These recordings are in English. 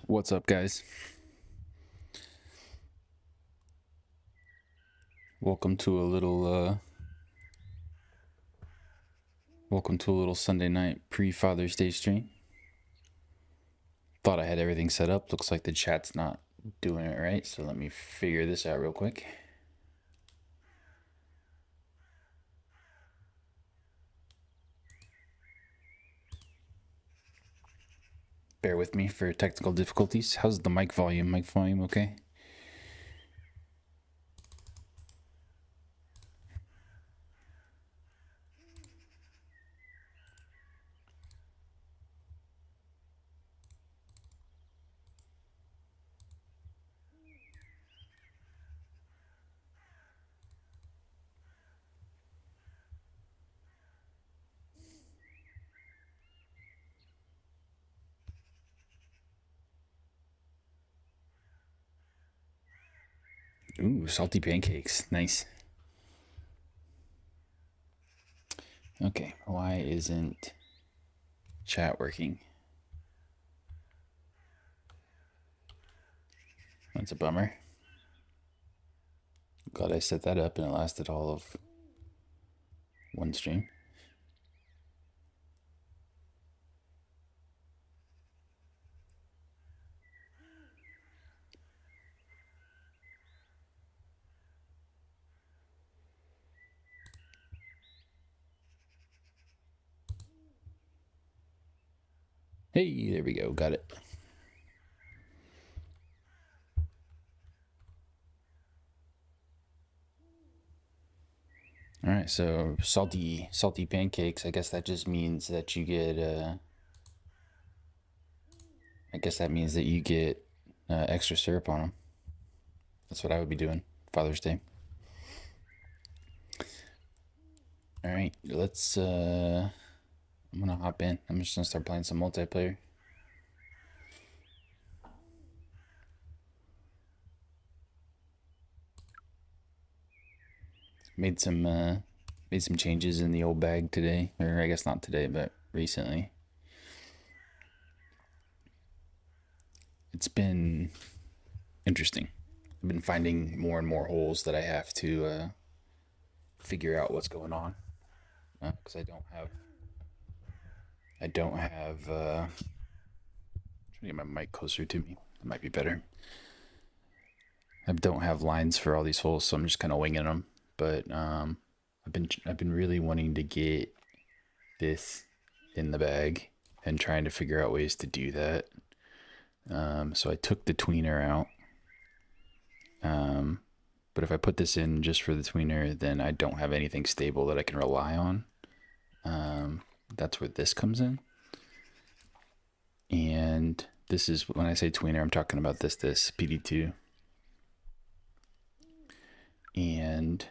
What's up, guys? Welcome to a little Sunday night pre-Father's Day stream. Thought I had everything set up. Looks like the chat's not doing it right, so let me figure this out real quick. Bear with me for technical difficulties. How's the mic volume? Mic volume okay? Ooh, salty pancakes. Nice. Okay, why isn't chat working? That's a bummer. Glad I set that up and it lasted all of one stream. Hey, there we go. Got it. All right, so salty pancakes. I guess that just means that you get. I guess that means that you get extra syrup on them. That's what I would be doing Father's Day. All right, let's. I'm gonna hop in. I'm just gonna start playing some multiplayer. Made some changes in the old bag today, or I guess not today, but recently. It's been interesting. I've been finding more and more holes that I have to figure out what's going on, because I don't have. Trying to get my mic closer to me. That might be better. I don't have lines for all these holes, so I'm just kind of winging them. But I've been really wanting to get this in the bag and trying to figure out ways to do that. So I took the tweener out. But if I put this in just for the tweener, then I don't have anything stable that I can rely on. That's where this comes in. And this is, when I say tweener, I'm talking about this PD2. And,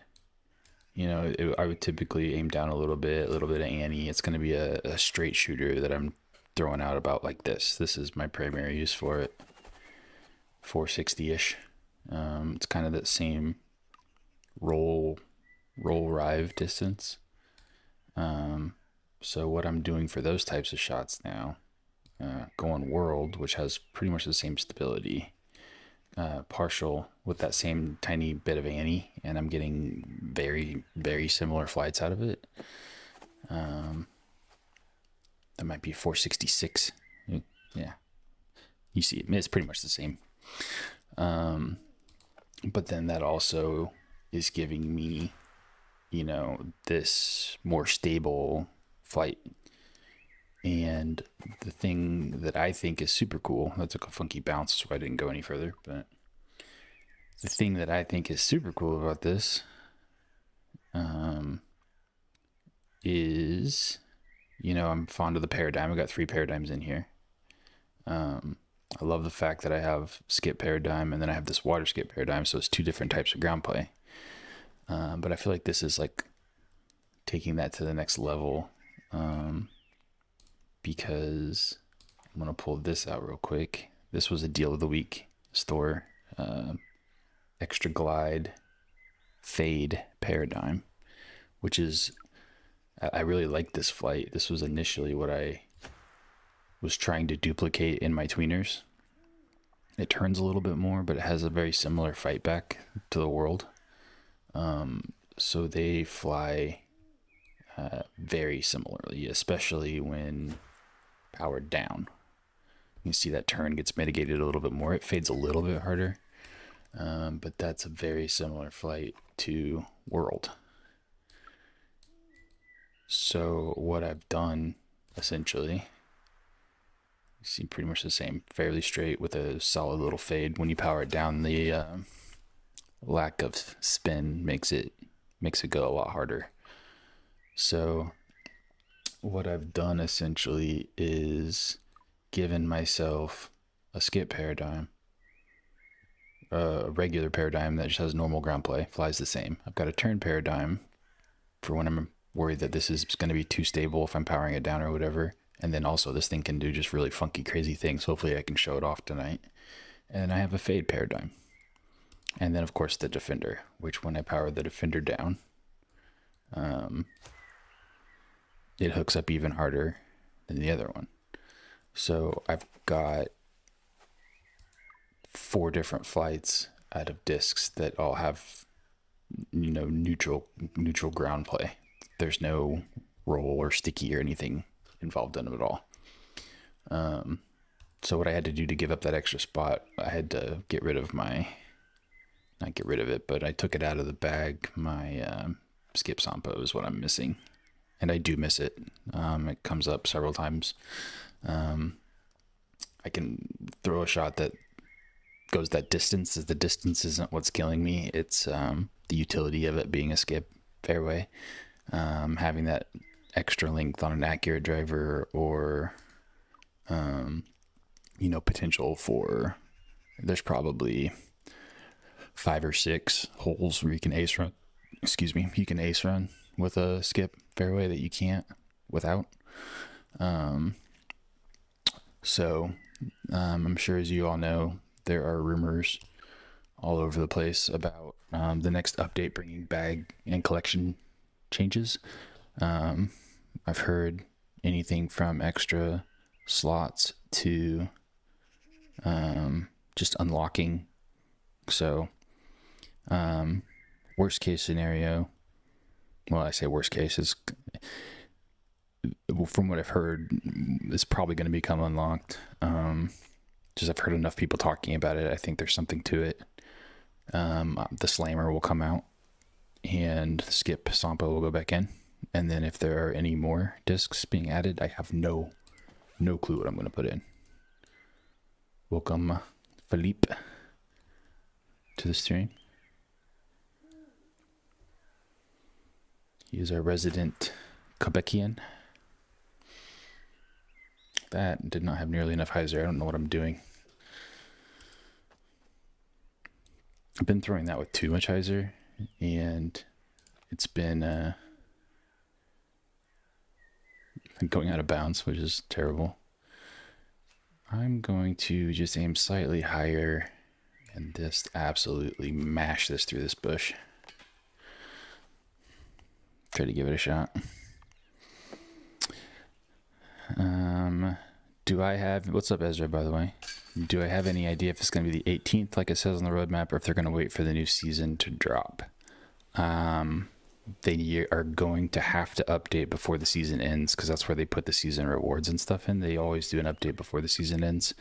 you know, I would typically aim down a little bit of Annie. It's going to be a straight shooter that I'm throwing out about like this. This is my primary use for it. 460-ish. It's kind of that same roll rive distance. So what I'm doing for those types of shots now, going world, which has pretty much the same stability, partial with that same tiny bit of Annie, and I'm getting very, very similar flights out of it. That might be 466. Yeah, you see it. It's pretty much the same. But then that also is giving me, you know, this more stable flight. And the thing that I think is super cool, that took a funky bounce, so I didn't go any further, but the thing that I think is super cool about this is, you know, I'm fond of the paradigm. I've got 3 paradigms in here. I love the fact that I have skip paradigm and then I have this water skip paradigm, so it's 2 different types of ground play. But I feel like this is like taking that to the next level, because I'm gonna pull this out real quick. This was a deal of the week store, extra glide fade paradigm, which is, I really like this flight. This was initially what I was trying to duplicate in my tweeners. It turns a little bit more, but it has a very similar fight back to the world. So they fly very similarly, especially when powered down. You see that turn gets mitigated a little bit more. It fades a little bit harder, but that's a very similar flight to World. So what I've done, essentially, you see pretty much the same, fairly straight with a solid little fade. When you power it down, the lack of spin makes it go a lot harder. So what I've done essentially is given myself a skip paradigm, a regular paradigm that just has normal ground play, flies the same. I've got a turn paradigm for when I'm worried that this is going to be too stable if I'm powering it down or whatever. And then also this thing can do just really funky, crazy things. Hopefully I can show it off tonight. And then I have a fade paradigm. And then of course the defender, which when I power the defender down, it hooks up even harder than the other one. So I've got 4 different flights out of discs that all have, neutral ground play. There's no roll or sticky or anything involved in it at all. So what I had to do to give up that extra spot, I had to get rid of not get rid of it, but I took it out of the bag. My skip Sampo is what I'm missing. And I do miss it. It comes up several times. I can throw a shot that goes that distance. The distance isn't what's killing me. It's the utility of it being a skip fairway. Having that extra length on an accurate driver, or potential for, there's probably 5 or 6 holes where you can ace run. You can ace run with a skip fairway that you can't without. So I'm sure, as you all know, there are rumors all over the place about the next update bringing bag and collection changes. I've heard anything from extra slots to just unlocking. So worst case scenario, well, I say worst case, is from what I've heard, it's probably going to become unlocked. Just I've heard enough people talking about it. I think there's something to it. The Slammer will come out, and Skip Sampo will go back in. And then if there are any more discs being added, I have no clue what I'm going to put in. Welcome, Philippe, to the stream. He is our resident Quebecian. That did not have nearly enough hyzer. I don't know what I'm doing. I've been throwing that with too much hyzer, and it's been going out of bounds, which is terrible. I'm going to just aim slightly higher and just absolutely mash this through this bush. Try to give it a shot. Do I have, what's up, Ezra, by the way? Do I have any idea if it's going to be the 18th, like it says on the roadmap, or if they're going to wait for the new season to drop? They are going to have to update before the season ends, because that's where they put the season rewards and stuff in. They always do an update before the season ends.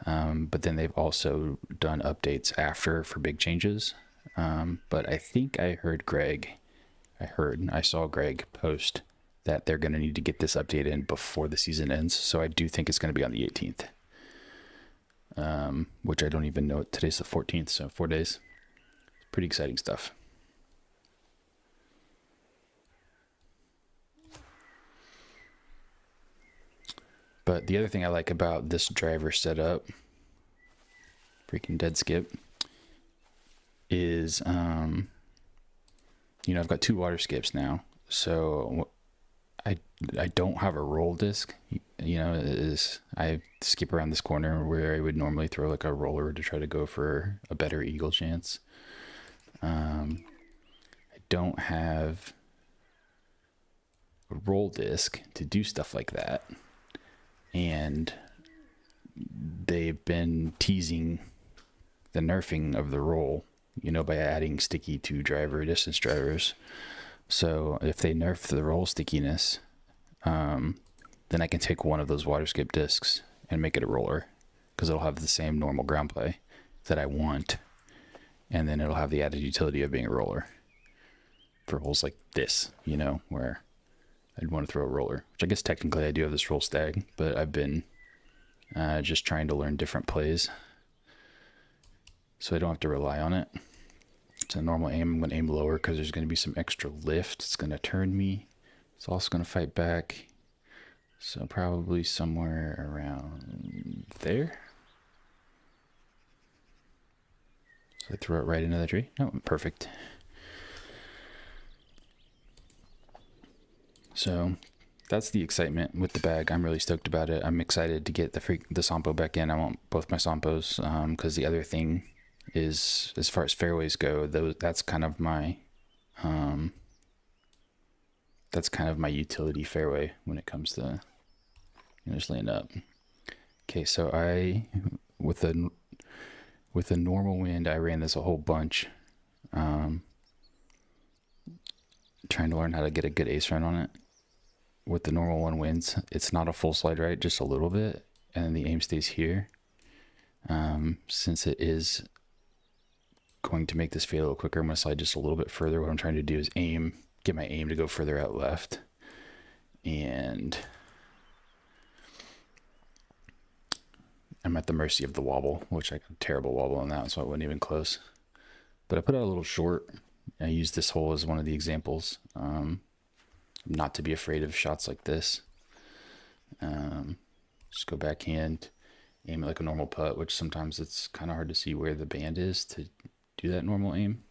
But then they've also done updates after for big changes. But I think I saw Greg post that they're going to need to get this update in before the season ends. So I do think it's going to be on the 18th. Which I don't even know. Today's the 14th, so 4 days. Pretty exciting stuff. But the other thing I like about this driver setup, freaking dead skip, is, I've got 2 water skips now. So I don't have a roll disc. I skip around this corner where I would normally throw like a roller to try to go for a better eagle chance. I don't have a roll disc to do stuff like that. And they've been teasing the nerfing of the roll, by adding sticky to driver distance drivers. So if they nerf the roll stickiness, then I can take one of those water skip discs and make it a roller, because it'll have the same normal ground play that I want, and then it'll have the added utility of being a roller for holes like this, where I'd want to throw a roller, which I guess technically I do have this roll stag, but I've been just trying to learn different plays so I don't have to rely on it. It's a normal aim. I'm going to aim lower because there's going to be some extra lift. It's going to turn me. It's also going to fight back. So probably somewhere around there. So I throw it right into the tree. Oh, perfect. So that's the excitement with the bag. I'm really stoked about it. I'm excited to get the Sampo back in. I want both my Sampos because the other thing is, as far as fairways go, that's kind of my utility fairway when it comes to just laying up. Okay, so with a normal wind, I ran this a whole bunch, trying to learn how to get a good ace run on it. With the normal one winds, it's not a full slide right, just a little bit, and then the aim stays here. Since it is going to make this fade a little quicker, I'm going to slide just a little bit further. What I'm trying to do is get my aim to go further out left, and I'm at the mercy of the wobble, which I got a terrible wobble on that, so I wasn't even close. But I put out a little short. I used this hole as one of the examples. Not to be afraid of shots like this. Just go backhand, aim it like a normal putt, which sometimes it's kind of hard to see where the band is to do that normal aim.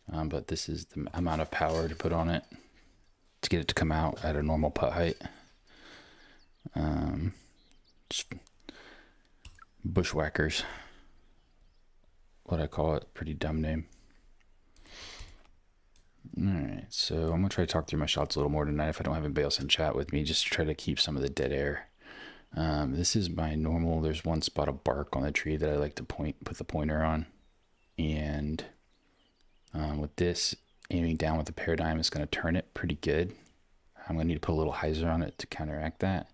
But this is the amount of power to put on it to get it to come out at a normal putt height. Just bushwhackers, what I call it. Pretty dumb name. Alright, so I'm going to try to talk through my shots a little more tonight if I don't have anybody else in chat with me, just to try to keep some of the dead air. This is my normal. There's one spot of bark on the tree that I like to put the pointer on. And with this, aiming down with the paradigm is going to turn it pretty good. I'm going to need to put a little hyzer on it to counteract that.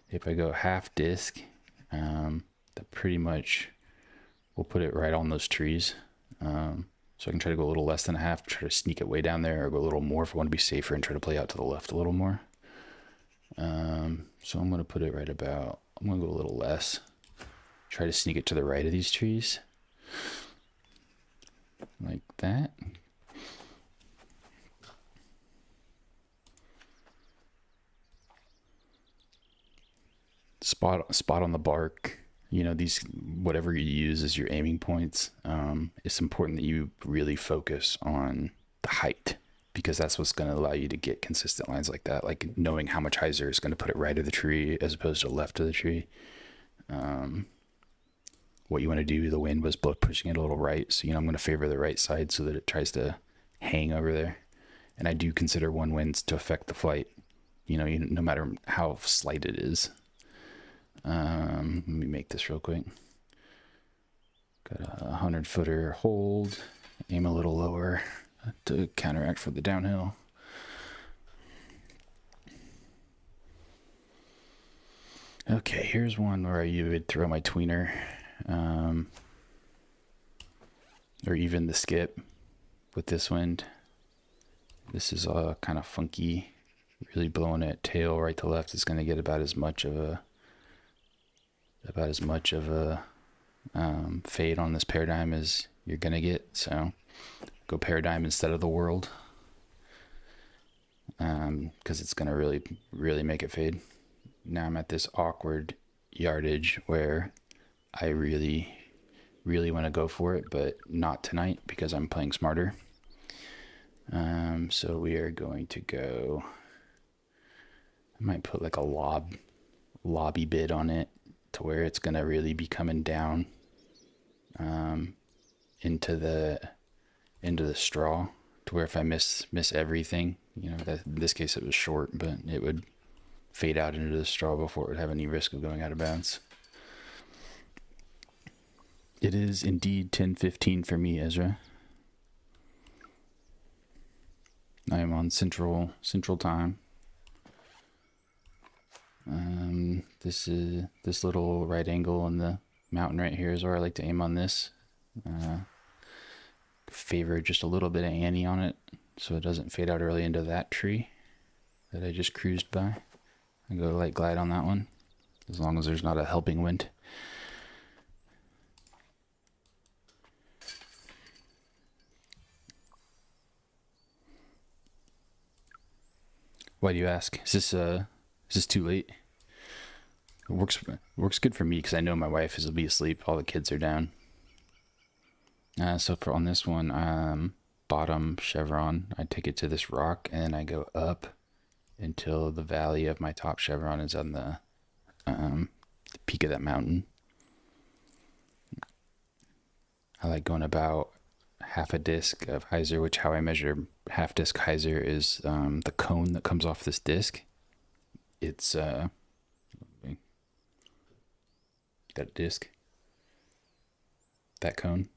If I go half disc, that pretty much will put it right on those trees. So I can try to go a little less than a half, try to sneak it way down there, or go a little more if I want to be safer and try to play out to the left a little more. So I'm going to put it right about, I'm going to go a little less. Try to sneak it to the right of these trees. Like that. Spot on the bark. These, whatever you use as your aiming points, it's important that you really focus on the height, because that's what's going to allow you to get consistent lines like that, like knowing how much hyzer is going to put it right of the tree as opposed to left of the tree. What you want to do, the wind was pushing it a little right, so I'm going to favor the right side so that it tries to hang over there. And I do consider one winds to affect the flight, no matter how slight it is. Let me make this real quick. Got a 100-footer hold, aim a little lower to counteract for the downhill. Okay, here's one where I would throw my tweener, or even the skip with this wind. This is kind of funky, really blowing it tail right to left. It's going to get about as much of a fade on this paradigm as you're gonna get. So go paradigm instead of the world, because it's gonna really make it fade. Now I'm at this awkward yardage where I really want to go for it, but not tonight because I'm playing smarter. So we are going to go, I might put like a lobby bid on it, to where it's going to really be coming down into the straw, to where if I miss everything, that in this case it was short, but it would fade out into the straw before it would have any risk of going out of bounds. It is indeed 10:15 for me, Ezra. I am on Central Time. This little right angle in the mountain right here is where I like to aim on this. Favor just a little bit of Annie on it so it doesn't fade out early into that tree that I just cruised by. I go light glide on that one, as long as there's not a helping wind. Why do you ask? Is this too late? It works good for me because I know my wife will be asleep. All the kids are down. So for on this one, bottom chevron, I take it to this rock and I go up until the valley of my top chevron is on the peak of that mountain. I like going about half a disc of hyzer, which how I measure half disc hyzer is the cone that comes off this disc. It's that disc, that cone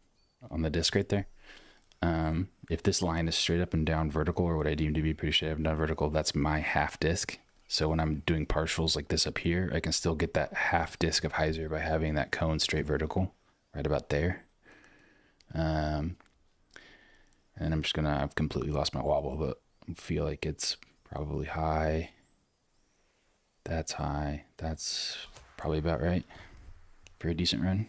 on the disc right there. If this line is straight up and down vertical, or what I deem to be pretty straight up and down vertical, that's my half disc. So when I'm doing partials like this up here, I can still get that half disc of hyzer by having that cone straight vertical right about there. And I've completely lost my wobble, but I feel like it's probably high. That's high. That's probably about right for a decent run.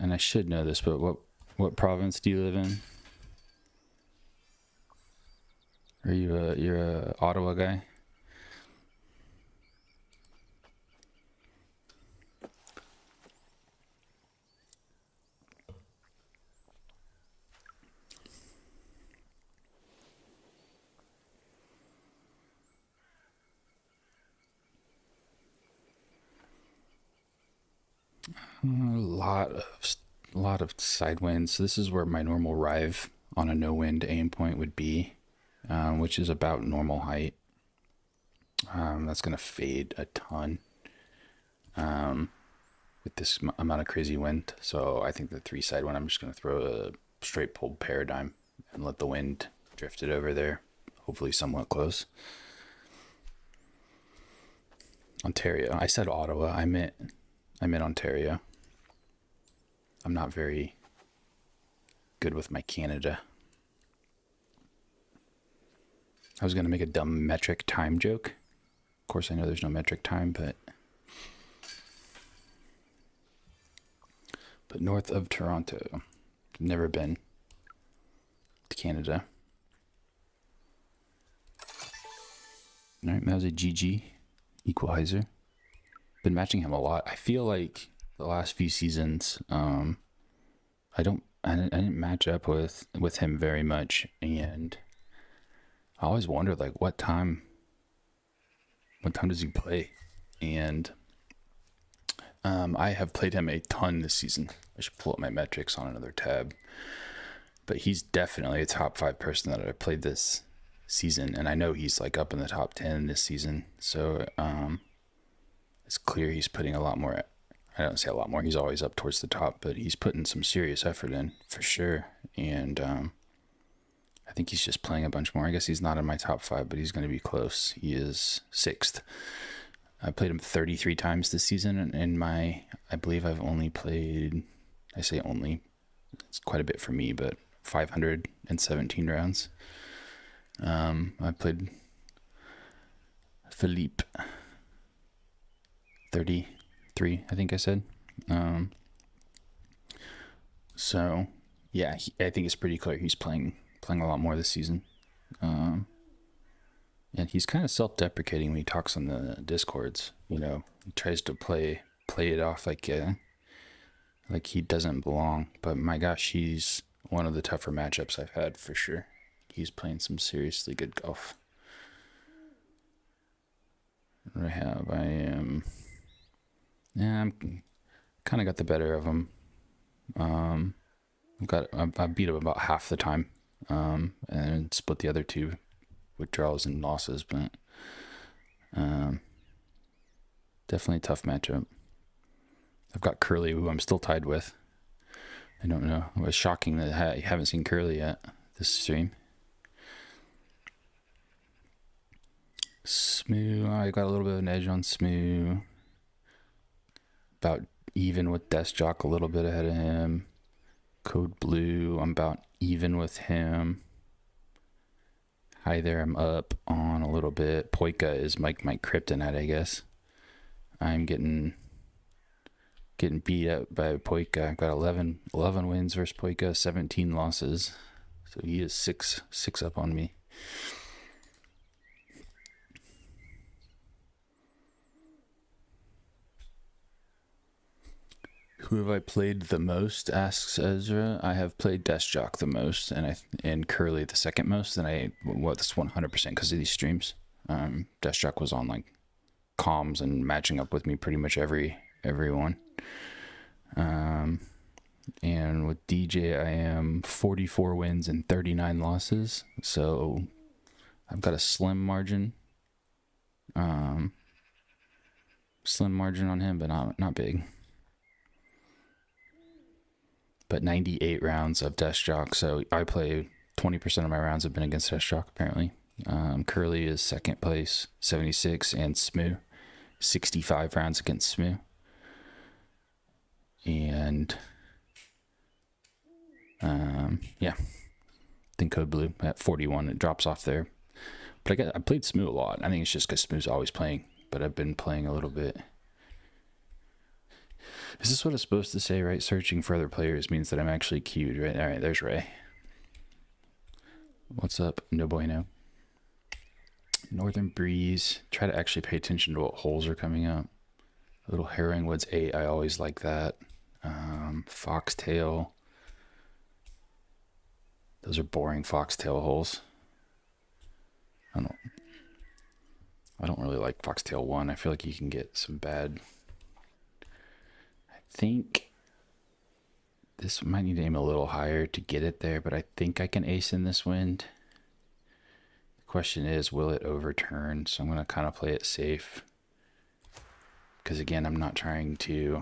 And I should know this, but what province do you live in? Are you're a Ottawa guy? A lot of side winds. So this is where my normal rive on a no wind aim point would be, which is about normal height. That's gonna fade a ton with this amount of crazy wind. So I think the 3 side one, I'm just gonna throw a straight pulled paradigm and let the wind drift it over there, hopefully somewhat close. Ontario. I said Ottawa. I meant Ontario. I'm not very good with my Canada. I was going to make a dumb metric time joke. Of course, I know there's no metric time, but north of Toronto. Never been to Canada. All right, that was a GG equalizer. Been matching him a lot. I feel like the last few seasons, I didn't match up with him very much, and I always wondered like what time does he play? And I have played him a ton this season. I should pull up my metrics on another tab, but he's definitely a top 5 person that I played this season, and I know he's like up in the top 10 this season. So it's clear he's putting a lot more. I don't say a lot more. He's always up towards the top, but he's putting some serious effort in for sure. And I think he's just playing a bunch more. I guess he's not in my top 5, but he's going to be close. He is 6th. I played him 33 times this season, and I believe I've only played, I say only, it's quite a bit for me, but 517 rounds. I played Philippe 33, I think I said. So yeah, I think it's pretty clear he's playing a lot more this season. And he's kind of self-deprecating when he talks on the Discords. You know, he tries to play it off like he doesn't belong. But my gosh, he's one of the tougher matchups I've had for sure. He's playing some seriously good golf. What do I have? I'm kind of got the better of him. I beat him about half the time, and split the other two with draws and losses, but definitely a tough matchup. I've got Curly, who I'm still tied with. I don't know. It was shocking that I haven't seen Curly yet this stream. Smoo, I got a little bit of an edge on Smoo. About even with Deathjock, a little bit ahead of him. Code Blue, I'm about even with him. Hi there, I'm up on a little bit. Poika is my kryptonite, I guess. I'm getting beat up by Poika. I've got 11 wins versus Poika, 17 losses. So he is six up on me. Who have I played the most? Asks Ezra. I have played Deathjock the most, and Curly the second most. And that's 100% because of these streams. Deathjock was on like comms and matching up with me pretty much everyone. And with DJ, I am 44 wins and 39 losses. So I've got a slim margin. Slim margin on him, but not big. But 98 rounds of Deathjock, so I play 20% of my rounds have been against Deathjock, apparently. Curly is second place, 76, and Smoo, 65 rounds against Smoo. And, yeah, then Code Blue at 41, it drops off there. But I played Smoo a lot. I think it's just because Smoo's always playing, but I've been playing a little bit. Is this what it's supposed to say, right? Searching for other players means that I'm actually queued, right? All right, there's Ray. What's up? No bueno. Northern Breeze. Try to actually pay attention to what holes are coming up. Little Herring Woods 8. I always like that. Foxtail. Those are boring foxtail holes. I don't really like Foxtail 1. I feel like you can get some bad... I think this might need to aim a little higher to get it there, but I think I can ace in this wind. The question is, will it overturn? So I'm going to kind of play it safe. Because again, I'm not trying to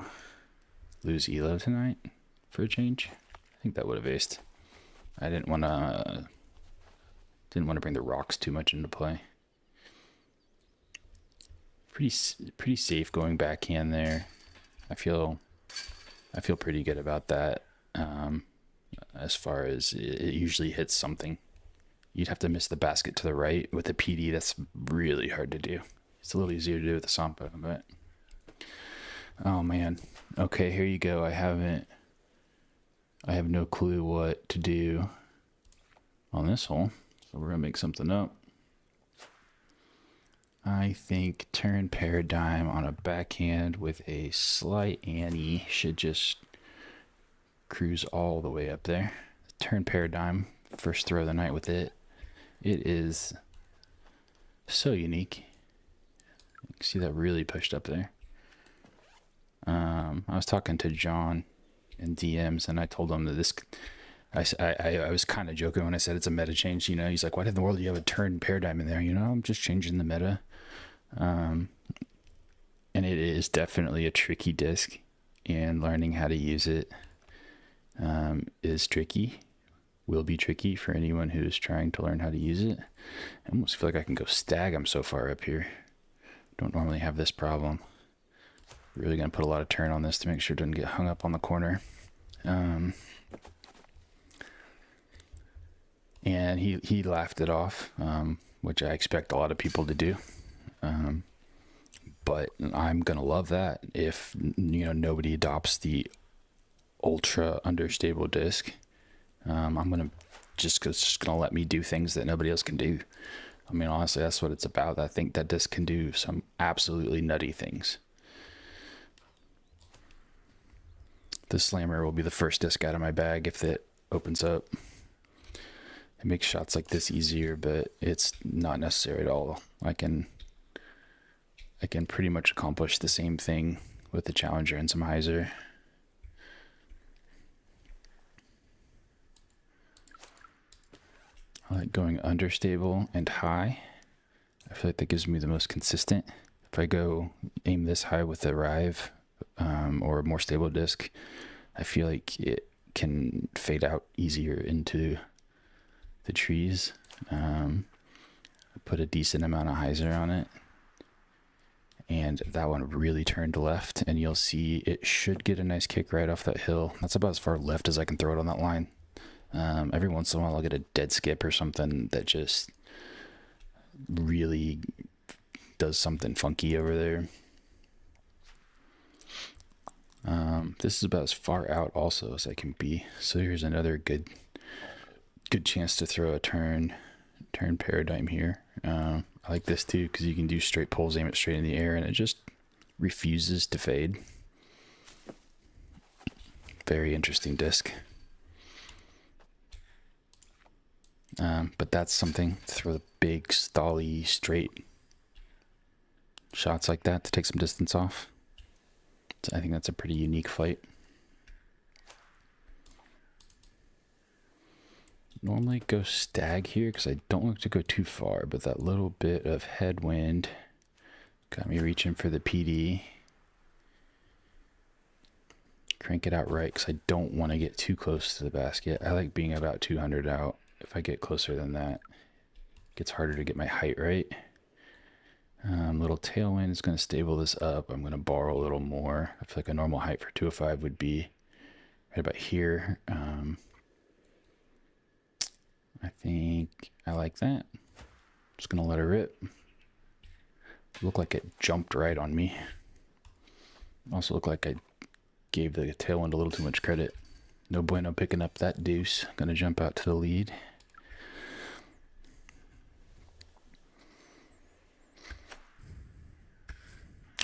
lose Elo tonight for a change. I think that would have aced. I didn't want to bring the rocks too much into play. Pretty safe going backhand there. I feel pretty good about that. As far as it usually hits something. You'd have to miss the basket to the right with a PD. That's really hard to do. It's a little easier to do with the Sampo, but oh man. Okay, here you go. I have no clue what to do on this hole. So we're gonna make something up. I think turn paradigm on a backhand with a slight ante should just cruise all the way up there. Turn paradigm, first throw of the night with it. It is so unique. You can see that really pushed up there. I was talking to John in DMs and I told him that this... I was kind of joking when I said it's a meta change, you know. He's like, why in the world do you have a turn paradigm in there? You know, I'm just changing the meta. And it is definitely a tricky disc, and learning how to use it is tricky, will be tricky for anyone who's trying to learn how to use it. I almost feel like I can go stag. I'm so far up here. Don't normally have this problem. Really gonna put a lot of turn on this to make sure it doesn't get hung up on the corner. And he laughed it off, which I expect a lot of people to do. But I'm going to love that if, you know, nobody adopts the ultra understable disc. I'm going to just going to let me do things that nobody else can do. I mean, honestly, that's what it's about. I think that disc can do some absolutely nutty things. The Slammer will be the first disc out of my bag if it opens up. It makes shots like this easier, but it's not necessary at all. I can pretty much accomplish the same thing with the Challenger and some hyzer. I like going understable and high. I feel like that gives me the most consistent. If I go aim this high with a Rive or a more stable disc, I feel like it can fade out easier into the trees. I put a decent amount of hyzer on it, and that one really turned left, and you'll see it should get a nice kick right off that hill. That's about as far left as I can throw it on that line. Every once in a while I'll get a dead skip or something that just really does something funky over there. This is about as far out also as I can be. So here's another good chance to throw a turn paradigm here. I like this too because you can do straight pulls, aim it straight in the air, and it just refuses to fade. Very interesting disc. But that's something to throw the big, stally, straight shots like that to take some distance off. So I think that's a pretty unique fight. Normally go stag here because I don't like to go too far, but that little bit of headwind got me reaching for the PD. Crank it out right because I don't want to get too close to the basket. I like being about 200 out. If I get closer than that, it gets harder to get my height right. Little tailwind is going to stable this up. I'm going to borrow a little more. I feel like a normal height for 205 would be right about here. I think I like that. Just going to let it rip. Looked like it jumped right on me. Also looked like I gave the tailwind a little too much credit. No bueno picking up that deuce. Going to jump out to the lead.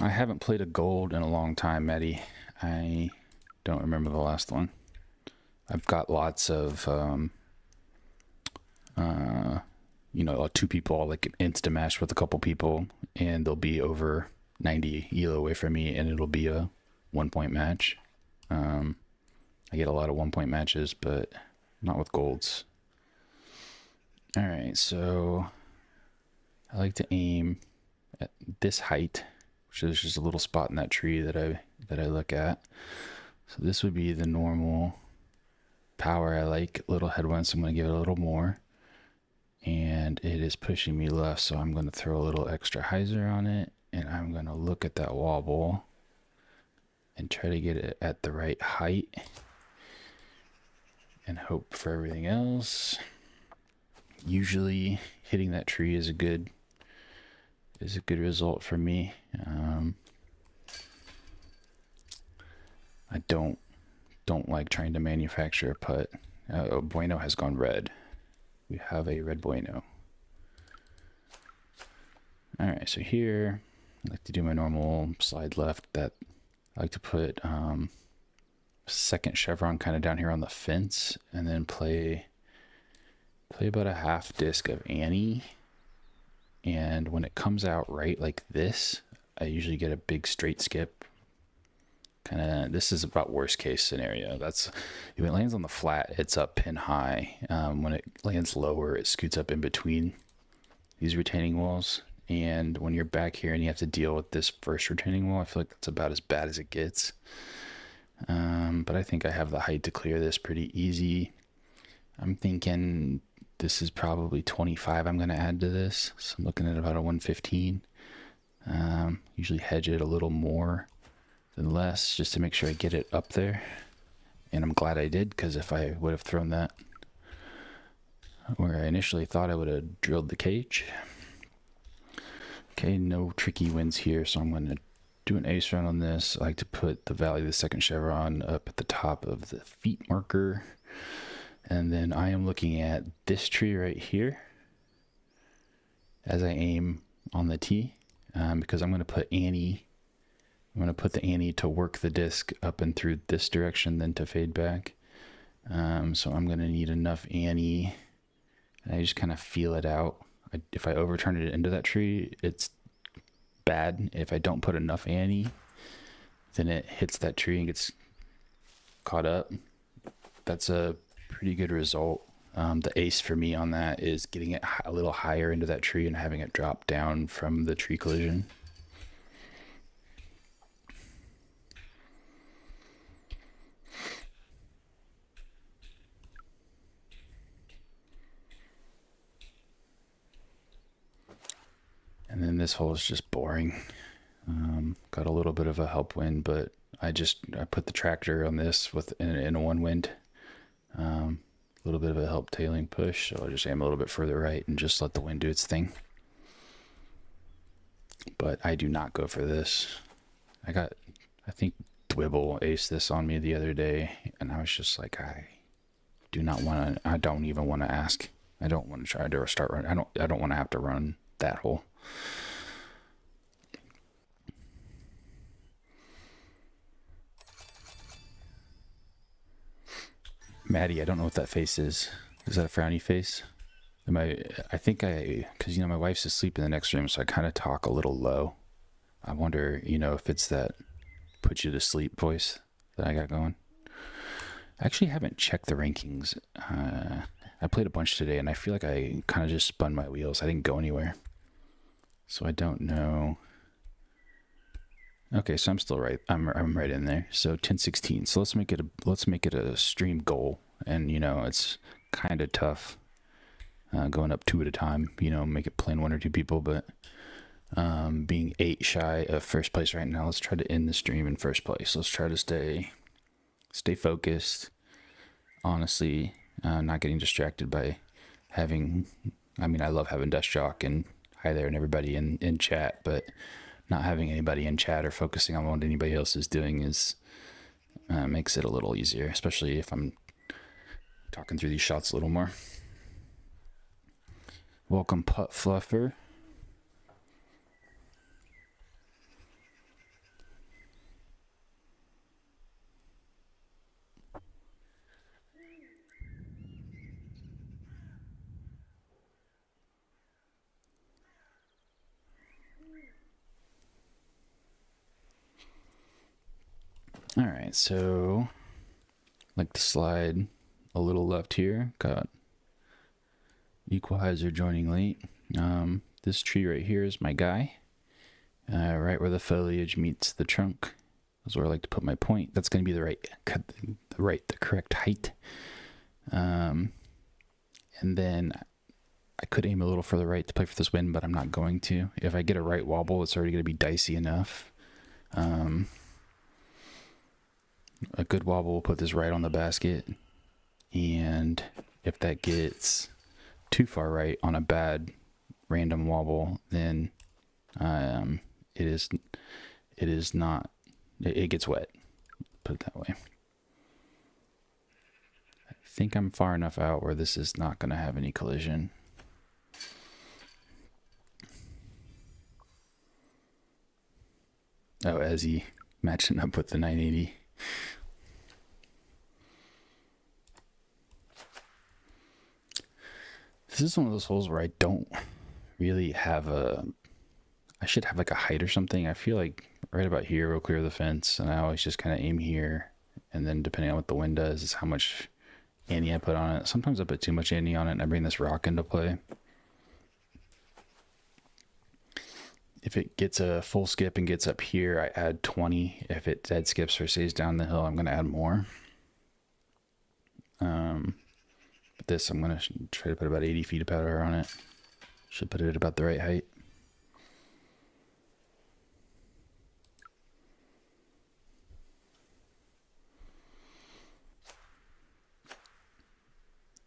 I haven't played a gold in a long time, Maddie. I don't remember the last one. I've got lots of, two people, I'll like insta-mash with a couple people, and they'll be over 90 elo away from me, and it'll be a 1-point match. I get a lot of 1-point matches, but not with golds. All right, so I like to aim at this height, which is just a little spot in that tree that I look at. So this would be the normal power. I like little headwinds, so I'm going to give it a little more. And it is pushing me left, so I'm going to throw a little extra hyzer on it, and I'm going to look at that wobble and try to get it at the right height and hope for everything else. Usually hitting that tree is a good result for me. I don't like trying to manufacture a putt. Bueno has gone red. We have a red bueno. All right, so here I like to do my normal slide left. That I like to put second chevron kind of down here on the fence, and then play about a half disc of Annie. And when it comes out right like this, I usually get a big straight skip. This is about worst case scenario. That's if it lands on the flat, it's up pin high. When it lands lower, it scoots up in between these retaining walls. And when you're back here and you have to deal with this first retaining wall, I feel like that's about as bad as it gets. But I think I have the height to clear this pretty easy. I'm thinking this is probably 25 I'm going to add to this. So I'm looking at about a 115. Usually hedge it a little more than less just to make sure I get it up there. And I'm glad I did, because if I would have thrown that where I initially thought, I would have drilled the cage. Okay, no tricky wins here, so I'm going to do an ace run on this. I like to put the valley of the second chevron up at the top of the feet marker. And then I am looking at this tree right here as I aim on the tee, because I'm going to put Annie. I'm going to put the Annie to work the disc up and through this direction, then to fade back. So I'm going to need enough Annie, and I just kind of feel it out. If I overturn it into that tree, it's bad. If I don't put enough Annie, then it hits that tree and gets caught up. That's a pretty good result. The ace for me on that is getting it a little higher into that tree and having it drop down from the tree collision. And then this hole is just boring. Got a little bit of a help wind, but I put the tractor on this in a one wind. A little bit of a help tailing push, so I just aim a little bit further right and just let the wind do its thing. But I do not go for this. I think Dwibble aced this on me the other day, and I was just like, I don't even want to ask. I don't want to try to start running. I don't want to have to run that hole. Maddie, I don't know what that face is. Is that a frowny face? Because my wife's asleep in the next room, so I kind of talk a little low. I wonder, if it's that put you to sleep voice that I got going. I actually haven't checked the rankings. I played a bunch today, and I feel like I kind of just spun my wheels. I didn't go anywhere. So I don't know. Okay, so I'm still right. I'm right in there. So 10-16. So let's make it a stream goal. And it's kind of tough going up 2 at a time. Make it plain 1 or 2 people. But being 8 shy of first place right now, let's try to end the stream in first place. Let's try to stay focused. Honestly, not getting distracted by having. I love having Dust Jock and hi there and everybody in chat, but not having anybody in chat or focusing on what anybody else is doing makes it a little easier, especially if I'm talking through these shots a little more. Welcome, Putt Fluffer. All right, so like to slide a little left here. Got Equalizer joining late. This tree right here is my guy. Right where the foliage meets the trunk is where I like to put my point. That's going to be the correct height. And then I could aim a little further right to play for this wind, but I'm not going to. If I get a right wobble, it's already going to be dicey enough. A good wobble will put this right on the basket, and if that gets too far right on a bad random wobble, then it gets wet, put it that way. I think I'm far enough out where this is not going to have any collision. Oh, Ezzy matching up with the 980. This is one of those holes where I don't really have I should have like a height or something. I feel like right about here will clear the fence, and I always just kind of aim here, and then depending on what the wind does is how much ante I put on it. Sometimes I put too much ante on it and I bring this rock into play. If it gets a full skip and gets up here, I add 20. If it dead skips or stays down the hill, I'm going to add more. But this, I'm going to try to put about 80 feet of powder on it. Should put it at about the right height.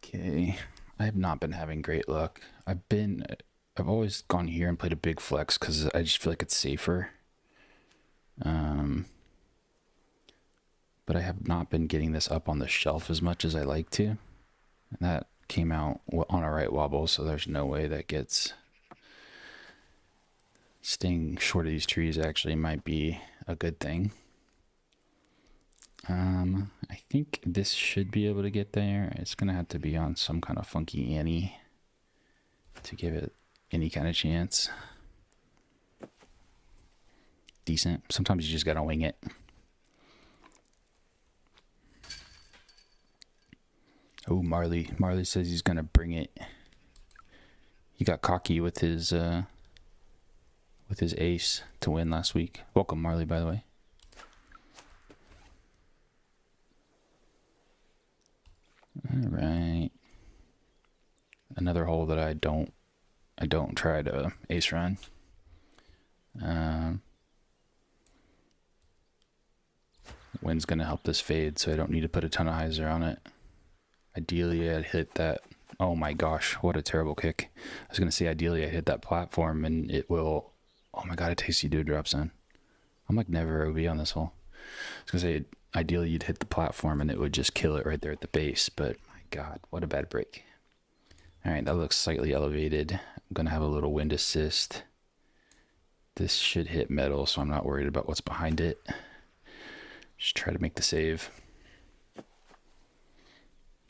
Okay, I have not been having great luck. I've always gone here and played a big flex because I just feel like it's safer. But I have not been getting this up on the shelf as much as I like to. And that came out on a right wobble, so there's no way that gets... Staying short of these trees actually might be a good thing. I think this should be able to get there. It's going to have to be on some kind of funky ante to give it any kind of chance. Decent. Sometimes you just got to wing it. Oh, Marley. Marley says he's gonna bring it. He got cocky with his ace to win last week. Welcome, Marley, by the way. All right. Another hole that I don't try to ace run. Wind's gonna help this fade, so I don't need to put a ton of hyzer on it. Ideally, I'd hit that. Oh my gosh, what a terrible kick. I was gonna say ideally I hit that platform and it will. Oh my god, it takes you to a drop zone. I'm like never OB on this hole. I was gonna say ideally you'd hit the platform and it would just kill it right there at the base, but my god, what a bad break. All right, that looks slightly elevated. I'm gonna have a little wind assist. This should hit metal, so I'm not worried about what's behind it. Just try to make the save.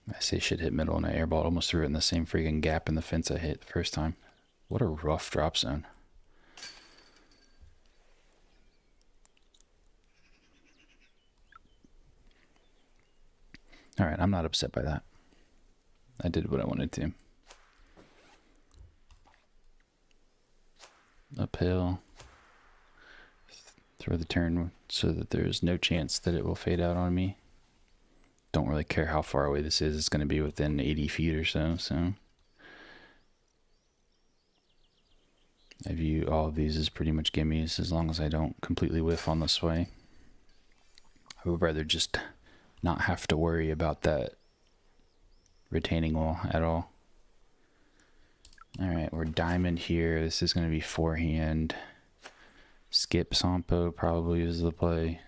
I say should hit middle, and I airballed almost threw it in the same freaking gap in the fence I hit the first time. What a rough drop zone. All right, I'm not upset by that. I did what I wanted to. Uphill. Throw the turn so that there's no chance that it will fade out on me. Don't really care how far away this is. It's going to be within 80 feet or so. I view all of these as pretty much gimmies as long as I don't completely whiff on the sway. I would rather just not have to worry about that retaining wall at all. All right, we're diamond here. This is going to be forehand. Skip Sampo probably is the play.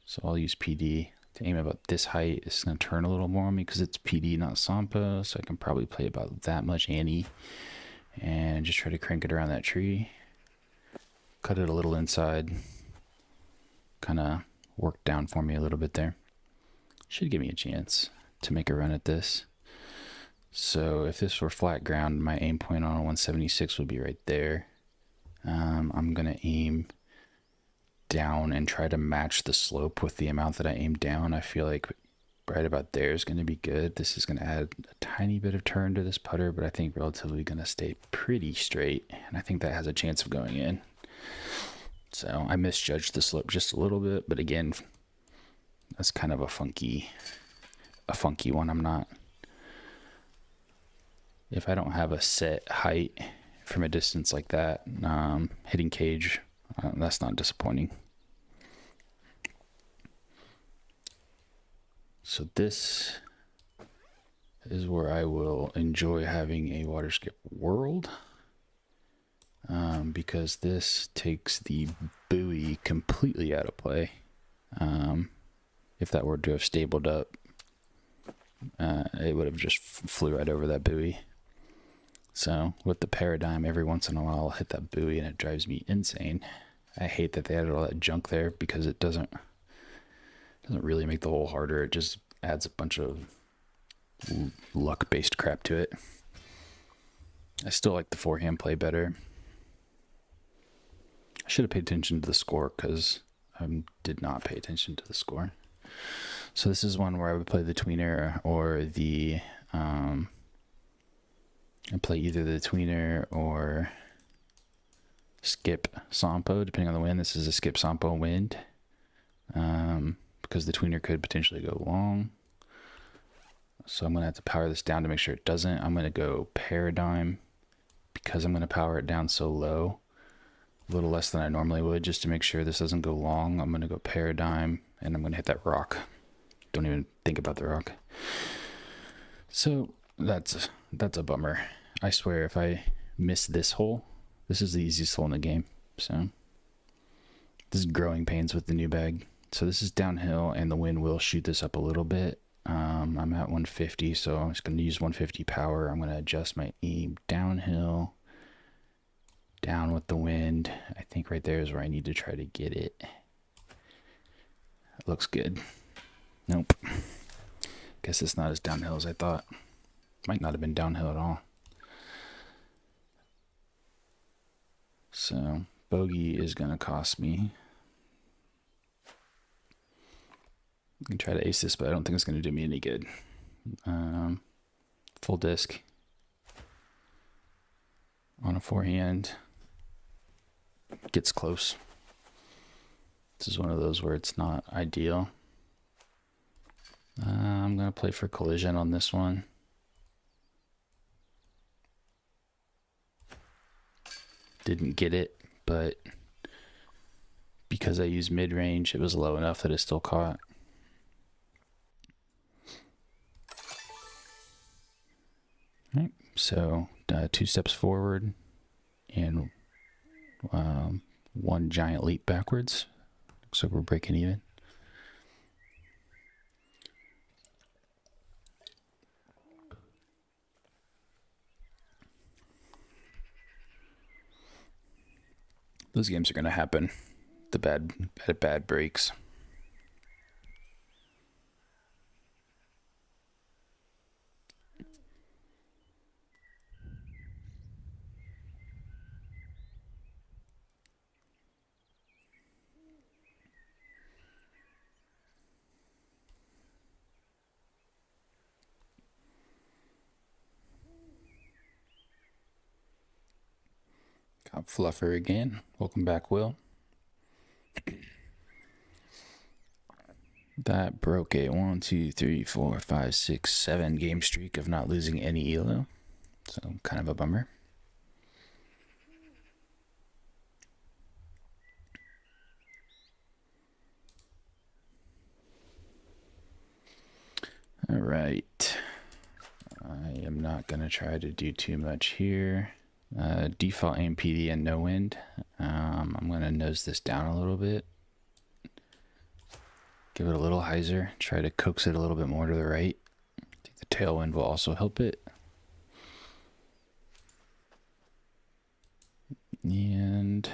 So I'll use PD to aim about this height. It's going to turn a little more on me because it's PD, not Sampo. So I can probably play about that much ante and just try to crank it around that tree. Cut it a little inside. Kind of work down for me a little bit there. Should give me a chance to make a run at this. So if this were flat ground, my aim point on a 176 would be right there. I'm going to aim down and try to match the slope with the amount that I aim down. I feel like right about there is going to be good. This is going to add a tiny bit of turn to this putter, but I think relatively going to stay pretty straight. And I think that has a chance of going in. So I misjudged the slope just a little bit, but again, that's kind of a funky one. I'm not, if I don't have a set height from a distance like that, hitting cage, that's not disappointing. So this is where I will enjoy having a water skip world, because this takes the buoy completely out of play. If that were to have stabled up, it would have just flew right over that buoy. So with the paradigm, every once in a while I'll hit that buoy and it drives me insane. I hate that they added all that junk there because it doesn't really make the hole harder. It just adds a bunch of luck-based crap to it. I still like the forehand play better. I should have paid attention to the score because I did not pay attention to the score. So this is one where I would play the tweener or the I play either the tweener or skip Sampo, depending on the wind. This is a skip Sampo wind, because the tweener could potentially go long. So I'm going to have to power this down to make sure it doesn't. I'm going to go paradigm because I'm going to power it down so low, a little less than I normally would, just to make sure this doesn't go long. I'm going to go paradigm and I'm going to hit that rock. Don't even think about the rock. So that's a bummer. I swear if I miss this hole, this is the easiest hole in the game. So this is growing pains with the new bag. So this is downhill and the wind will shoot this up a little bit. I'm at 150, so I'm just going to use 150 power. I'm going to adjust my aim downhill, down with the wind. I think right there is where I need to try to get it. It looks good. Nope. Guess it's not as downhill as I thought. Might not have been downhill at all. So bogey is going to cost me. I can try to ace this, but I don't think it's going to do me any good. Full disc on a forehand. Gets close. This is one of those where it's not ideal. I'm going to play for collision on this one. Didn't get it, but because I used mid-range, it was low enough that it still caught. All right, so 2 steps forward and one giant leap backwards. Looks like we're breaking even. Those games are going to happen. The bad breaks. Cop Fluffer again. Welcome back, Will. That broke a 1, 2, 3, 4, 5, 6, 7 game streak of not losing any ELO. So kind of a bummer. All right. I am not going to try to do too much here. Default aim PD and no wind. I'm going to nose this down a little bit. Give it a little hyzer. Try to coax it a little bit more to the right. I think the tailwind will also help it. And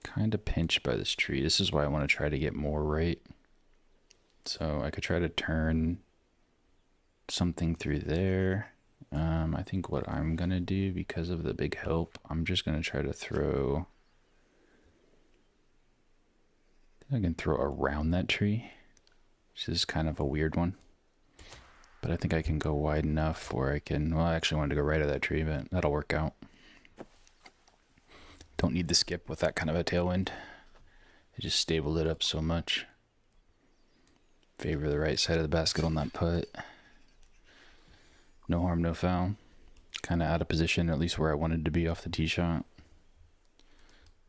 kind of pinched by this tree. This is why I want to try to get more right. So I could try to turn something through there. I think what I'm going to do, because of the big help, I'm just going to try to throw... I can throw around that tree. This is kind of a weird one. But I think I can go wide enough where I can... Well, I actually wanted to go right at that tree, but that'll work out. Don't need the skip with that kind of a tailwind. It just stabled it up so much. Favor the right side of the basket on that putt. No harm, no foul. Kind of out of position, at least where I wanted to be off the tee shot.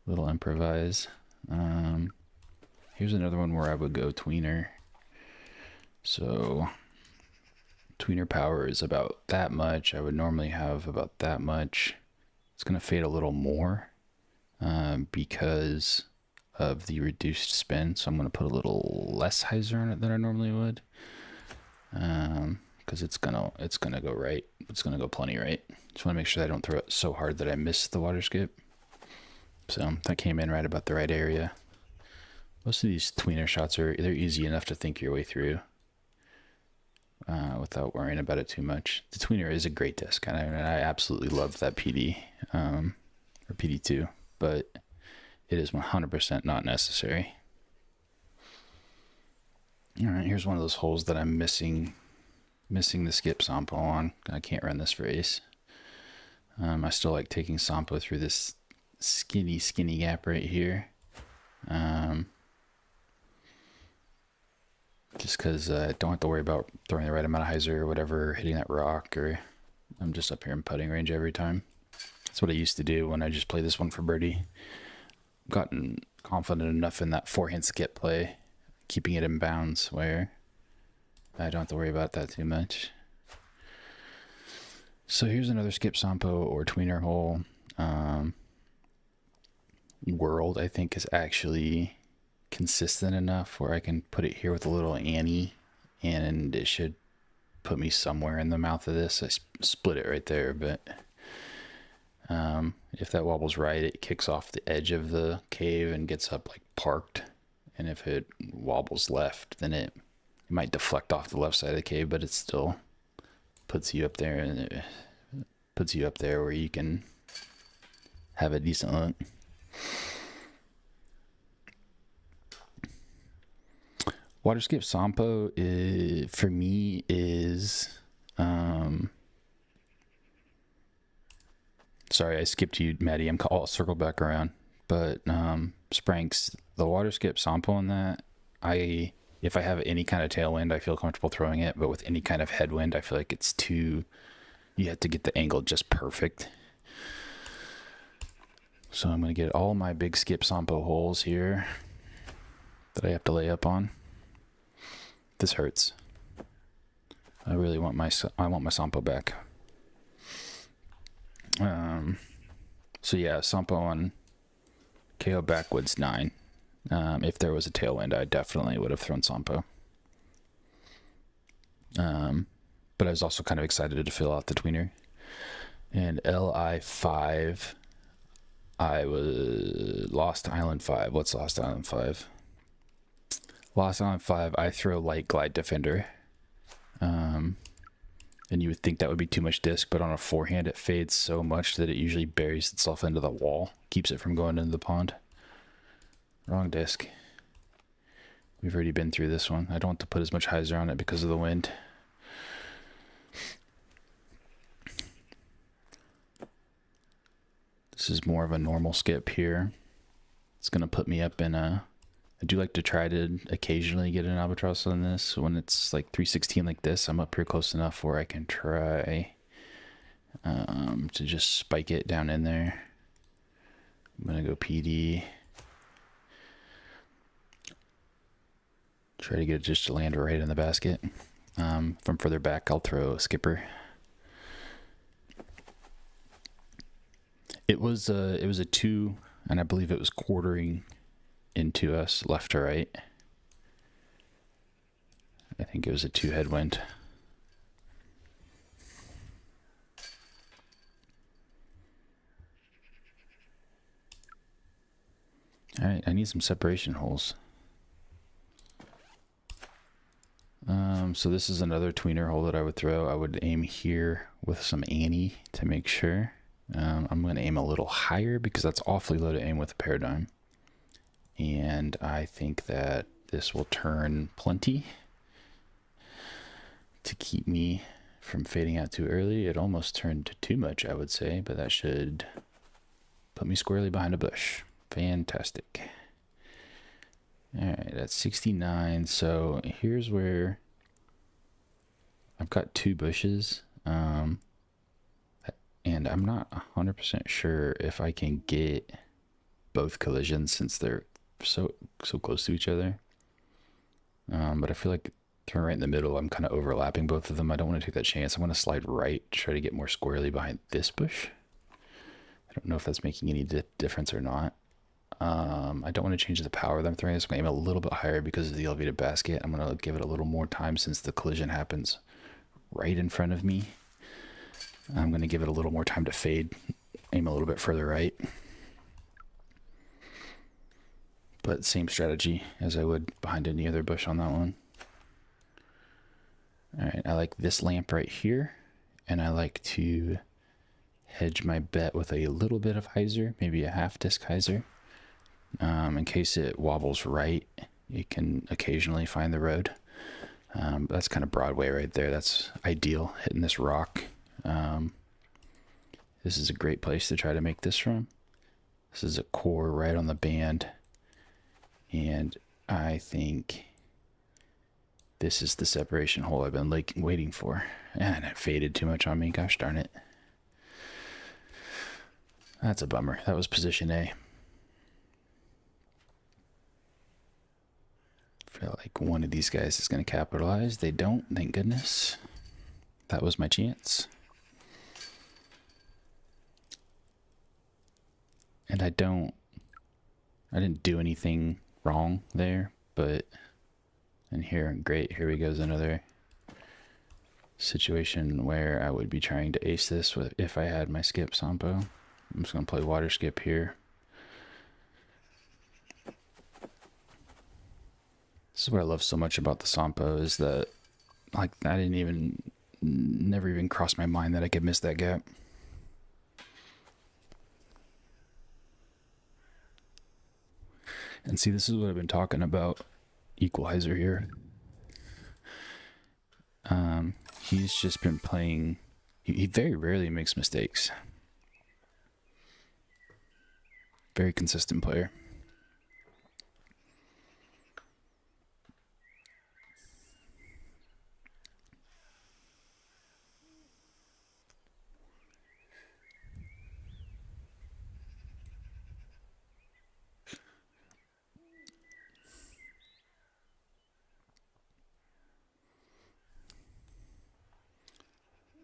Little improvise. Here's another one where I would go tweener. So tweener power is about that much. I would normally have about that much. It's going to fade a little more because of the reduced spin. So I'm going to put a little less hyzer on it than I normally would. Because it's gonna go right. It's gonna go plenty right. Just want to make sure that I don't throw it so hard that I miss the water skip. So that came in right about the right area. Most of these tweener shots they're easy enough to think your way through without worrying about it too much. The tweener is a great disc, and I absolutely love that PD or PD2, but it is 100% not necessary. All right, here's one of those holes that I'm missing the skip Sampo on. I can't run this for ace. I still like taking Sampo through this skinny gap right here. Just because I don't have to worry about throwing the right amount of hyzer or whatever, hitting that rock, or I'm just up here in putting range every time. That's what I used to do when I just played this one for birdie. Gotten confident enough in that forehand skip play, keeping it in bounds where I don't have to worry about that too much. So here's another skip Sampo or tweener hole. World, I think, is actually consistent enough where I can put it here with a little Annie, and it should put me somewhere in the mouth of this. I split it right there, but if that wobbles right, it kicks off the edge of the cave and gets up like parked. And if it wobbles left, then it might deflect off the left side of the cave, but it still puts you up there, and it puts you up there where you can have a decent look. Water skip Sampo for me is Sorry, I skipped you, Maddie. I'll circle back around. But Spranks, the water skip sample on that, if I have any kind of tailwind, I feel comfortable throwing it. But with any kind of headwind, I feel like it's too. You have to get the angle just perfect. So I'm going to get all my big skip sampo holes here that I have to lay up on. This hurts. I really want my sampo back. So yeah, sampo on KO backwoods 9. If there was a tailwind, I definitely would have thrown sampo. But I was also kind of excited to fill out the tweener. And LI5, I was Lost Island 5. What's Lost Island 5? Lost Island 5, I throw Light Glide Defender. And you would think that would be too much disc, but on a forehand it fades so much that it usually buries itself into the wall, keeps it from going into the pond. Wrong disc. We've already been through this one. I don't want to put as much hyzer on it because of the wind. This is more of a normal skip here. It's going to put me up in a... I do like to try to occasionally get an albatross on this. When it's like 316 like this, I'm up here close enough where I can try to just spike it down in there. I'm going to go PD. Try to get it just to land right in the basket. From further back, I'll throw a skipper. It was a 2, and I believe it was quartering into us left to right. I think it was a 2 headwind. All right, I need some separation holes. So this is another tweener hole that I would throw. I would aim here with some Annie to make sure. I'm going to aim a little higher because that's awfully low to aim with a paradigm. And I think that this will turn plenty to keep me from fading out too early. It almost turned too much, I would say, but that should put me squarely behind a bush. Fantastic. All right, that's 69. So here's where I've got 2 bushes. And I'm not 100% sure if I can get both collisions since they're so close to each other. But I feel like throwing right in the middle, I'm kind of overlapping both of them. I don't want to take that chance. I'm going to slide right, try to get more squarely behind this bush. I don't know if that's making any difference or not. I don't want to change the power that I'm throwing this. I'm going to aim a little bit higher because of the elevated basket. I'm going to give it a little more time since the collision happens right in front of me. I'm going to give it a little more time to fade, aim a little bit further right. But same strategy as I would behind any other bush on that one. All right, I like this lamp right here, and I like to hedge my bet with a little bit of hyzer, maybe a half disc hyzer. In case it wobbles right, it can occasionally find the road. But that's kind of Broadway right there. That's ideal, hitting this rock. This is a great place to try to make this from. This is a core right on the band. And I think this is the separation hole I've been waiting for. And it faded too much on me. Gosh darn it. That's a bummer. That was position A. Feel like one of these guys is going to capitalize. They don't, thank goodness. That was my chance. And I didn't do anything wrong there, but, and here, great, here we goes another situation where I would be trying to ace this if I had my skip sampo. I'm just going to play water skip here. This is what I love so much about the sampo is that, like, never even crossed my mind that I could miss that gap. And see, this is what I've been talking about, equalizer here. He's just been playing. He very rarely makes mistakes. Very consistent player.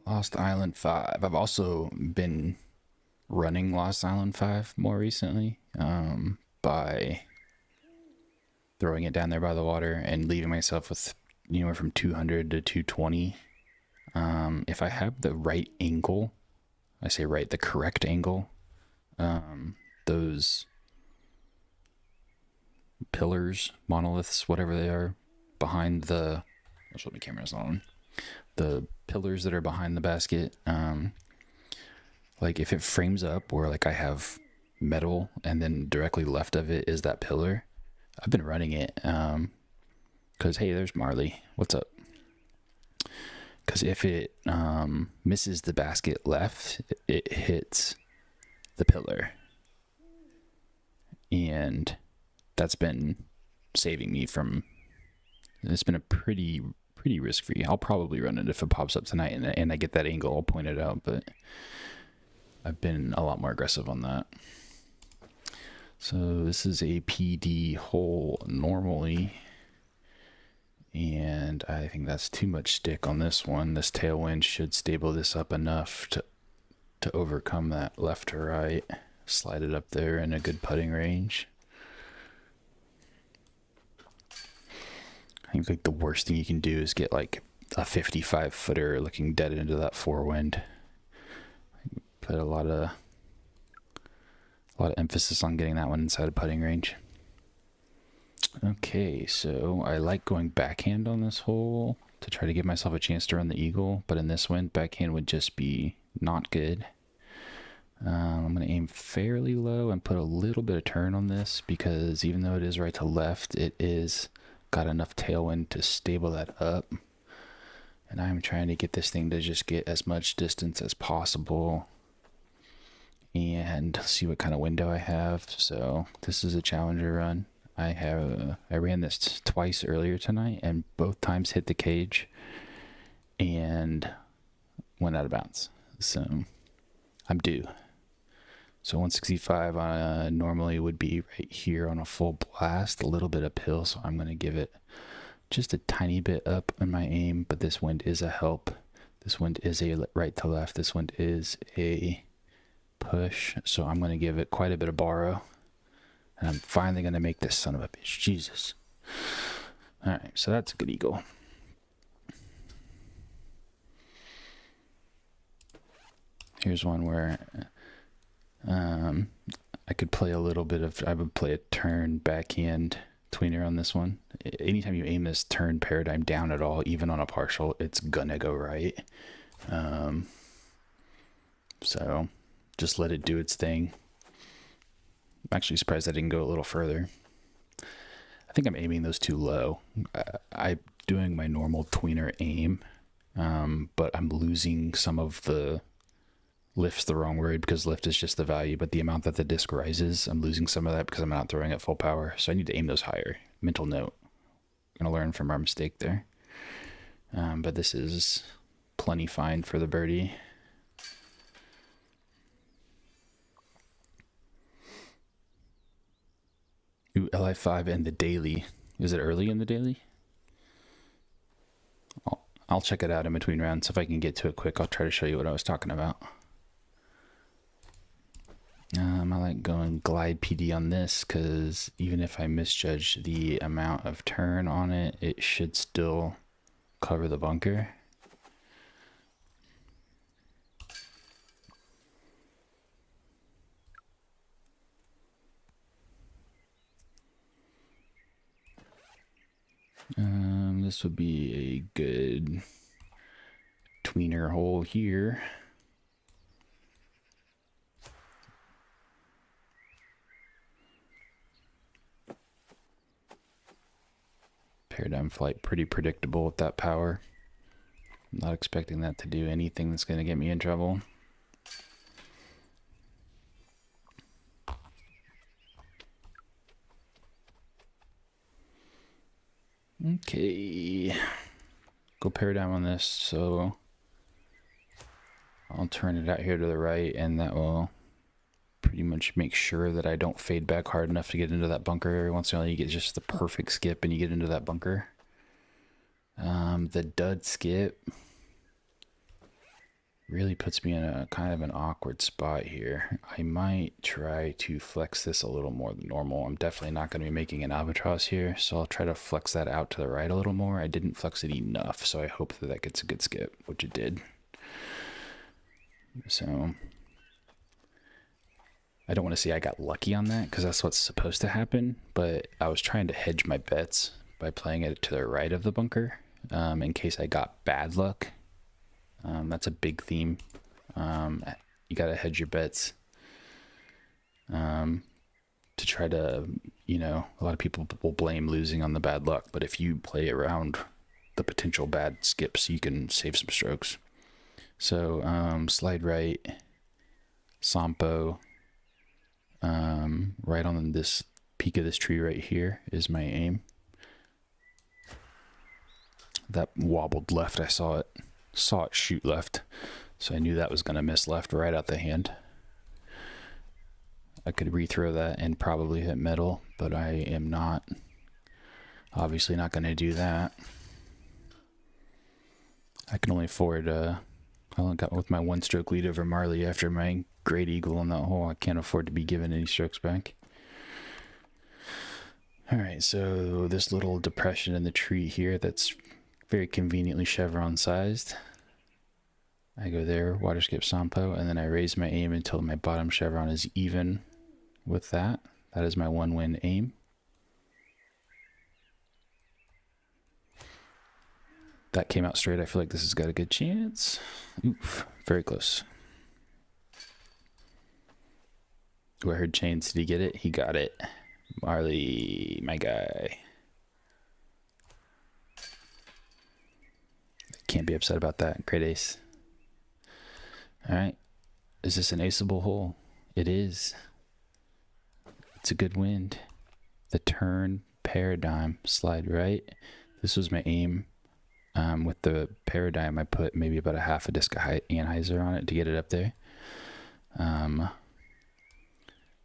Lost Island 5. I've also been running Lost Island 5 more recently by throwing it down there by the water and leaving myself with anywhere from 200 to 220. If I have the right angle, I say right, the correct angle, those pillars, monoliths, whatever they are, behind the... I'll show the camera's on. The pillars that are behind the basket, like if it frames up where like I have metal and then directly left of it is that pillar, I've been running it because hey, there's Marley, what's up? Because if it misses the basket left, it hits the pillar, and that's been saving me from... It's been a pretty risk free. I'll probably run it if it pops up tonight and I get that angle, I'll point it out, but I've been a lot more aggressive on that. So this is a PD hole normally, and I think that's too much stick on this one. This tailwind should stable this up enough to overcome that left to right, slide it up there in a good putting range. I think like the worst thing you can do is get like a 55 footer looking dead into that forewind. Put a lot of emphasis on getting that one inside a putting range. Okay, so I like going backhand on this hole to try to give myself a chance to run the eagle, but in this wind, backhand would just be not good. I'm going to aim fairly low and put a little bit of turn on this, because even though it is right to left, it is got enough tailwind to stable that up. And I'm trying to get this thing to just get as much distance as possible and see what kind of window I have. So this is a challenger run. I ran this twice earlier tonight, and both times hit the cage and went out of bounds. So I'm due. So 165 normally would be right here on a full blast, a little bit uphill, so I'm going to give it just a tiny bit up in my aim, but this wind is a help. This wind is a right to left. This wind is a push, so I'm going to give it quite a bit of borrow. And I'm finally going to make this son of a bitch. Jesus. All right, so that's a good eagle. Here's one where I could play a little bit of... I would play a turn backhand tweener on this one. Anytime you aim this turn paradigm down at all, even on a partial, it's gonna go right. So just let it do its thing. I'm actually surprised I didn't go a little further. I think I'm aiming those too low. I'm doing my normal tweener aim, but I'm losing some of the... Lift's the wrong word, because lift is just the value, but the amount that the disc rises, I'm losing some of that because I'm not throwing at full power. So I need to aim those higher. Mental note. I'm going to learn from our mistake there. But this is plenty fine for the birdie. Ooh, LI5 and the daily. Is it early in the daily? I'll check it out in between rounds. If I can get to it quick, I'll try to show you what I was talking about. I like going glide PD on this, because even if I misjudge the amount of turn on it, it should still cover the bunker. This would be a good tweener hole here. Paradigm flight, pretty predictable with that power. I'm not expecting that to do anything that's going to get me in trouble. Okay. Go paradigm on this, so I'll turn it out here to the right, and that will pretty much make sure that I don't fade back hard enough to get into that bunker. Every once in a while you get just the perfect skip and you get into that bunker. The dud skip really puts me in a kind of an awkward spot here. I might try to flex this a little more than normal. I'm definitely not going to be making an albatross here, so I'll try to flex that out to the right a little more. I didn't flex it enough, so I hope that that gets a good skip, which it did. So I don't want to say I got lucky on that because that's what's supposed to happen, but I was trying to hedge my bets by playing it to the right of the bunker in case I got bad luck. That's a big theme. You got to hedge your bets to try to, you know, a lot of people will blame losing on the bad luck, but if you play around the potential bad skips, you can save some strokes. So slide right, Sampo, right on this peak of this tree right here is my aim. That wobbled left, I saw it shoot left, so I knew that was going to miss left right out the hand. I could rethrow that and probably hit middle, but I am not, obviously not going to do that. I can only afford, I only got with my 1-stroke lead over Marley after my great eagle on that hole. I can't afford to be given any strokes back. All right, so this little depression in the tree here that's very conveniently chevron sized. I go there, water skip Sampo, and then I raise my aim until my bottom chevron is even with that. That is my 1-win aim. That came out straight. I feel like this has got a good chance. Oof, very close. Ooh, I heard chains. Did he get it? He got it. Marley, my guy. Can't be upset about that. Great ace. All right. Is this an aceable hole? It is. It's a good wind. The turn paradigm, slide right. This was my aim. With the paradigm, I put maybe about a half a disc of Anheuser on it to get it up there.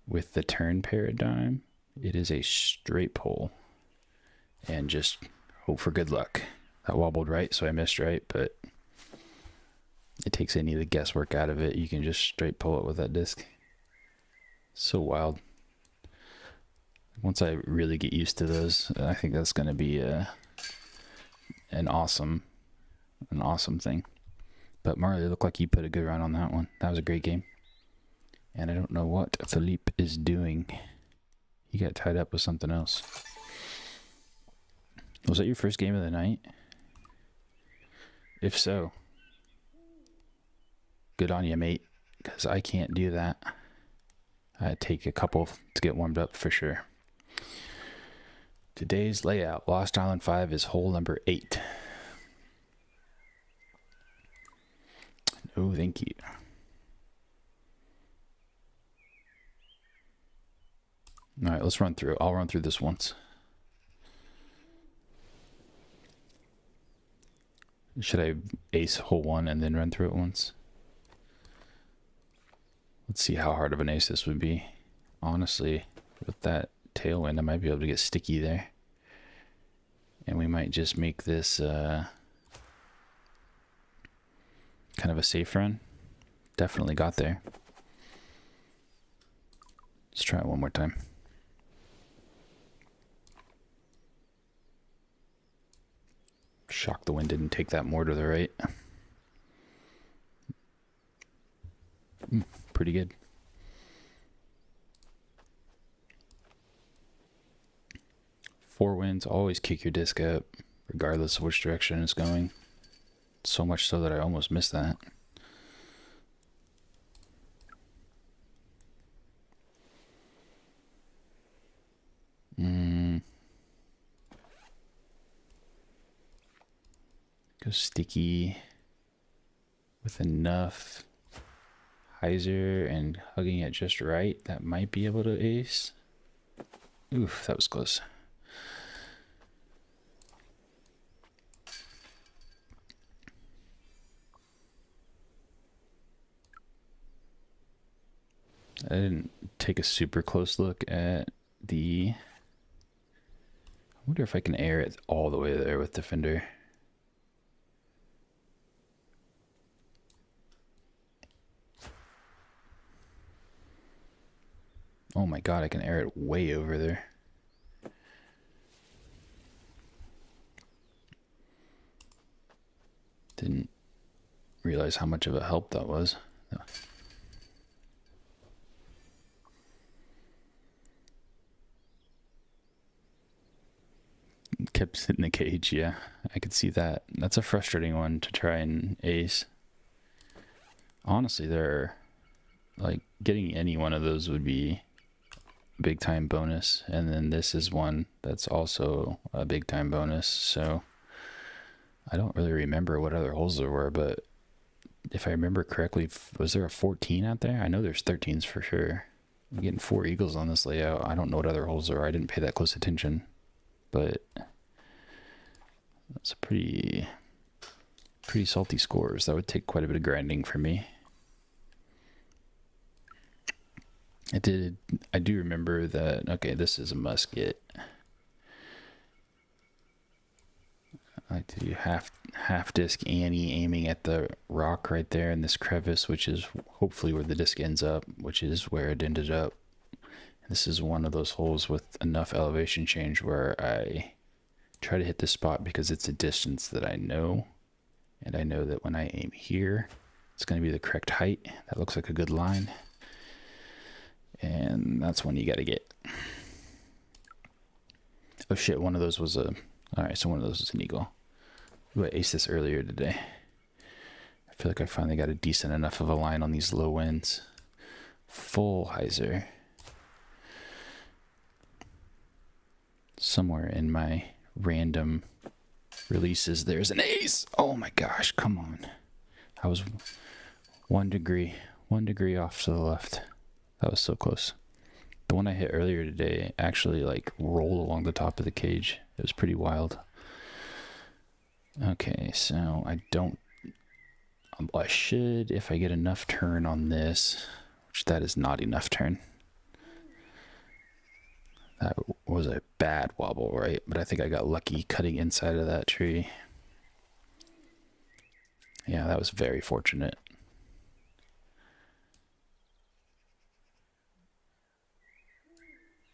With the turn paradigm, it is a straight pull. And just hope for good luck. That wobbled right, so I missed right, but it takes any of the guesswork out of it. You can just straight pull it with that disc. So wild. Once I really get used to those, I think that's going to be an awesome thing. But Marley looked like he put a good run on that one. That was a great game. And I don't know what Philippe is doing. He got tied up with something else. Was that your first game of the night? If so, good on you, mate, because I can't do that. I take a couple to get warmed up for sure. Today's layout, Lost Island 5 is hole number 8. Oh, thank you. All right, let's run through. I'll run through this once. Should I ace hole 1 and then run through it once? Let's see how hard of an ace this would be. Honestly, with that tailwind, I might be able to get sticky there. And we might just make this kind of a safe run. Definitely got there. Let's try it one more time. Shocked the wind didn't take that more to the right. Pretty good. Four winds, always kick your disc up, regardless of which direction it's going. So much so that I almost missed that. Go sticky. with enough hyzer and hugging it just right, that might be able to ace. Oof, that was close. I didn't take a super close look at the... I wonder if I can air it all the way there with Defender. Oh my god, I can air it way over there. Didn't realize how much of a help that was. Kept sitting in the cage, yeah. I could see that. That's a frustrating one to try and ace. Honestly, they're like getting any one of those would be big time bonus, and then this is one that's also a big time bonus. So I don't really remember what other holes there were, but if I remember correctly, was there a 14 out there? I know there's 13s for sure. I'm getting 4 eagles on this layout. I don't know what other holes there are. I didn't pay that close attention, but that's a pretty salty scores. That would take quite a bit of grinding for me. I do remember that. Okay, this is a musket. I do half disc Annie aiming at the rock right there in this crevice, which is hopefully where the disc ends up, which is where it ended up. This is one of those holes with enough elevation change where I try to hit this spot because it's a distance that I know, and I know that when I aim here, it's going to be the correct height. That looks like a good line. And that's when you got to get... Oh shit, one of those was a... Alright, so one of those is an eagle. Ooh, I aced this earlier today. I feel like I finally got a decent enough of a line on these low winds. Full hyzer. Somewhere in my random releases, there's an ace! Oh my gosh, come on. I was 1 degree off to the left. That was so close. The one I hit earlier today actually like rolled along the top of the cage. It was pretty wild. Okay, so I should, if I get enough turn on this, which that is not enough turn. That was a bad wobble, right? But I think I got lucky cutting inside of that tree. Yeah, that was very fortunate.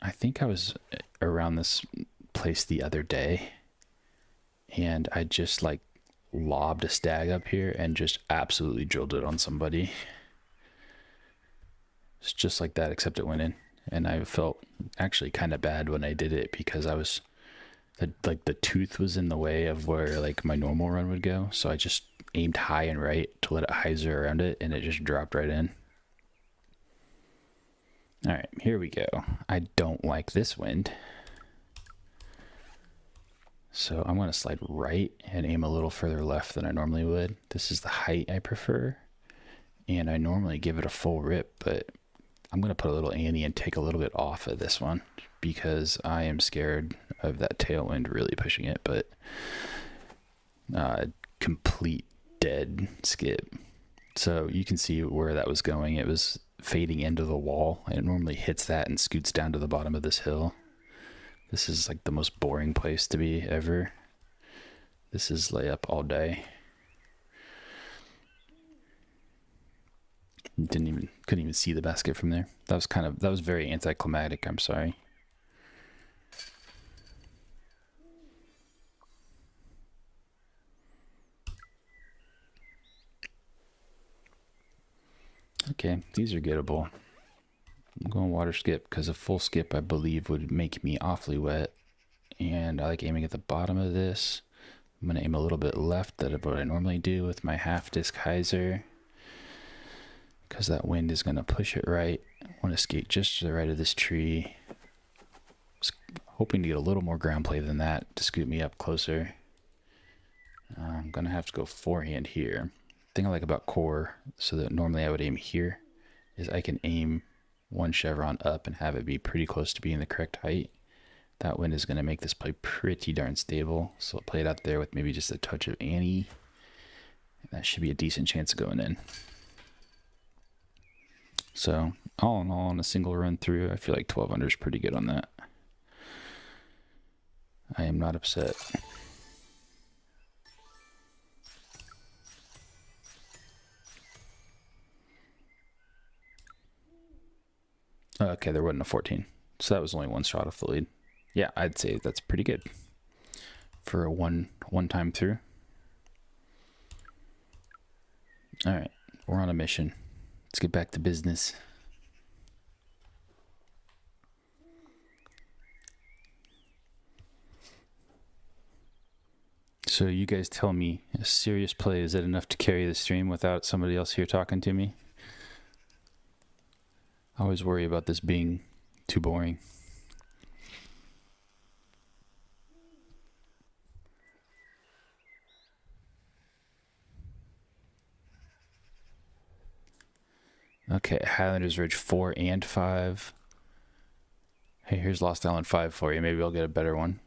I think I was around this place the other day, and I just like lobbed a stag up here and just absolutely drilled it on somebody. It's just like that, except it went in. And I felt actually kind of bad when I did it because I was like the tooth was in the way of where like my normal run would go. So I just aimed high and right to let it hyzer around it, and it just dropped right in. All right, here we go. I don't like this wind. So I'm going to slide right and aim a little further left than I normally would. This is the height I prefer. And I normally give it a full rip, but I'm going to put a little Annie and take a little bit off of this one because I am scared of that tailwind really pushing it, but complete dead skip. So you can see where that was going. It was fading into the wall. It normally hits that and scoots down to the bottom of this hill. This is like the most boring place to be ever. This is layup all day. Couldn't even see the basket from there. That was very anticlimactic. I'm sorry. Okay, these are gettable. I'm going water skip because a full skip I believe would make me awfully wet, and I like aiming at the bottom of this. I'm going to aim a little bit left. That's what I normally do with my half disc hyzer, because that wind is going to push it right. I want to skate just to the right of this tree. Just hoping to get a little more ground play than that to scoot me up closer. I'm going to have to go forehand here. thing I like about core, so that normally I would aim here, is I can aim one chevron up and have it be pretty close to being the correct height. That wind is going to make this play pretty darn stable. So I'll play it out there with maybe just a touch of Annie. That should be a decent chance of going in. So all in all, on a single run through, I feel like 12 under is pretty good on that. I am not upset. Okay, there wasn't a 14. So that was only one shot off the lead. Yeah, I'd say that's pretty good for a one time through. All right, we're on a mission. Let's get back to business. So you guys tell me, a serious play, is that enough to carry the stream without somebody else here talking to me? I always worry about this being too boring. Okay, Highlanders Ridge 4 and 5. Hey, here's Lost Island 5 for you. Maybe I'll get a better one.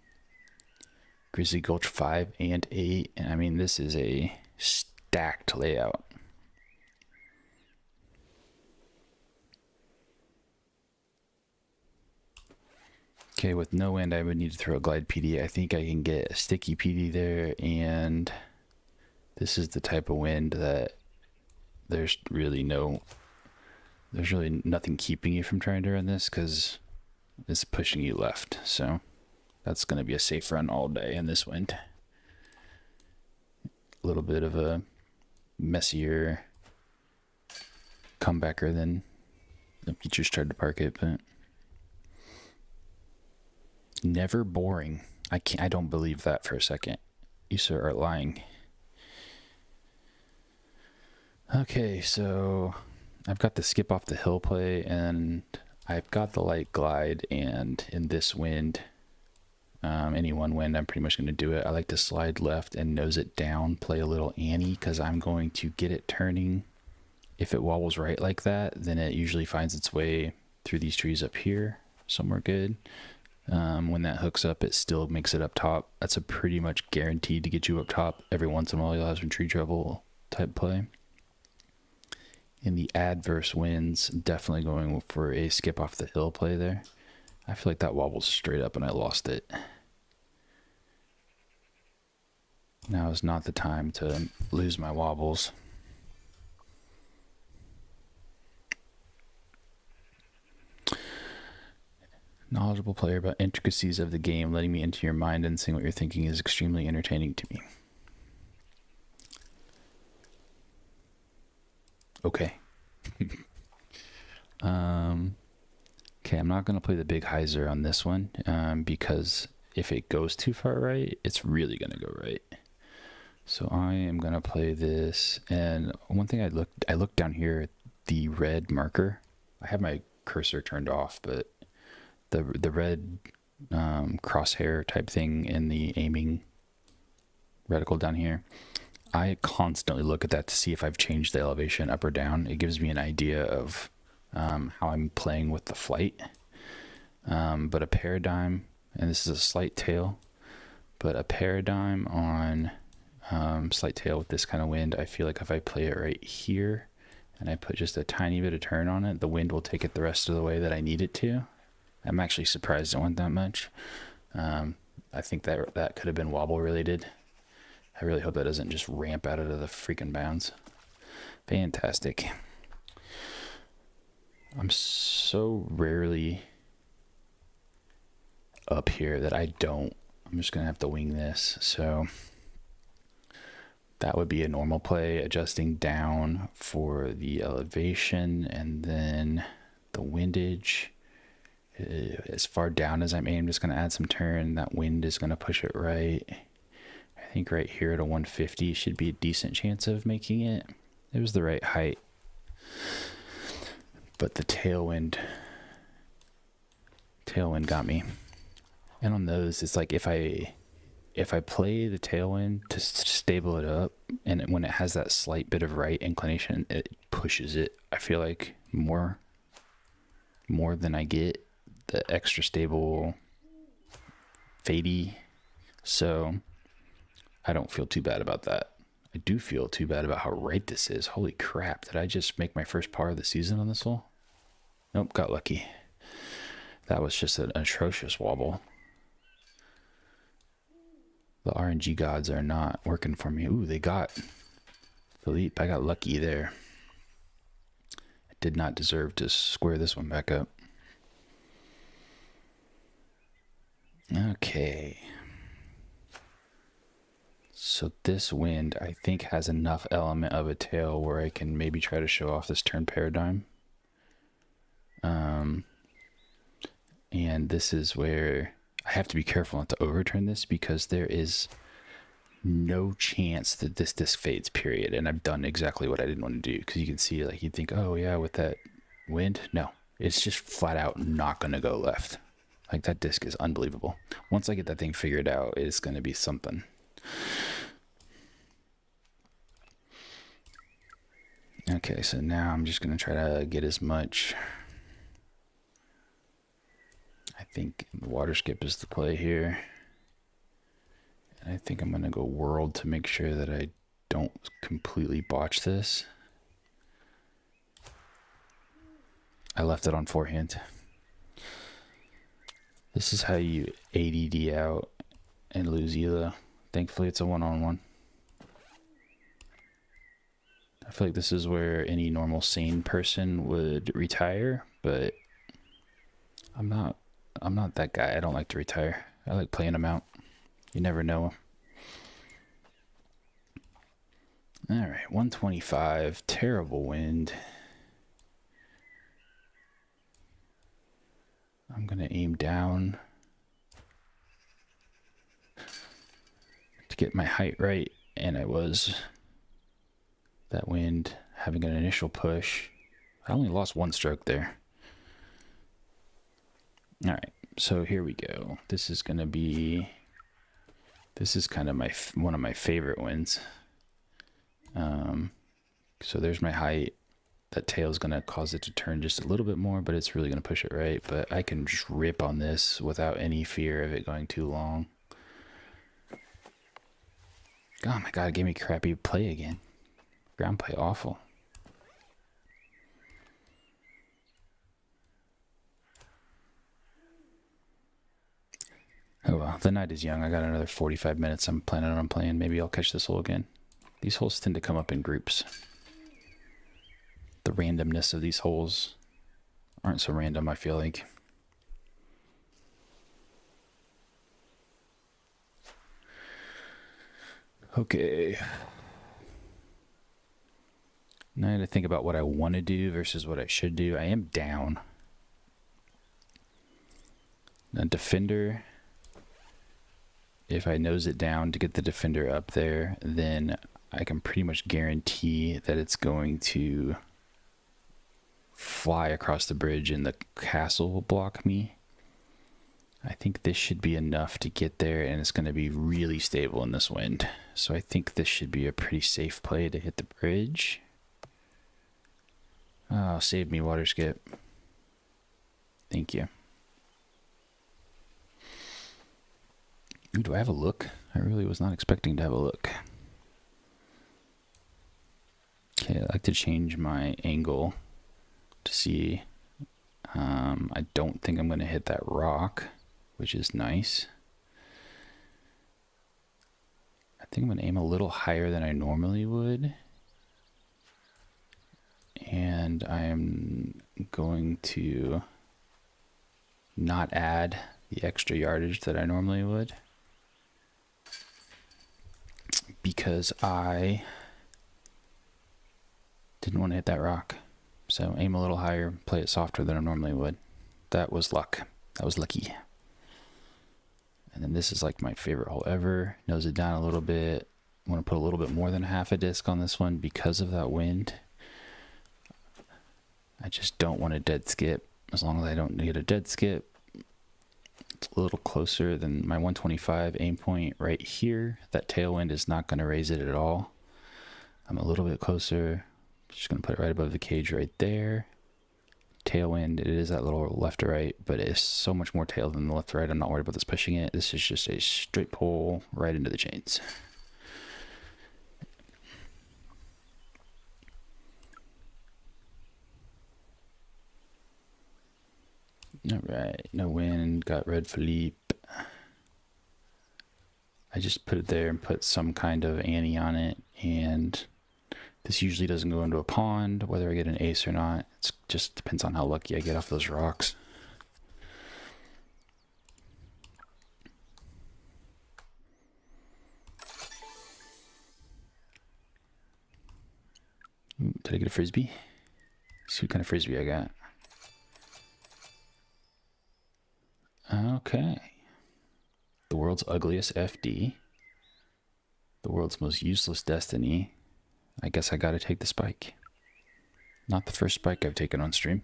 Grizzly Gulch 5 and 8. And I mean, this is a stacked layout. Okay, with no wind, I would need to throw a glide PD. I think I can get a sticky PD there, and this is the type of wind that there's really nothing keeping you from trying to run this, because it's pushing you left. So that's going to be a safe run all day in this wind. A little bit of a messier comebacker than the Beachers tried to park it, but never boring. I don't believe that for a second. You sir are lying. Okay, so I've got the skip off the hill play, and I've got the light glide, and in this wind, any one wind, I'm pretty much going to do it. I like to slide left and nose it down, play a little Annie, because I'm going to get it turning. If it wobbles right like that, then it usually finds its way through these trees up here, somewhere good. When that hooks up, it still makes it up top. That's a pretty much guaranteed to get you up top. Every once in a while, you'll have some tree trouble type play. In the adverse winds, definitely going for a skip off the hill play there. I feel like that wobbles straight up and I lost it. Now is not the time to lose my wobbles. Knowledgeable player about intricacies of the game, letting me into your mind and seeing what you're thinking is extremely entertaining to me. Okay. Okay, I'm not going to play the big hyzer on this one because if it goes too far right, it's really going to go right. So I am going to play this, and one thing I looked down here at the red marker. I have my cursor turned off, but the red crosshair type thing in the aiming reticle down here, I constantly look at that to see if I've changed the elevation up or down. It gives me an idea of how I'm playing with the flight. But a paradigm, and this is a slight tail, but a paradigm on slight tail with this kind of wind, I feel like if I play it right here and I put just a tiny bit of turn on it, the wind will take it the rest of the way that I need it to. I'm actually surprised it went that much. I think that could have been wobble related. I really hope that doesn't just ramp out of the freaking bounds. Fantastic. I'm so rarely up here that I'm just going to have to wing this. So that would be a normal play, adjusting down for the elevation, and then the windage. As far down as I'm aimed, just going to add some turn. That wind is going to push it right. I think right here at a 150 should be a decent chance of making it. It was the right height. But the tailwind got me. And on those, it's like if I if I play the tailwind to stable it up, and when it has that slight bit of right inclination, it pushes it. I feel like more than I get the extra stable fadey. So I don't feel too bad about that. I do feel too bad about how right this is. Holy crap. Did I just make my first par of the season on this hole? Nope, got lucky. That was just an atrocious wobble. The RNG gods are not working for me. Ooh, they got Philippe. I got lucky there. I did not deserve to square this one back up. Okay. So this wind, I think, has enough element of a tail where I can maybe try to show off this turn paradigm. And this is where I have to be careful not to overturn this, because there is no chance that this disc fades, period. And I've done exactly what I didn't want to do, because you can see, like, you'd think, oh yeah, with that wind. No, it's just flat out not going to go left. Like, that disc is unbelievable. Once I get that thing figured out, it's going to be something. Okay, so now I'm just going to try to get as much. I think the water skip is the play here. And I think I'm going to go world to make sure that I don't completely botch this. I left it on forehand. This is how you ADD out and lose ELA. Thankfully, it's a one-on-one. I feel like this is where any normal sane person would retire, but I'm not that guy. I don't like to retire. I like playing them out. You never know. All right, 125, terrible wind. I'm gonna aim down to get my height right, and I was. That wind having an initial push. I only lost one stroke there. All right, so here we go. This is kind of one of my favorite winds. So there's my height. That tail is going to cause it to turn just a little bit more, but it's really going to push it right. But I can just rip on this without any fear of it going too long. Oh my God, it gave me crappy play again. Ground play awful. Oh well, the night is young. I got another 45 minutes I'm planning on playing. Maybe I'll catch this hole again. These holes tend to come up in groups. The randomness of these holes aren't so random, I feel like. Okay. Now I had to think about what I want to do versus what I should do. I am down. A defender, if I nose it down to get the defender up there, then I can pretty much guarantee that it's going to fly across the bridge and the castle will block me. I think this should be enough to get there, and it's going to be really stable in this wind. So I think this should be a pretty safe play to hit the bridge. Oh, save me, water skip. Thank you. Ooh, do I have a look? I really was not expecting to have a look. Okay, I like to change my angle to see. I don't think I'm going to hit that rock, which is nice. I think I'm going to aim a little higher than I normally would. And I'm going to not add the extra yardage that I normally would, because I didn't want to hit that rock. So aim a little higher, play it softer than I normally would. That was luck. That was lucky. And then this is like my favorite hole ever. Nose it down a little bit. I want to put a little bit more than half a disc on this one because of that wind. I just don't want a dead skip. As long as I don't get a dead skip, a little closer than my 125 aim point right here. That tailwind is not going to raise it at all. I'm a little bit closer. Just going to put it right above the cage right there. Tailwind, it is that little left to right, but it's so much more tail than the left to right. I'm not worried about this pushing it. This is just a straight pull right into the chains. All right, no wind, got red Philippe. I just put it there and put some kind of ante on it, and this usually doesn't go into a pond, whether I get an ace or not. It just depends on how lucky I get off those rocks. Ooh, did I get a frisbee? Let's see what kind of frisbee I got. Okay. The world's ugliest FD. The world's most useless destiny. I guess I gotta take the spike. Not the first spike I've taken on stream.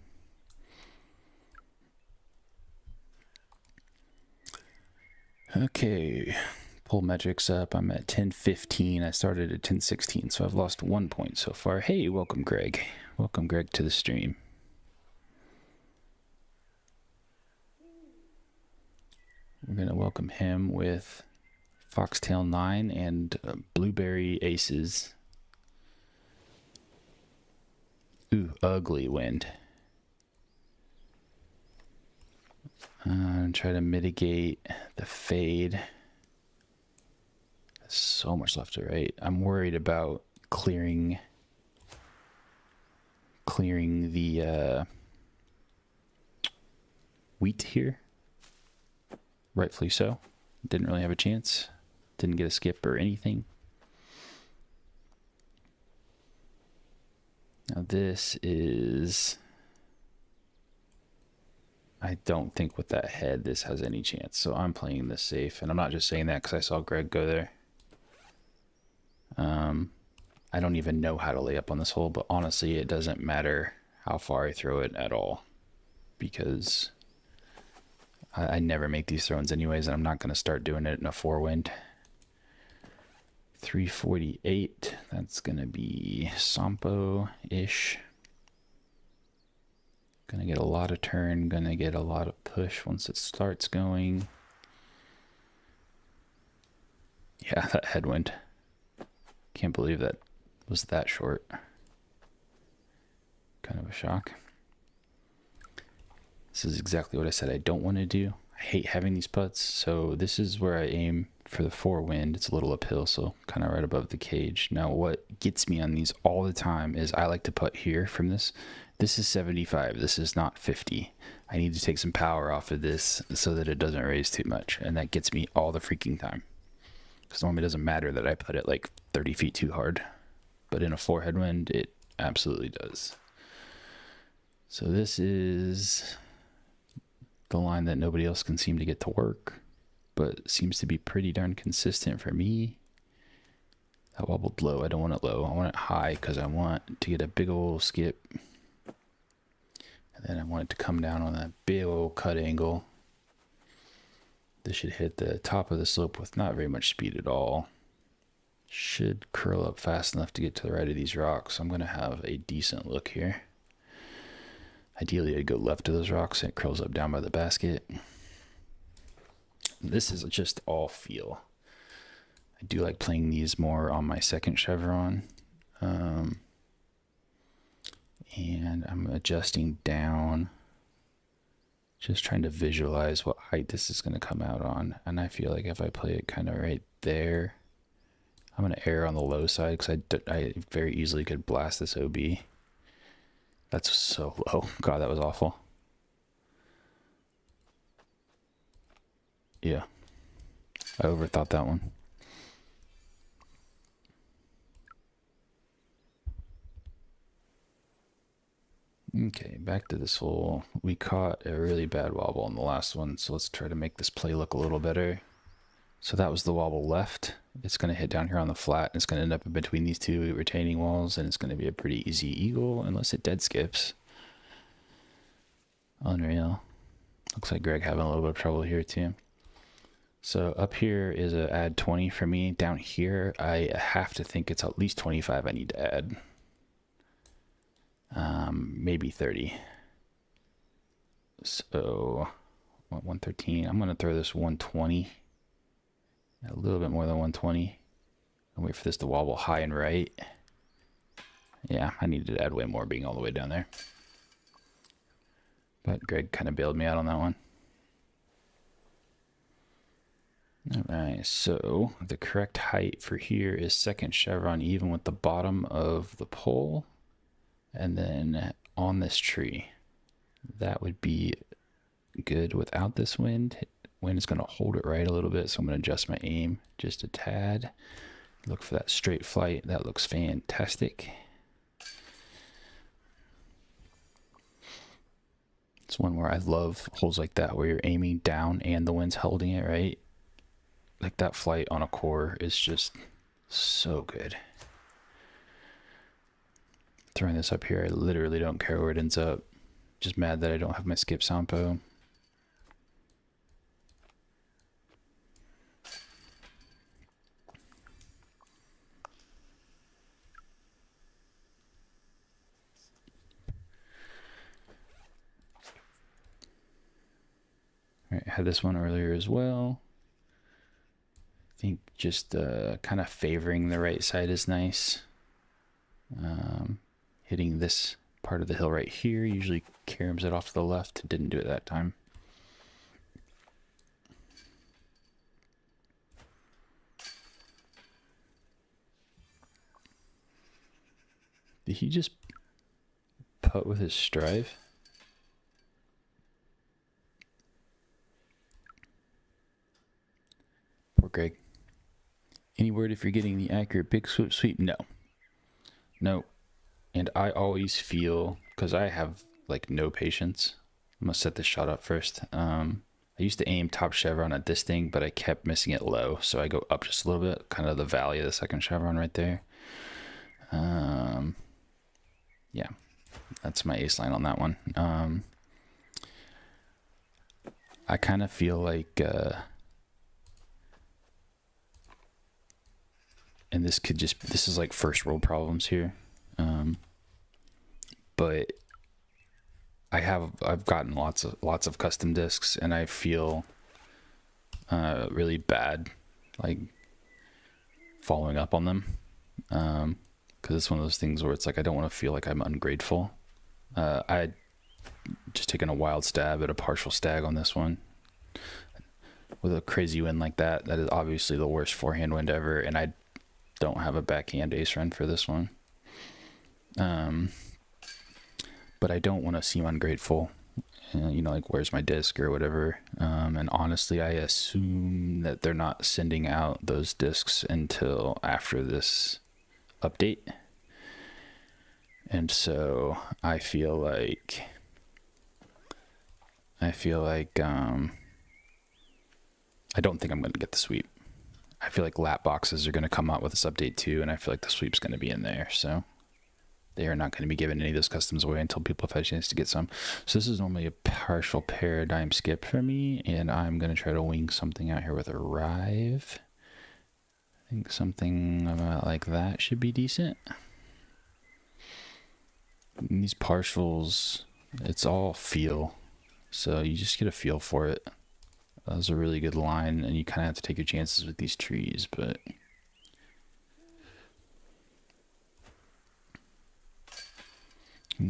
Okay, pull metrics up. I'm at 10:15. I started at 10:16, so I've lost 1 point so far. Hey, welcome Greg. Welcome Greg to the stream. We're gonna welcome him with Foxtail 9 and Blueberry Aces. Ooh, ugly wind. Try to mitigate the fade. There's so much left to right. I'm worried about clearing the wheat here. Rightfully so. Didn't really have a chance. Didn't get a skip or anything. Now this is... I don't think with that head this has any chance. So I'm playing this safe. And I'm not just saying that because I saw Greg go there. I don't even know how to lay up on this hole. But honestly, it doesn't matter how far I throw it at all. Because I never make these throws anyways. And I'm not going to start doing it in a 4-wind. 348. That's going to be Sampo-ish. Gonna get a lot of turn, gonna get a lot of push once it starts going. Yeah, that headwind. Can't believe that was that short. Kind of a shock. This is exactly what I said I don't want to do. I hate having these putts, so this is where I aim for the 4-wind. It's a little uphill, so kind of right above the cage. Now what gets me on these all the time is I like to putt here from this. This is 75. This is not 50. I need to take some power off of this so that it doesn't raise too much. And that gets me all the freaking time. Because normally it doesn't matter that I put it like 30 feet too hard. But in a 4 headwind, it absolutely does. So this is the line that nobody else can seem to get to work. But seems to be pretty darn consistent for me. That wobbled low. I don't want it low. I want it high because I want to get a big old skip. And then I want it to come down on that big old cut angle. This should hit the top of the slope with not very much speed at all. Should curl up fast enough to get to the right of these rocks. I'm going to have a decent look here. Ideally, I'd go left of those rocks and it curls up down by the basket. This is just all feel. I do like playing these more on my second chevron. And I'm adjusting down, just trying to visualize what height this is going to come out on. And I feel like if I play it kind of right there, I'm going to err on the low side because I very easily could blast this OB. That's so low. God, that was awful. Yeah, I overthought that one. Okay, back to this hole. We caught a really bad wobble on the last one, so let's try to make this play look a little better. So that was the wobble left. It's going to hit down here on the flat, and it's going to end up in between these two retaining walls, and it's going to be a pretty easy eagle, unless it dead skips. Unreal. Looks like Greg having a little bit of trouble here too. So up here is a add 20 for me. Down here, I have to think it's at least 25 I need to add. Maybe 30. So 113. I'm going to throw this 120. A little bit more than 120. And wait for this to wobble high and right. Yeah, I needed to add way more being all the way down there. But Greg kind of bailed me out on that one. Alright, so the correct height for here is second chevron even with the bottom of the pole. And then on this tree. That would be good without this wind. Wind is going to hold it right a little bit, so I'm going to adjust my aim just a tad. Look for that straight flight. That looks fantastic. It's one where I love holes like that, where you're aiming down and the wind's holding it, right? Like that flight on a core is just so good. Throwing this up here, I literally don't care where it ends up. Just mad that I don't have my skip sampo. All right, I had this one earlier as well. I think just kind of favoring the right side is nice. Hitting this part of the hill right here usually caroms it off to the left. Didn't do it that time. Did he just putt with his strive? Poor Greg. Any word if you're getting the accurate big swoop sweep? No. No. And I always feel, because I have like no patience, I'm gonna set this shot up first. I used to aim top chevron at this thing, but I kept missing it low, so I go up just a little bit, kind of the valley of the second chevron right there. Yeah, that's my ace line on that one. I kind of feel like, and this is like first world problems here. But I've gotten lots of custom discs, and I feel really bad like following up on them, because it's one of those things where it's like I don't want to feel like I'm ungrateful. I just taken a wild stab at a partial stag on this one with a crazy wind like that. That is obviously the worst forehand wind ever, and I don't have a backhand ace run for this one. But I don't want to seem ungrateful, you know, like where's my disc or whatever. And honestly, I assume that they're not sending out those discs until after this update. And so I feel like I don't think I'm going to get the sweep. I feel like lap boxes are going to come out with this update too, and I feel like the sweep's going to be in there. So they are not going to be giving any of those customs away until people have had a chance to get some. So this is normally a partial paradigm skip for me, and I'm going to try to wing something out here with a rive. I think something about like that should be decent. And these partials, it's all feel. So you just get a feel for it. That was a really good line, and you kind of have to take your chances with these trees, but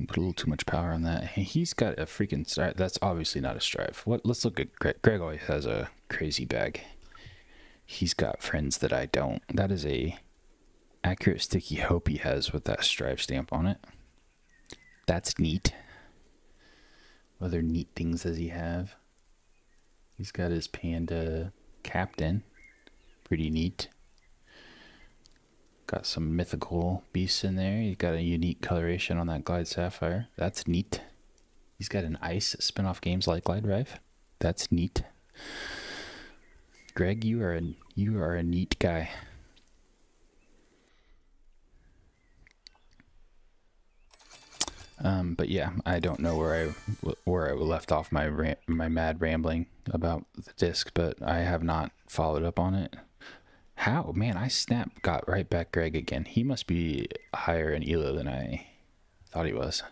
put a little too much power on that. He's got a freaking strive. That's obviously not a strive. Let's look at Greg. Greg always has a crazy bag. He's got friends that I don't. That is a accurate sticky hope he has with that strive stamp on it. That's neat. What other neat things does he have? He's got his Panda Captain. Pretty neat. Got some mythical beasts in there. He's got a unique coloration on that Glide Sapphire. That's neat. He's got an ice spin-off games like Glide Rive. That's neat. Greg, you are a neat guy. But yeah, I don't know where I left off my mad rambling about the disc, but I have not followed up on it. How? Man, I got right back Greg again. He must be higher in ELO than I thought he was.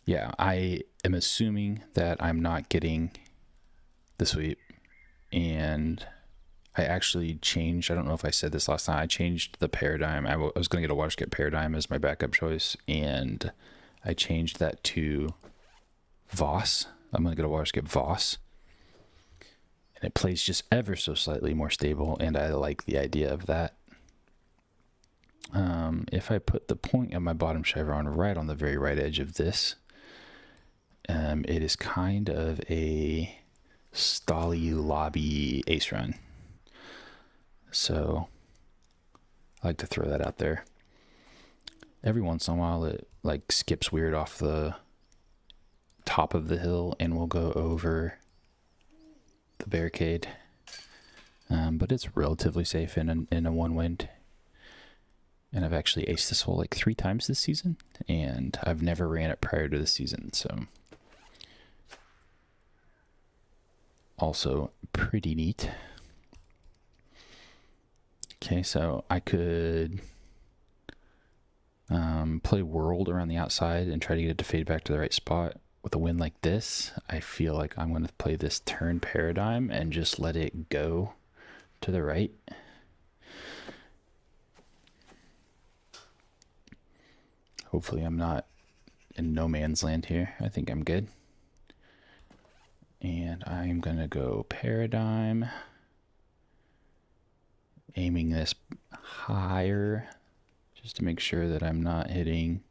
Yeah, I am assuming that I'm not getting the sweep, and I actually changed. I don't know if I said this last time. I changed the paradigm. I was going to get a water skip paradigm as my backup choice, and I changed that to Voss. I'm going to get a water skip Voss, and it plays just ever so slightly more stable, and I like the idea of that. If I put the point of my bottom chevron right on the very right edge of this, it is kind of a Stolly lobby ace run. So I like to throw that out there. Every once in a while it like skips weird off the top of the hill and will go over the barricade. But it's relatively safe in a one wind. And I've actually aced this hole like 3 times this season, and I've never ran it prior to the season, so also pretty neat. Okay, so I could play World around the outside and try to get it to fade back to the right spot. With a win like this, I feel like I'm going to play this turn paradigm and just let it go to the right. Hopefully I'm not in no man's land here. I think I'm good. And I'm going to go paradigm. Aiming this higher just to make sure that I'm not hitting.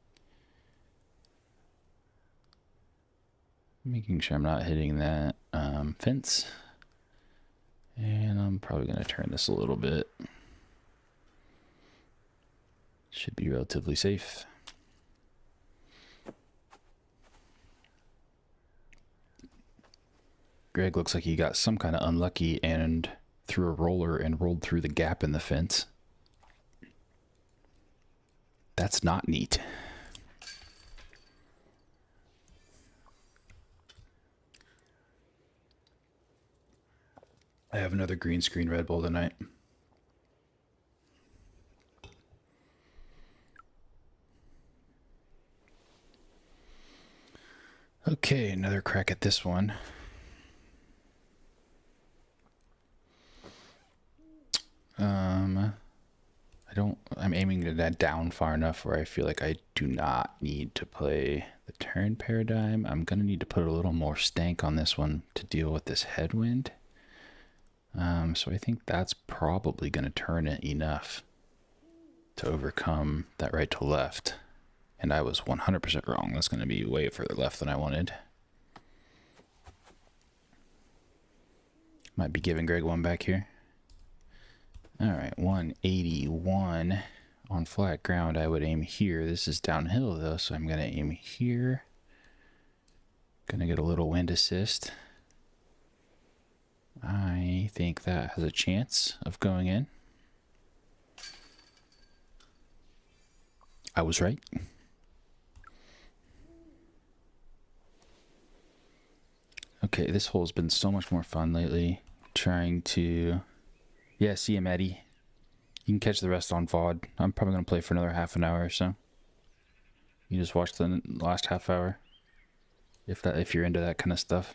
Making sure I'm not hitting that fence. And I'm probably going to turn this a little bit. Should be relatively safe. Greg looks like he got some kind of unlucky and threw a roller and rolled through the gap in the fence. That's not neat. I have another green screen Red Bull tonight. Okay, another crack at this one. I'm aiming that down far enough where I feel like I do not need to play the turn paradigm. I'm going to need to put a little more stank on this one to deal with this headwind. So I think that's probably going to turn it enough to overcome that right to left. And I was 100% wrong. That's going to be way further left than I wanted. Might be giving Greg one back here. All right, 181 on flat ground. I would aim here. This is downhill though, so I'm going to aim here. Going to get a little wind assist. I think that has a chance of going in. I was right. Okay, this hole's been so much more fun lately. Trying to... Yeah, see him, Eddie. You can catch the rest on VOD. I'm probably going to play for another half an hour or so. You just watch the last half hour. If you're into that kind of stuff.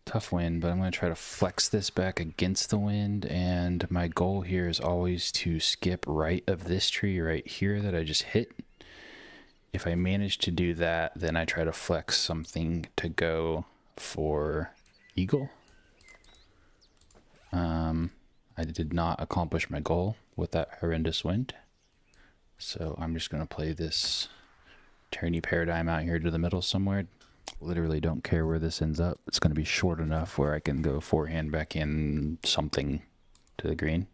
Tough wind, but I'm going to try to flex this back against the wind, and my goal here is always to skip right of this tree right here that I just hit. If I manage to do that, then I try to flex something to go for eagle. I did not accomplish my goal with that horrendous wind, so I'm just going to play this tourney paradigm out here to the middle somewhere. Literally don't care where this ends up. It's going to be short enough where I can go forehand back in something to the green.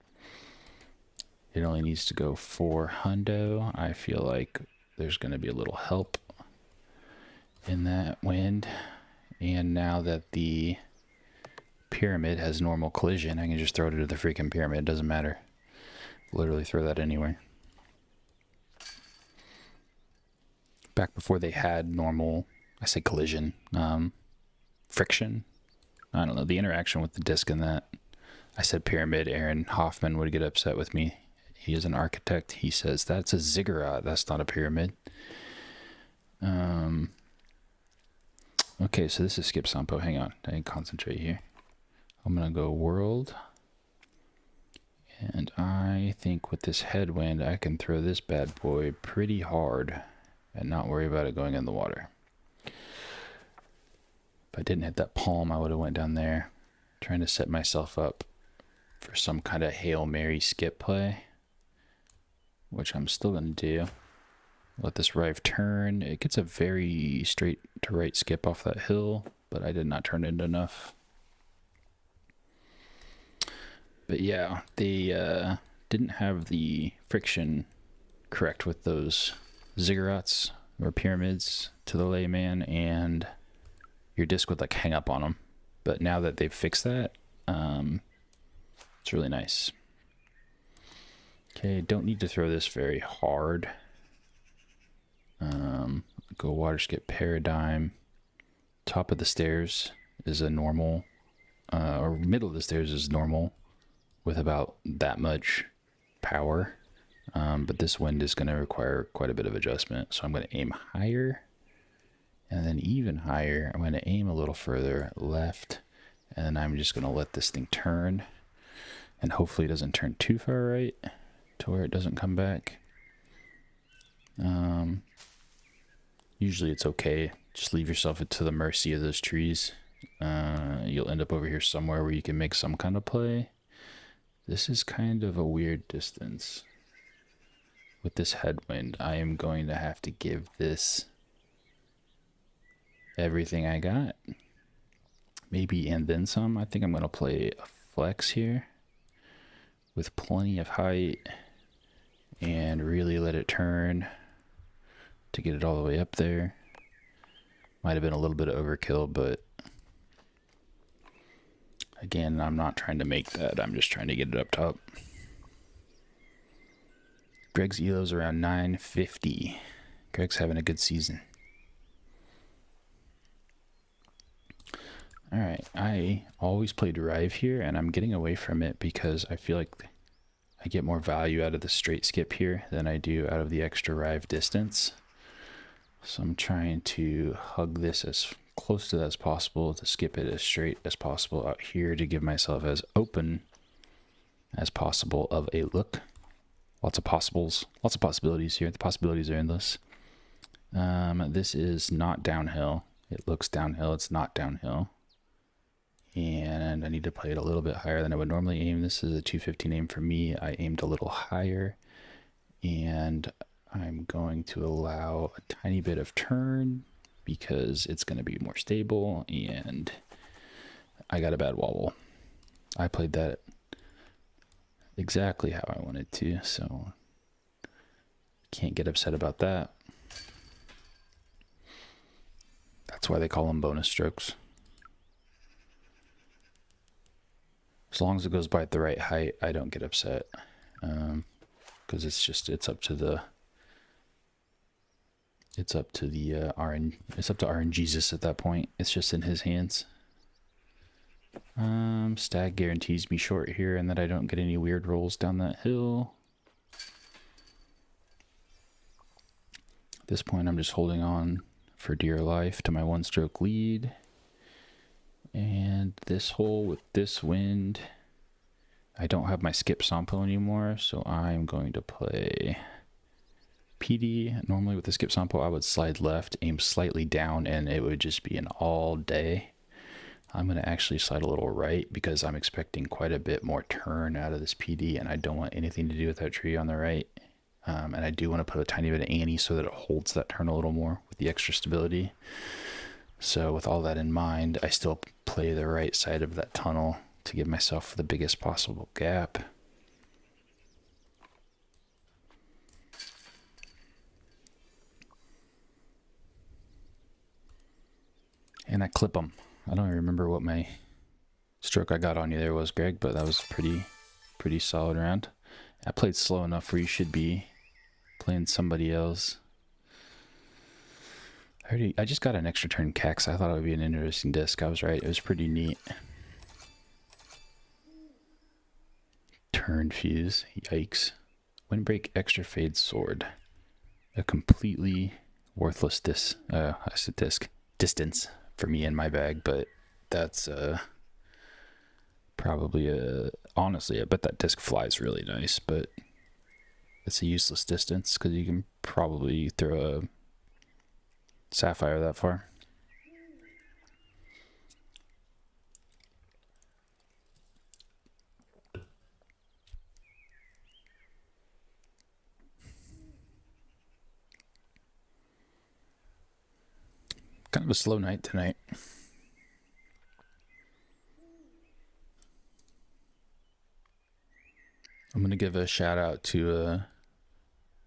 It only needs to go 4 hundo. I feel like there's going to be a little help in that wind. And now that the pyramid has normal collision, I can just throw it into the freaking pyramid. It doesn't matter. Literally throw that anywhere. Back before they had normal, I say collision, friction. I don't know, the interaction with the disc and that. I said pyramid. Aaron Hoffman would get upset with me. He is an architect. He says that's a ziggurat. That's not a pyramid. Okay, so this is Skip Sampo. Hang on, I need to concentrate here. I'm gonna go world, and I think with this headwind, I can throw this bad boy pretty hard and not worry about it going in the water. If I didn't hit that palm, I would have went down there, trying to set myself up for some kind of Hail Mary skip play, which I'm still going to do. Let this rive turn. It gets a very straight to right skip off that hill, but I did not turn it enough. But yeah, they didn't have the friction correct with those ziggurats or pyramids to the layman, and your disc would like hang up on them. But now that they've fixed that, it's really nice. Okay, don't need to throw this very hard. Go water skip paradigm. Top of the stairs is a normal, or middle of the stairs is normal with about that much power. But this wind is going to require quite a bit of adjustment. So I'm going to aim higher, and then even higher. I'm going to aim a little further left, and I'm just going to let this thing turn, and hopefully it doesn't turn too far right to where it doesn't come back. Usually it's okay. Just leave yourself to the mercy of those trees. You'll end up over here somewhere where you can make some kind of play. This is kind of a weird distance. With this headwind, I am going to have to give this everything I got. Maybe and then some. I think I'm going to play a flex here with plenty of height and really let it turn to get it all the way up there. Might have been a little bit of overkill, but again, I'm not trying to make that. I'm just trying to get it up top. Greg's ELO's around 950. Greg's having a good season. All right, I always play drive here, and I'm getting away from it because I feel like I get more value out of the straight skip here than I do out of the extra rive distance. So I'm trying to hug this as close to that as possible, to skip it as straight as possible out here, to give myself as open as possible of a look. Lots of possibilities here. The possibilities are endless. This is not downhill. It looks downhill. It's not downhill. And I need to play it a little bit higher than I would normally aim. This is a 215 aim for me. I aimed a little higher, and I'm going to allow a tiny bit of turn because it's going to be more stable, and I got a bad wobble. I played that exactly how I wanted to, so can't get upset about that. That's why they call them bonus strokes. As long as it goes by at the right height, I don't get upset, because it's up to the RNGesus at that point. It's just in his hands. Stag guarantees me short here and that I don't get any weird rolls down that hill. At this point, I'm just holding on for dear life to my one-stroke lead. And this hole with this wind, I don't have my skip Sampo anymore, so I'm going to play PD. Normally with the skip Sampo, I would slide left, aim slightly down, and it would just be an all day. I'm going to actually slide a little right because I'm expecting quite a bit more turn out of this PD, and I don't want anything to do with that tree on the right. And I do want to put a tiny bit of ante so that it holds that turn a little more with the extra stability. So with all that in mind, I still play the right side of that tunnel to give myself the biggest possible gap. And I clip them. I don't even remember what my stroke I got on you there was, Greg, but that was pretty solid round. I played slow enough where you should be playing somebody else. I just got an extra turn Kex. I thought it would be an interesting disc. I was right. It was pretty neat. Turn fuse. Yikes. Windbreak extra fade sword. A completely worthless distance for me in my bag, but that's probably honestly, I bet that disc flies really nice, but it's a useless distance because you can probably throw a sapphire that far. Kind of a slow night tonight. I'm going to give a shout out to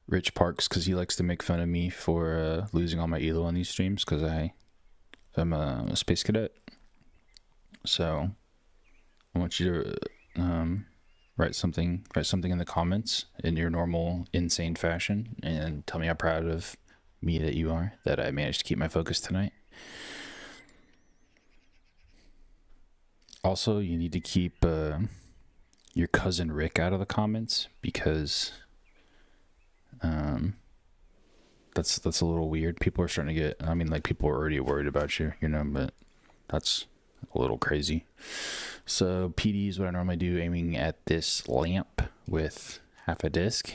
Rich Parks because he likes to make fun of me for losing all my elo on these streams because I'm a space cadet. So I want you to write something in the comments in your normal insane fashion and tell me how proud of me that you are that I managed to keep my focus tonight. Also, you need to keep your cousin Rick out of the comments because that's a little weird. People are starting to get, I mean, like, people are already worried about you, you know, but that's a little crazy. So PD is what I normally do, aiming at this lamp with half a disc.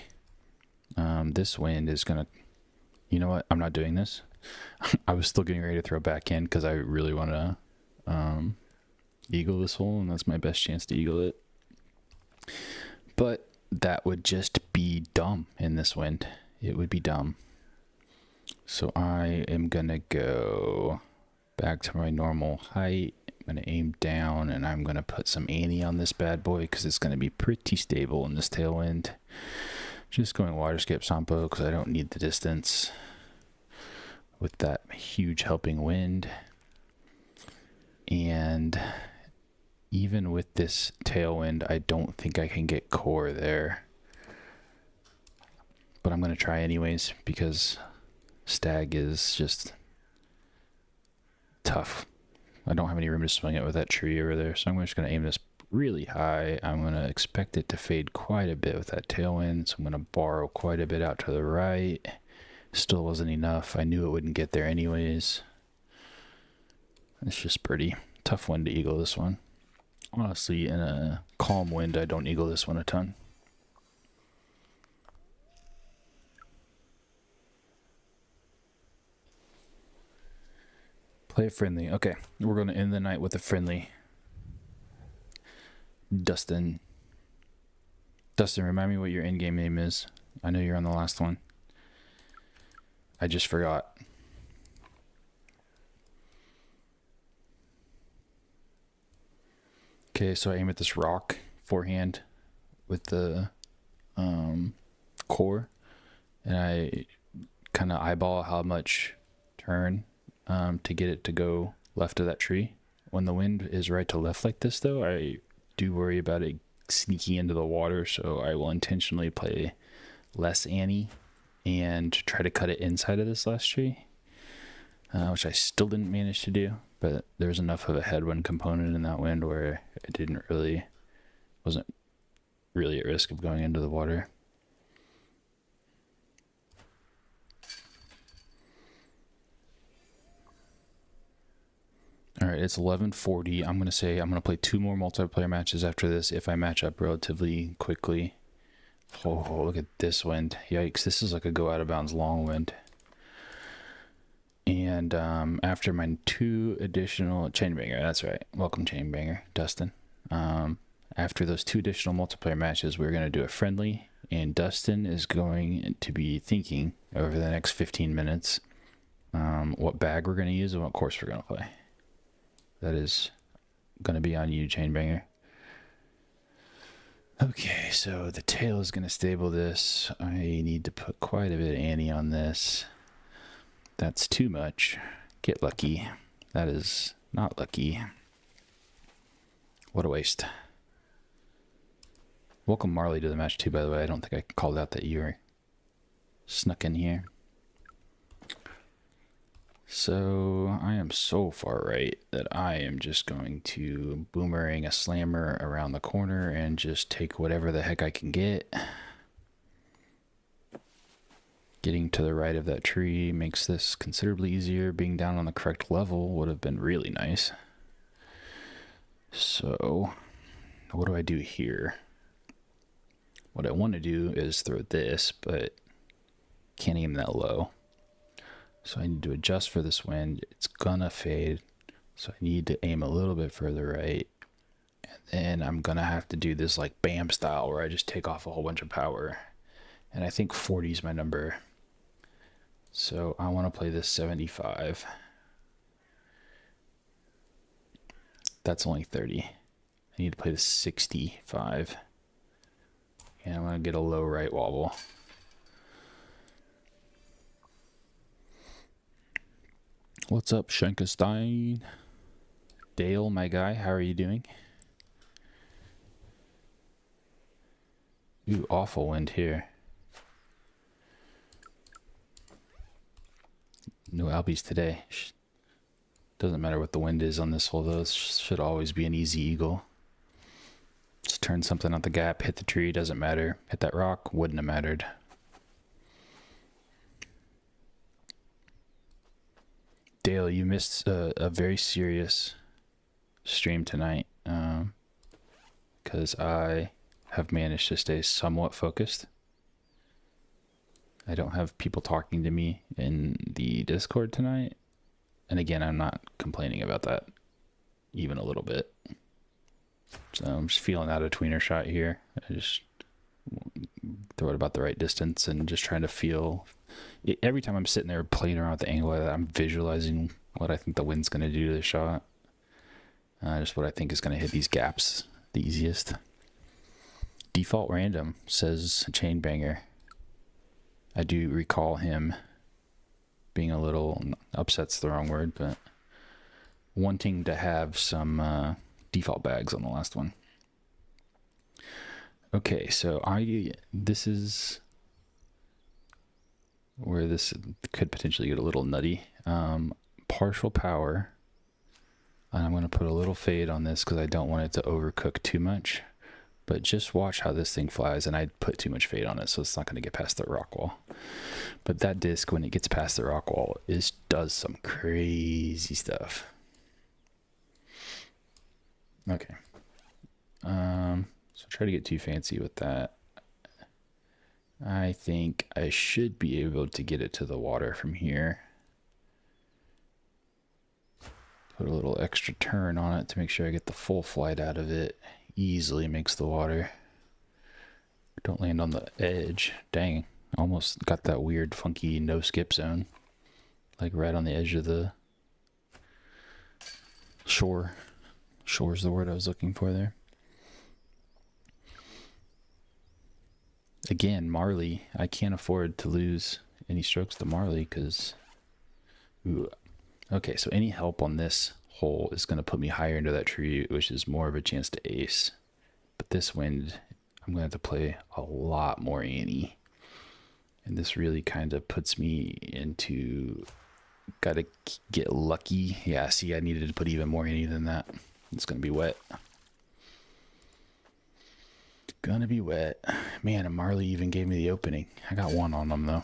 This wind is gonna, you know what, I'm not doing this. I was still getting ready to throw back in because I really want to eagle this hole, and that's my best chance to eagle it. But that would just be dumb in this wind. It would be dumb. So I am gonna go back to my normal height. I'm gonna aim down, and I'm gonna put some Annie on this bad boy because it's gonna be pretty stable in this tailwind. Just going waterscape Sampo because I don't need the distance with that huge helping wind. And even with this tailwind, I don't think I can get core there. But I'm going to try anyways because stag is just tough. I don't have any room to swing it with that tree over there, so I'm just going to aim this really high. I'm going to expect it to fade quite a bit with that tailwind, so I'm going to borrow quite a bit out to the right. Still wasn't enough. I knew it wouldn't get there anyways. It's just pretty tough wind to eagle this one. Honestly, in a calm wind, I don't eagle this one a ton. Play a friendly. Okay, we're going to end the night with a friendly. Dustin, remind me what your in-game name is. I know you're on the last one. I just forgot. Okay, so I aim at this rock forehand with the core, and I kind of eyeball how much turn to get it to go left of that tree. When the wind is right to left like this, though, I do worry about it sneaking into the water, so I will intentionally play less Annie and try to cut it inside of this last tree, which I still didn't manage to do, but there's enough of a headwind component in that wind where it wasn't really at risk of going into the water. All right, it's 11:40. I'm going to play 2 more multiplayer matches after this if I match up relatively quickly. Oh, look at this wind. Yikes, this is like a go out of bounds long wind. And after my 2 additional Chainbanger, that's right. Welcome Chainbanger, Dustin. After those 2 additional multiplayer matches, we're going to do a friendly, and Dustin is going to be thinking over the next 15 minutes what bag we're going to use and what course we're going to play. That is going to be on you, Chainbanger. Okay, so the tail is going to stable this. I need to put quite a bit of Annie on this. That's too much. Get lucky. That is not lucky. What a waste. Welcome Marley to the match too, by the way. I don't think I called out that you were snuck in here. So I am so far right that I am just going to boomerang a slammer around the corner and just take whatever the heck I can get. Getting to the right of that tree makes this considerably easier. Being down on the correct level would have been really nice. So what do I do here? What I want to do is throw this, but can't aim that low. So I need to adjust for this wind. It's gonna fade. So I need to aim a little bit further right. And then I'm gonna have to do this like BAM style where I just take off a whole bunch of power. And I think 40 is my number. So I want to play this 75. That's only 30. I need to play the 65. And I'm gonna get a low right wobble. What's up, Schenkenstein? Dale, my guy, how are you doing? Ooh, awful wind here. No Albies today. Doesn't matter what the wind is on this hole, though. It should always be an easy eagle. Just turn something out the gap, hit the tree, doesn't matter. Hit that rock, wouldn't have mattered. Dale, you missed a very serious stream tonight because I have managed to stay somewhat focused. I don't have people talking to me in the Discord tonight. And again, I'm not complaining about that even a little bit. So I'm just feeling out a tweener shot here. I just throw it about the right distance and just trying to feel. Every time I'm sitting there playing around with the angle, I'm visualizing what I think the wind's going to do to the shot. Just what I think is going to hit these gaps the easiest. Default random, says Chain Banger. I do recall him being a little, upset's the wrong word, but wanting to have some default bags on the last one. Okay, so this is where this could potentially get a little nutty. Partial power, and I'm going to put a little fade on this because I don't want it to overcook too much, but just watch how this thing flies. And I put too much fade on it, so it's not going to get past the rock wall. But that disc, when it gets past the rock wall, does some crazy stuff. Okay. So try to get too fancy with that. I think I should be able to get it to the water from here. Put a little extra turn on it to make sure I get the full flight out of it. Easily makes the water. Don't land on the edge. Dang, almost got that weird funky no skip zone. Like right on the edge of the shore. Shore's the word I was looking for there. Again, Marley, I can't afford to lose any strokes to Marley because... Okay, so any help on this hole is going to put me higher into that tree, which is more of a chance to ace. But this wind, I'm going to have to play a lot more ante. And this really kind of puts me into... Gotta get lucky. Yeah, see, I needed to put even more ante than that. It's going to be wet. Gonna be wet. Man, and Marley even gave me the opening. I got one on them, though.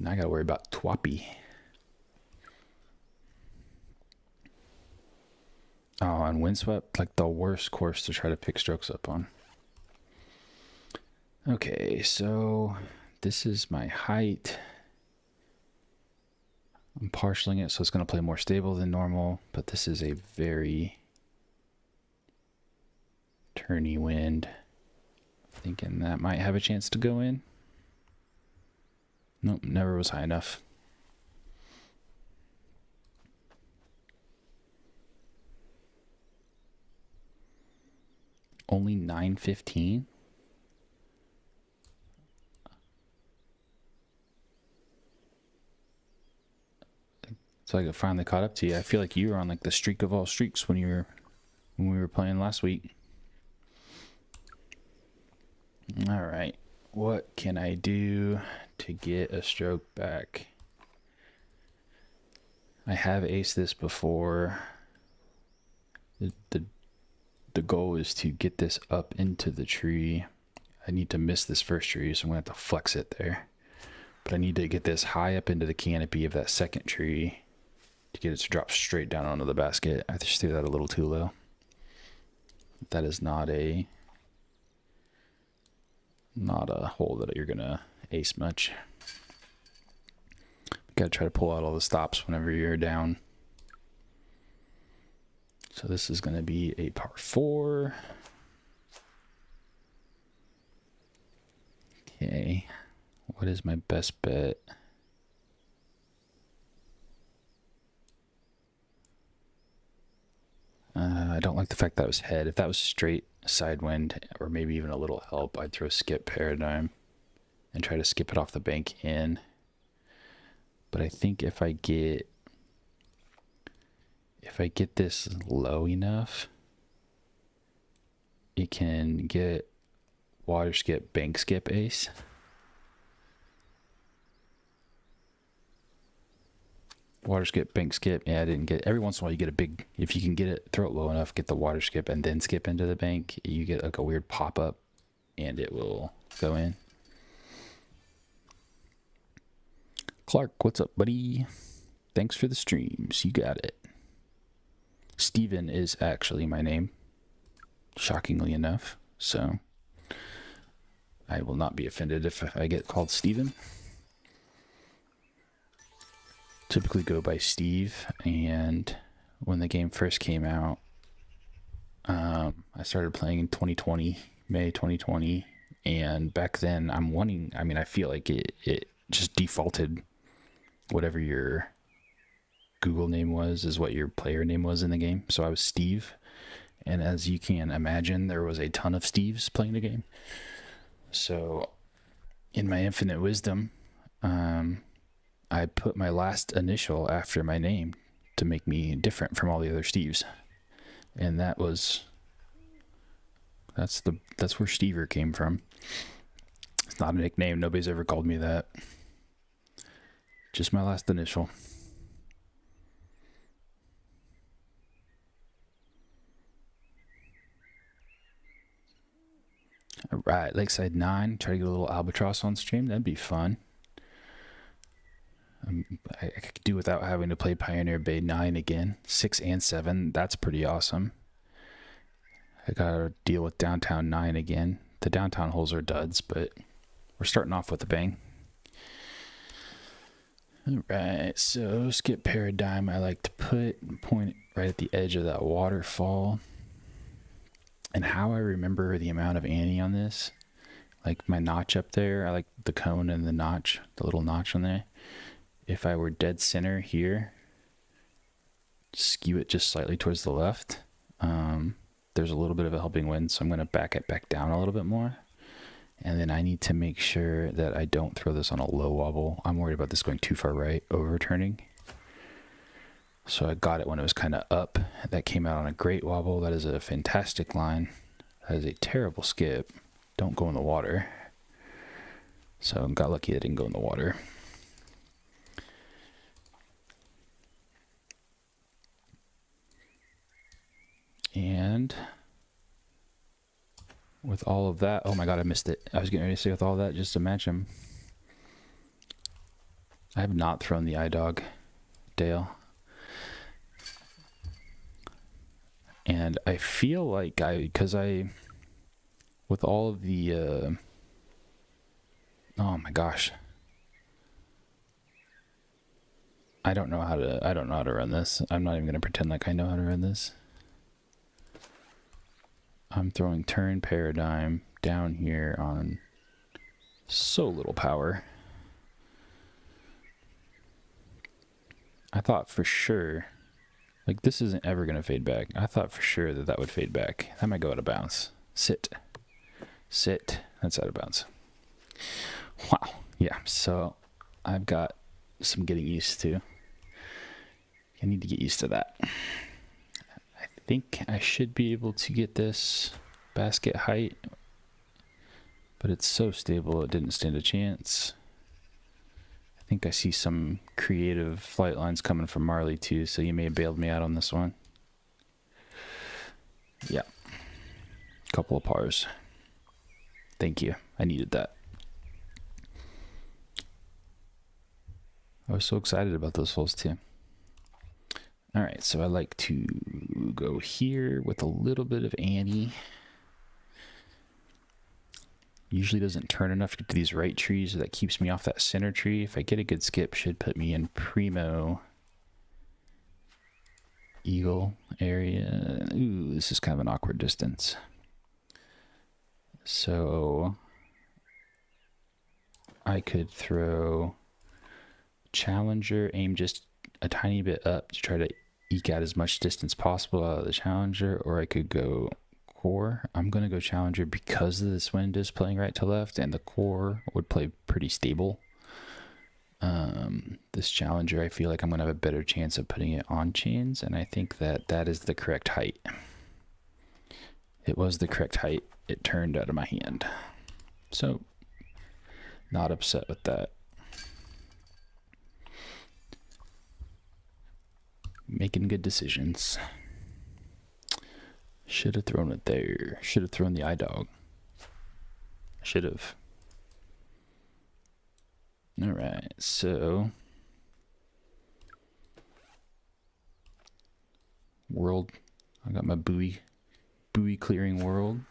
Now I gotta worry about Twappy. Oh, and Windswept, like the worst course to try to pick strokes up on. Okay, so this is my height. I'm partialing it, so it's going to play more stable than normal, but this is a very turny wind. Thinking that might have a chance to go in. Nope, never was high enough. Only 915. So I finally caught up to you. I feel like you were on like the streak of all streaks when when we were playing last week. All right. What can I do to get a stroke back? I have aced this before. The goal is to get this up into the tree. I need to miss this first tree, so I'm going to have to flex it there. But I need to get this high up into the canopy of that second tree to get it to drop straight down onto the basket. I just threw that a little too low. That is not a hole that you're going to ace much. Got to try to pull out all the stops whenever you're down. So this is going to be a par 4. Okay. What is my best bet? I don't like the fact that was head. If that was straight side wind or maybe even a little help, I'd throw skip paradigm and try to skip it off the bank in. But I think if I get this low enough, it can get water skip, bank skip ace. Water skip, bank skip. Yeah, I didn't get it. Every once in a while you get a big, if you can get it, throw it low enough, get the water skip and then skip into the bank, you get like a weird pop up and it will go in. Clark, what's up, buddy? Thanks for the streams. You got it. Steven is actually my name, shockingly enough. So I will not be offended if I get called Steven. Typically go by Steve, and when the game first came out, I started playing in 2020, May 2020, and back then I feel like it just defaulted whatever your Google name was is what your player name was in the game. So I was Steve, and as you can imagine, there was a ton of Steves playing the game. So in my infinite wisdom, I put my last initial after my name to make me different from all the other Steves. And that's where Stever came from. It's not a nickname. Nobody's ever called me that. Just my last initial. All right, Lakeside 9. Try to get a little albatross on stream. That'd be fun. I could do without having to play Pioneer Bay 9 again. 6 and 7. That's pretty awesome. I gotta deal with Downtown 9 again. The downtown holes are duds, but we're starting off with a bang. Alright, so skip paradigm. I like to point right at the edge of that waterfall. And how I remember the amount of ante on this, like my notch up there, I like the cone and the notch, the little notch on there. If I were dead center here, skew it just slightly towards the left. There's a little bit of a helping wind, so I'm going to back it back down a little bit more. And then I need to make sure that I don't throw this on a low wobble. I'm worried about this going too far right, overturning. So I got it when it was kind of up. That came out on a great wobble. That is a fantastic line. That is a terrible skip. Don't go in the water. So I got lucky it didn't go in the water. And with all of that, oh my god, I missed it. I was getting ready to say with all that just to match him. I have not thrown the iDog, Dale. And I feel like with all of the, oh my gosh. I don't know how to run this. I'm not even going to pretend like I know how to run this. I'm throwing turn paradigm down here on so little power. I thought for sure, like this isn't ever going to fade back. I thought for sure that would fade back. That might go out of bounds. Sit. That's out of bounds. Wow. Yeah. So I've got some getting used to. I need to get used to that. I think I should be able to get this basket height, but it's so stable it didn't stand a chance. I think I see some creative flight lines coming from Marley too, so you may have bailed me out on this one. Yeah. Couple of pars. Thank you. I needed that. I was so excited about those holes too. All right, so I like to go here with a little bit of ante. Usually doesn't turn enough to get to these right trees, so that keeps me off that center tree. If I get a good skip, should put me in primo eagle area. Ooh, this is kind of an awkward distance. So I could throw Challenger, aim just a tiny bit up to try to eke out as much distance possible out of the Challenger, or I could go core. I'm going to go Challenger because this wind is playing right to left, and the core would play pretty stable. This Challenger, I feel like I'm going to have a better chance of putting it on chains, and I think that that is the correct height. It was the correct height. It turned out of my hand. So, not upset with that. Making good decisions. Should have thrown it there. Should have thrown the eye dog. Should have. All right, so world. I got my buoy clearing world,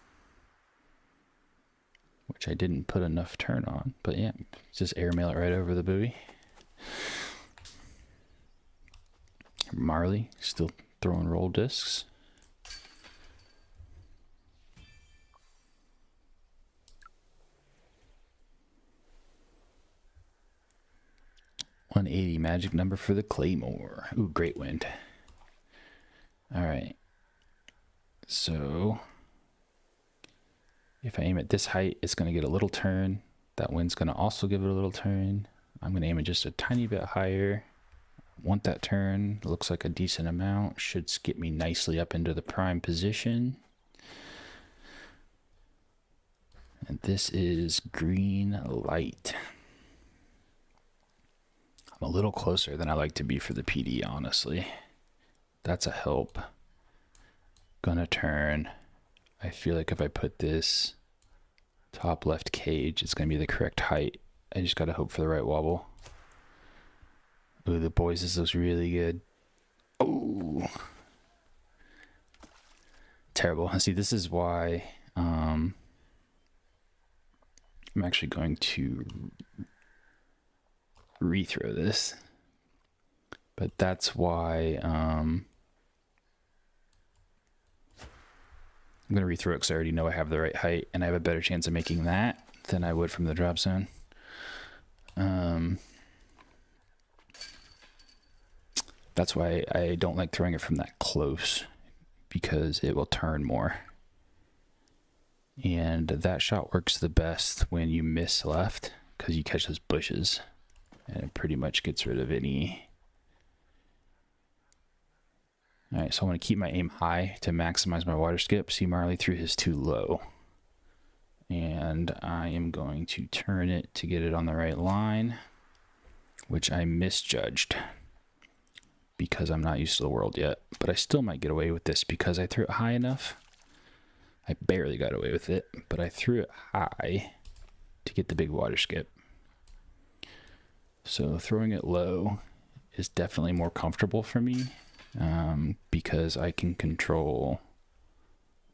which I didn't put enough turn on, but yeah, just airmail it right over the buoy. Marley still throwing roll discs. $180 magic number for the Claymore. Ooh, great wind. All right. So if I aim at this height, it's going to get a little turn. That wind's going to also give it a little turn. I'm going to aim it just a tiny bit higher. Want that turn. Looks like a decent amount. Should skip me nicely up into the prime position. And this is green light. I'm a little closer than I like to be for the PD, honestly. That's a help. Gonna turn. I feel like if I put this top left cage, it's gonna be the correct height. I just gotta hope for the right wobble. Ooh, the boys, this looks really good. Oh, terrible. See, this is why I'm actually going to rethrow this, but that's why I'm going to rethrow it because I already know I have the right height and I have a better chance of making that than I would from the drop zone. That's why I don't like throwing it from that close, because it will turn more. And that shot works the best when you miss left, because you catch those bushes and it pretty much gets rid of any. All right, so I want to keep my aim high to maximize my water skip. See, Marley threw his too low, and I am going to turn it to get it on the right line, which I misjudged because I'm not used to the world yet, but I still might get away with this because I threw it high enough. I barely got away with it, but I threw it high to get the big water skip. So throwing it low is definitely more comfortable for me, because I can control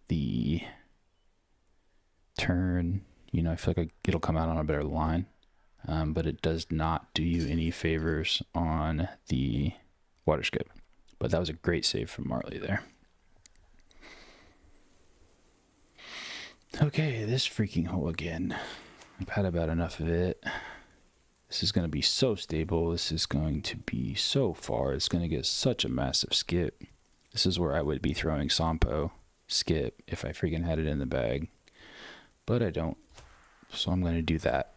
the turn. You know, I feel like it'll come out on a better line, but it does not do you any favors on the water skip. But that was a great save from Marley there. Okay, this freaking hole again. I've had about enough of it. This is going to be so stable. This is going to be so far. It's going to get such a massive skip. This is where I would be throwing Sampo skip if I freaking had it in the bag. But I don't. So I'm going to do that.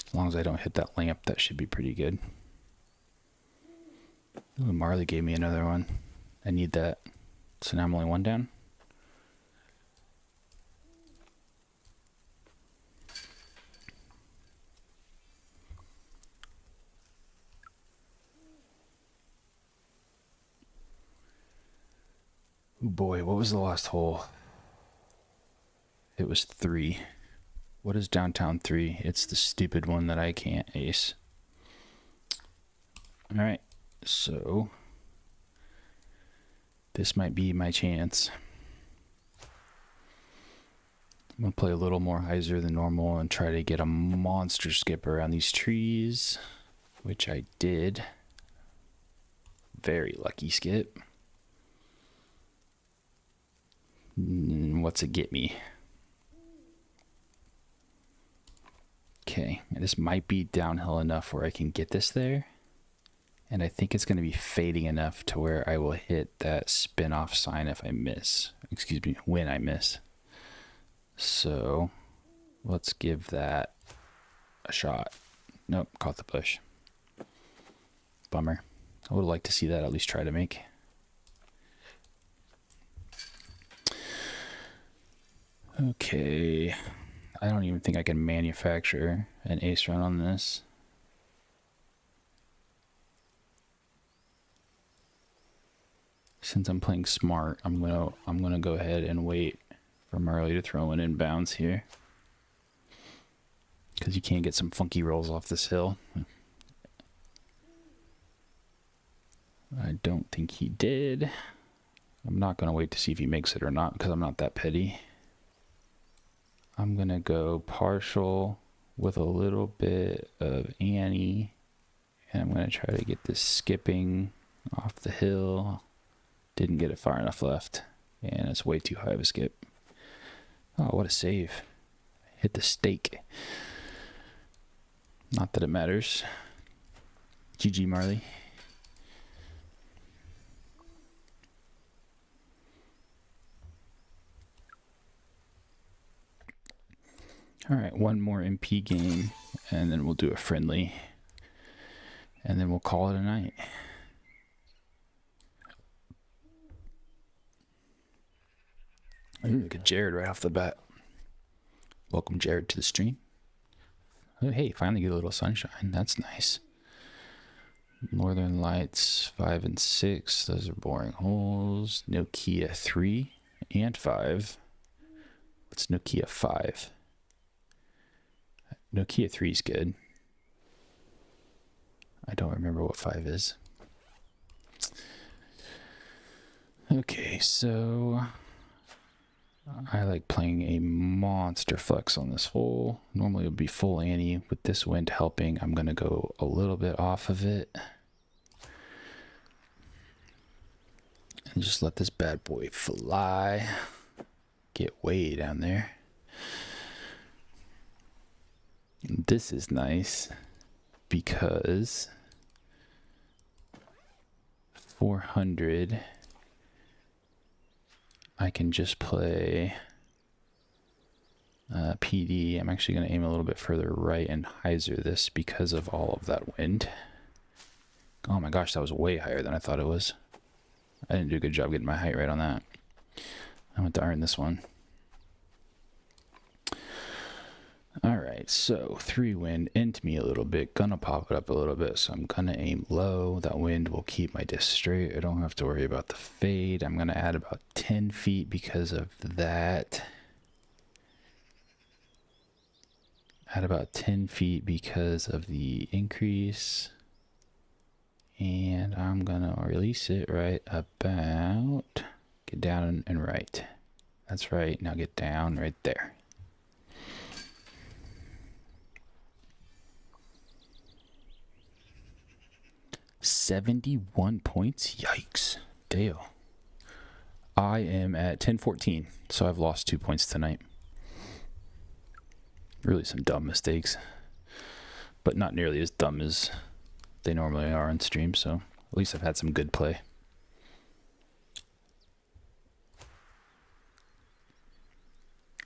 As long as I don't hit that lamp, that should be pretty good. Ooh, Marley gave me another one. I need that. So now I'm only one down. Oh boy, what was the last hole? It was 3. What is downtown 3? It's the stupid one that I can't ace. Alright, so this might be my chance. I'm going to play a little more hyzer than normal and try to get a monster skip around these trees, which I did. Very lucky skip. What's it get me? Okay, this might be downhill enough where I can get this there. And I think it's going to be fading enough to where I will hit that spin off sign if I miss. Excuse me, when I miss. So let's give that a shot. Nope, caught the push. Bummer. I would like to see that at least try to make. Okay. I don't even think I can manufacture an ace run on this. Since I'm playing smart, I'm gonna go ahead and wait for Marley to throw an inbounds here. Because you can't get some funky rolls off this hill. I don't think he did. I'm not gonna wait to see if he makes it or not because I'm not that petty. I'm going to go partial with a little bit of Annie. And I'm going to try to get this skipping off the hill. Didn't get it far enough left. And it's way too high of a skip. Oh, what a save. Hit the stake. Not that it matters. GG, Marley. All right, one more MP game, and then we'll do a friendly, and then we'll call it a night. Ooh, look at Jared right off the bat. Welcome, Jared, to the stream. Oh, hey, finally get a little sunshine. That's nice. Northern Lights 5 and 6. Those are boring holes. Nokia 3 and 5. What's Nokia 5? Nokia 3 is good. I don't remember what 5 is. Okay, so I like playing a monster flex on this hole. Normally it would be full ante. With this wind helping, I'm going to go a little bit off of it. And just let this bad boy fly. Get way down there. This is nice because 400, I can just play PD. I'm actually going to aim a little bit further right and hyzer this because of all of that wind. Oh my gosh, that was way higher than I thought it was. I didn't do a good job getting my height right on that. I want to earn this one. Alright, so 3 wind into me a little bit. Gonna pop it up a little bit, so I'm gonna aim low. That wind will keep my disc straight. I don't have to worry about the fade. I'm gonna add about 10 feet because of that. Add about 10 feet because of the increase. And I'm gonna release it right about, get down and right. That's right, now get down right there. $71 points? Yikes. Dale. I am at 10-14, so I've lost 2 points tonight. Really some dumb mistakes. But not nearly as dumb as they normally are on stream, so at least I've had some good play.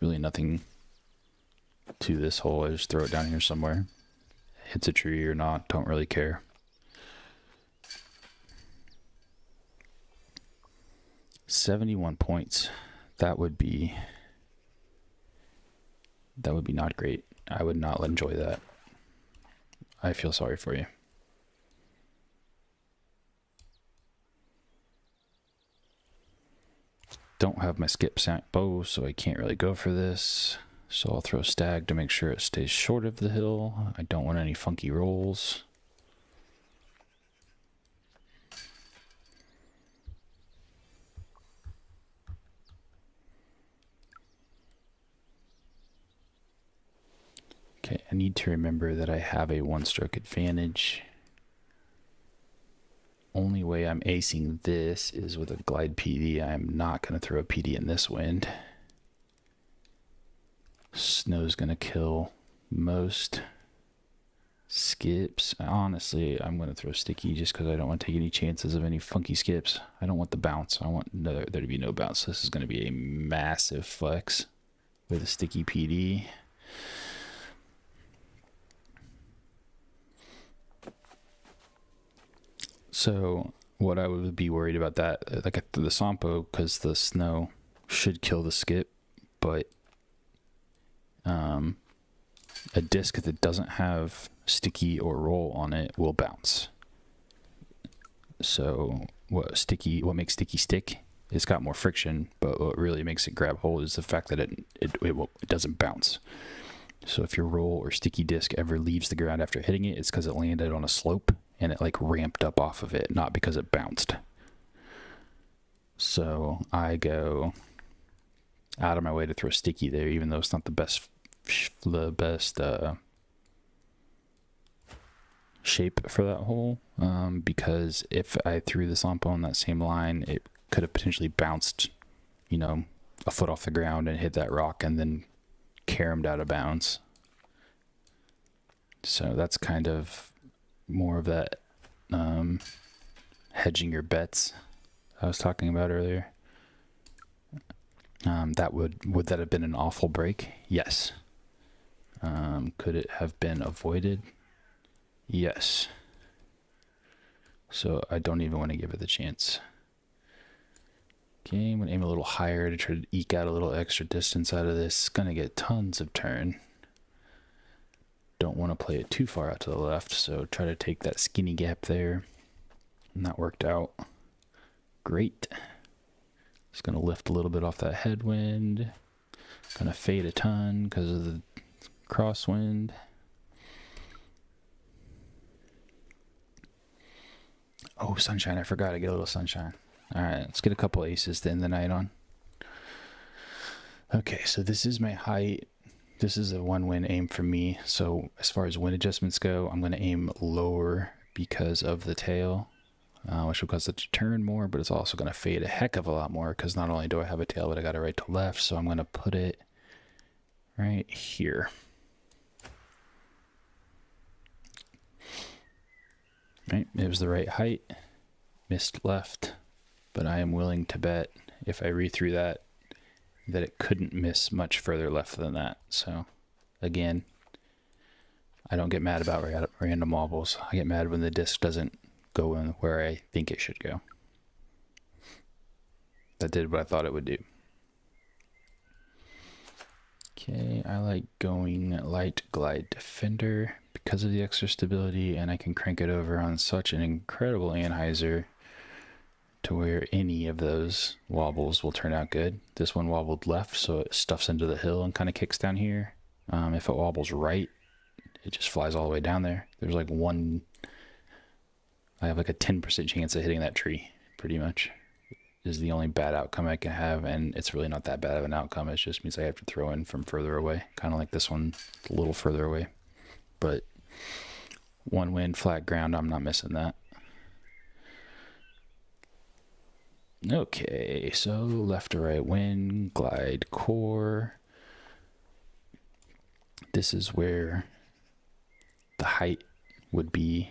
Really nothing to this hole. I just throw it down here somewhere. Hits a tree or not, don't really care. 71 points. That would be not great. I would not enjoy that. I feel sorry for you. Don't have my skip bow, so I can't really go for this. So I'll throw stag to make sure it stays short of the hill. I don't want any funky rolls. Okay, I need to remember that I have a 1-stroke advantage. Only way I'm acing this is with a glide PD. I'm not going to throw a PD in this wind. Snow's going to kill most skips. Honestly, I'm going to throw sticky just because I don't want to take any chances of any funky skips. I don't want the bounce. I want there to be no bounce. This is going to be a massive flex with a sticky PD. So what I would be worried about that, like the Sampo, because the snow should kill the skip, but a disc that doesn't have sticky or roll on it will bounce. So what makes sticky stick? It's got more friction, but what really makes it grab hold is the fact that it doesn't bounce. So if your roll or sticky disc ever leaves the ground after hitting it, it's because it landed on a slope and it like ramped up off of it, not because it bounced. So I go out of my way to throw sticky there, even though it's not the best shape for that hole, because if I threw the Sampo on that same line, it could have potentially bounced, a foot off the ground and hit that rock and then caromed out of bounds. So that's kind of more of that hedging your bets I was talking about earlier. Would that have been an awful break? Yes. Could it have been avoided? Yes. So I don't even want to give it the chance. Okay, I'm going to aim a little higher to try to eke out a little extra distance out of this. Going to get tons of turn. Don't want to play it too far out to the left, so try to take that skinny gap there. And that worked out great. Just going to lift a little bit off that headwind. Going to fade a ton because of the crosswind. Oh, sunshine. I forgot. I get a little sunshine. All right, let's get a couple aces to end the night on. Okay, so this is my height. This is a one-wind aim for me. So as far as wind adjustments go, I'm going to aim lower because of the tail, which will cause it to turn more, but it's also going to fade a heck of a lot more because not only do I have a tail, but I got it right to left. So I'm going to put it right here. Right, it was the right height, missed left, but I am willing to bet if I re-threw that it couldn't miss much further left than that. So again, I don't get mad about random wobbles. I get mad when the disc doesn't go in where I think it should go. That did what I thought it would do. Okay, I like going light glide defender because of the extra stability, and I can crank it over on such an incredible anhyzer to where any of those wobbles will turn out good. This one wobbled left, so it stuffs into the hill and kind of kicks down here. If it wobbles right, it just flies all the way down there. There's like I have like a 10% chance of hitting that tree, pretty much, is the only bad outcome I can have, and it's really not that bad of an outcome. It just means I have to throw in from further away, kind of like this one, a little further away. But one wind, flat ground, I'm not missing that. Okay, so left to right wind, glide core. This is where the height would be,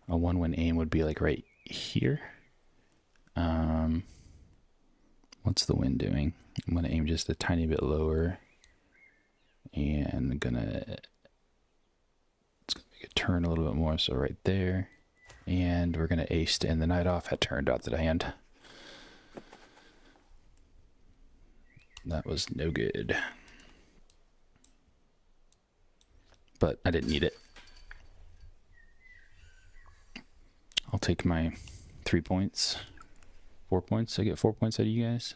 a one-wind aim would be like right here. What's the wind doing? I'm gonna aim just a tiny bit lower, and it's gonna make it turn a little bit more, so right there. And we're gonna ace to end the night off. That turned out to the hand. That was no good. But I didn't need it. I'll take my 3 points. 4 points. I get 4 points out of you guys.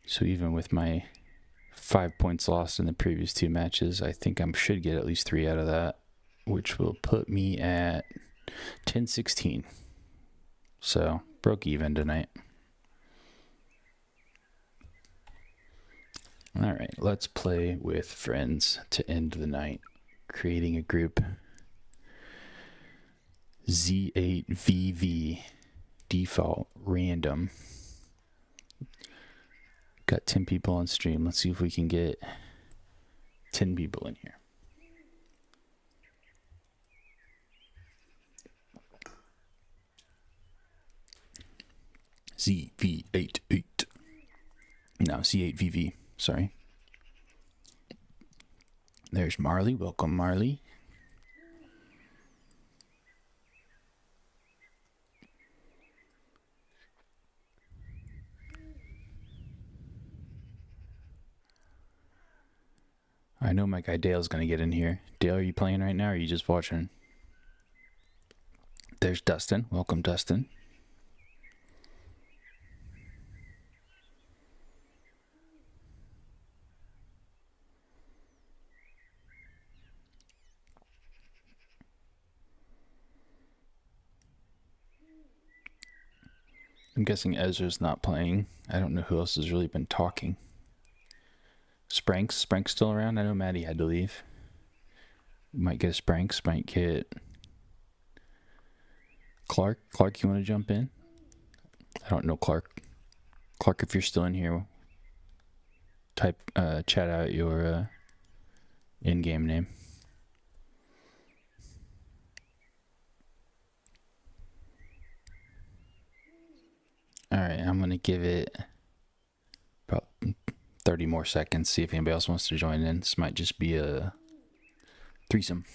So even with my 5 points lost in the previous 2 matches, I think I should get at least 3 out of that, which will put me at 10-16. So broke even tonight. All right, let's play with friends to end the night. Creating a group. Z8VV default random. Got 10 people on stream. Let's see if we can get 10 people in here. ZV88. No, Z8VV. Sorry. There's Marley. Welcome, Marley. I know my guy Dale's going to get in here. Dale, are you playing right now or are you just watching? There's Dustin. Welcome, Dustin. I'm guessing Ezra's not playing. I don't know who else has really been talking. Sprank's still around? I know Maddie had to leave. Might get a Spranks, might get Clark. Clark, you want to jump in? I don't know Clark. Clark, if you're still in here, type chat out your in-game name. All right, I'm gonna give it about 30 more seconds. See if anybody else wants to join in. This might just be a threesome.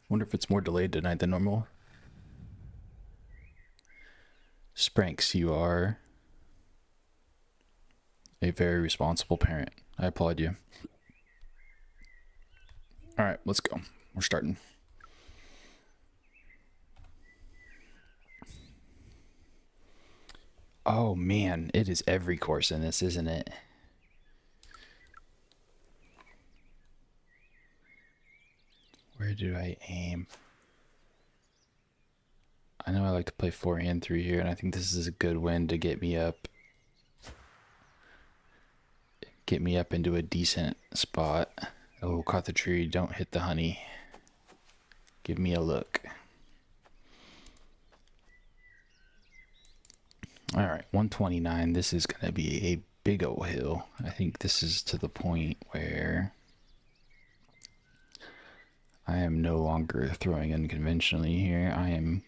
Wonder if it's more delayed tonight than normal. Spranks, you are a very responsible parent. I applaud you. All right, let's go. We're starting. Oh man, it is every course in this, isn't it? Where do I aim? I know I like to play forehand through here, and I think this is a good win to get me up. Get me up into a decent spot. Oh, caught the tree. Don't hit the honey. Give me a look. All right, 129. This is going to be a big old hill. I think this is to the point where I am no longer throwing unconventionally here. I am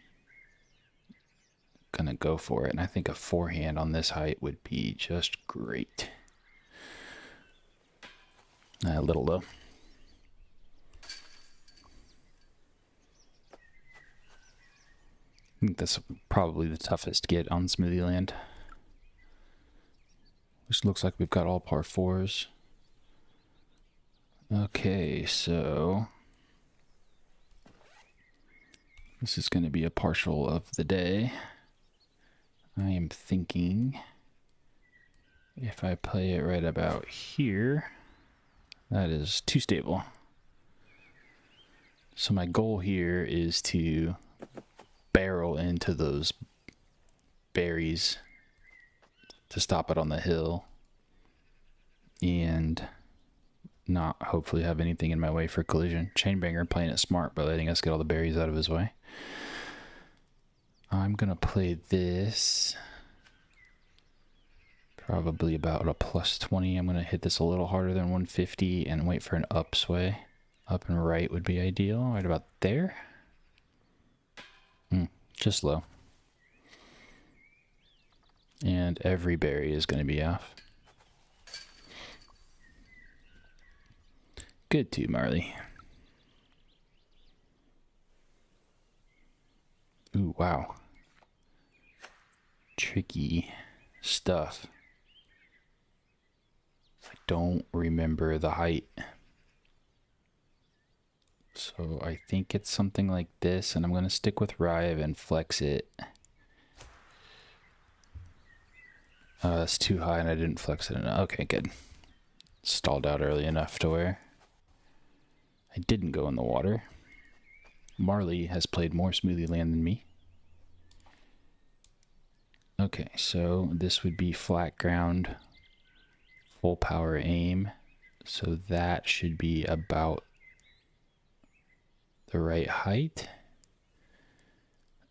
going to go for it. And I think a forehand on this height would be just great. A little low. I think that's probably the toughest get on Smoothie Land. Which looks like we've got all par 4s. Okay, so this is going to be a partial of the day. I am thinking if I play it right about here, that is too stable. So my goal here is to barrel into those berries to stop it on the hill and not hopefully have anything in my way for collision. Chainbanger playing it smart by letting us get all the berries out of his way. I'm gonna play this probably about a plus 20. I'm gonna hit this a little harder than 150 and wait for an upsway. Up and right would be ideal. Right about there. Just low. And every berry is going to be off. Good too, Marley. Ooh, wow. Tricky stuff. I don't remember the height. So I think it's something like this, and I'm going to stick with Rive and flex it. It's too high and I didn't flex it enough. Okay, good. Stalled out early enough to where I didn't go in the water. Marley has played more Smoothie Land than me. Okay, so this would be flat ground, full power aim. So that should be about the right height.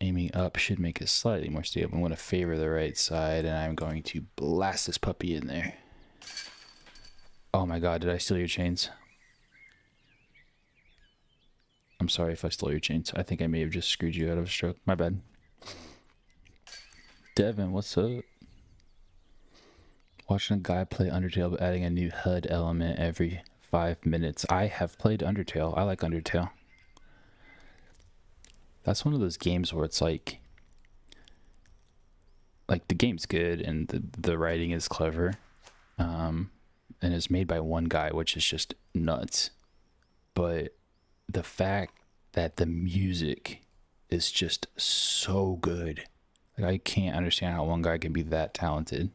Aiming up should make it slightly more stable. I'm going to favor the right side, and I'm going to blast this puppy in there. Oh my god, did I steal your chains? I'm sorry if I stole your chains. I think I may have just screwed you out of a stroke. My bad. Devin, what's up? Watching a guy play Undertale but adding a new HUD element every 5 minutes. I have played Undertale. I like Undertale. That's one of those games where it's like the game's good and the writing is clever, and it's made by one guy, which is just nuts. But the fact that the music is just so good, like, I can't understand how one guy can be that talented.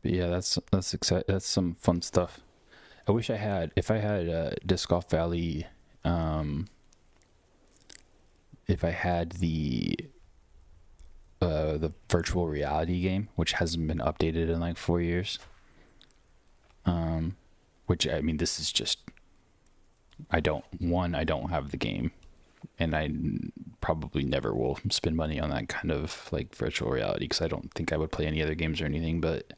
But yeah, that's exciting. That's some fun stuff. I wish I had, if I had Disc Golf Valley, if I had the virtual reality game, which hasn't been updated in like 4 years. Which, I mean, this is just, I don't have the game, and I probably never will spend money on that kind of like virtual reality, because I don't think I would play any other games or anything. But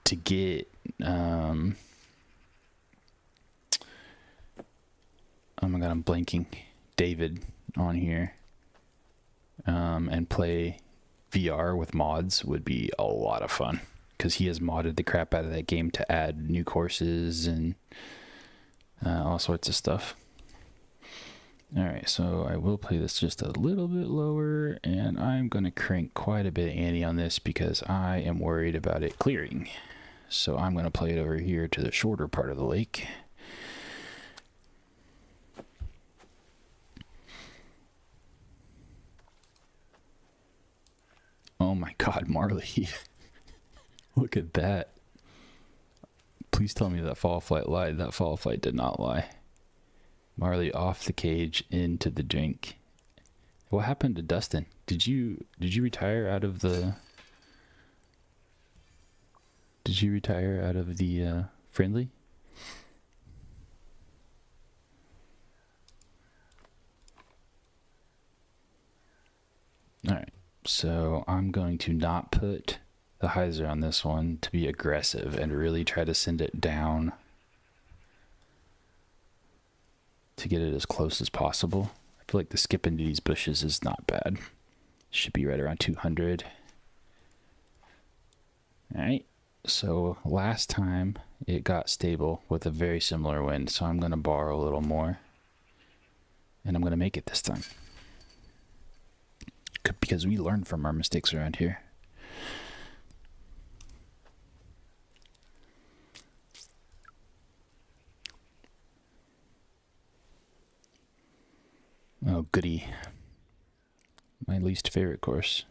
to get oh my god, I'm blanking, David on here, and play VR with mods would be a lot of fun, because he has modded the crap out of that game to add new courses and all sorts of stuff. Alright, so I will play this just a little bit lower, and I'm going to crank quite a bit of ante on this because I am worried about it clearing. So I'm going to play it over here to the shorter part of the lake. Oh my god, Marley. Look at that. Please tell me that Fall Flight lied. That Fall Flight did not lie. Marley off the cage into the drink. What happened to Dustin? Did you retire out of the friendly? Alright, so I'm going to not put the hyzer on this one to be aggressive and really try to send it down to get it as close as possible. I feel like the skip into these bushes is not bad. Should be right around 200. Alright, so last time it got stable with a very similar wind, so I'm going to borrow a little more, and I'm going to make it this time, because we learn from our mistakes around here. Oh, goody. My least favorite course.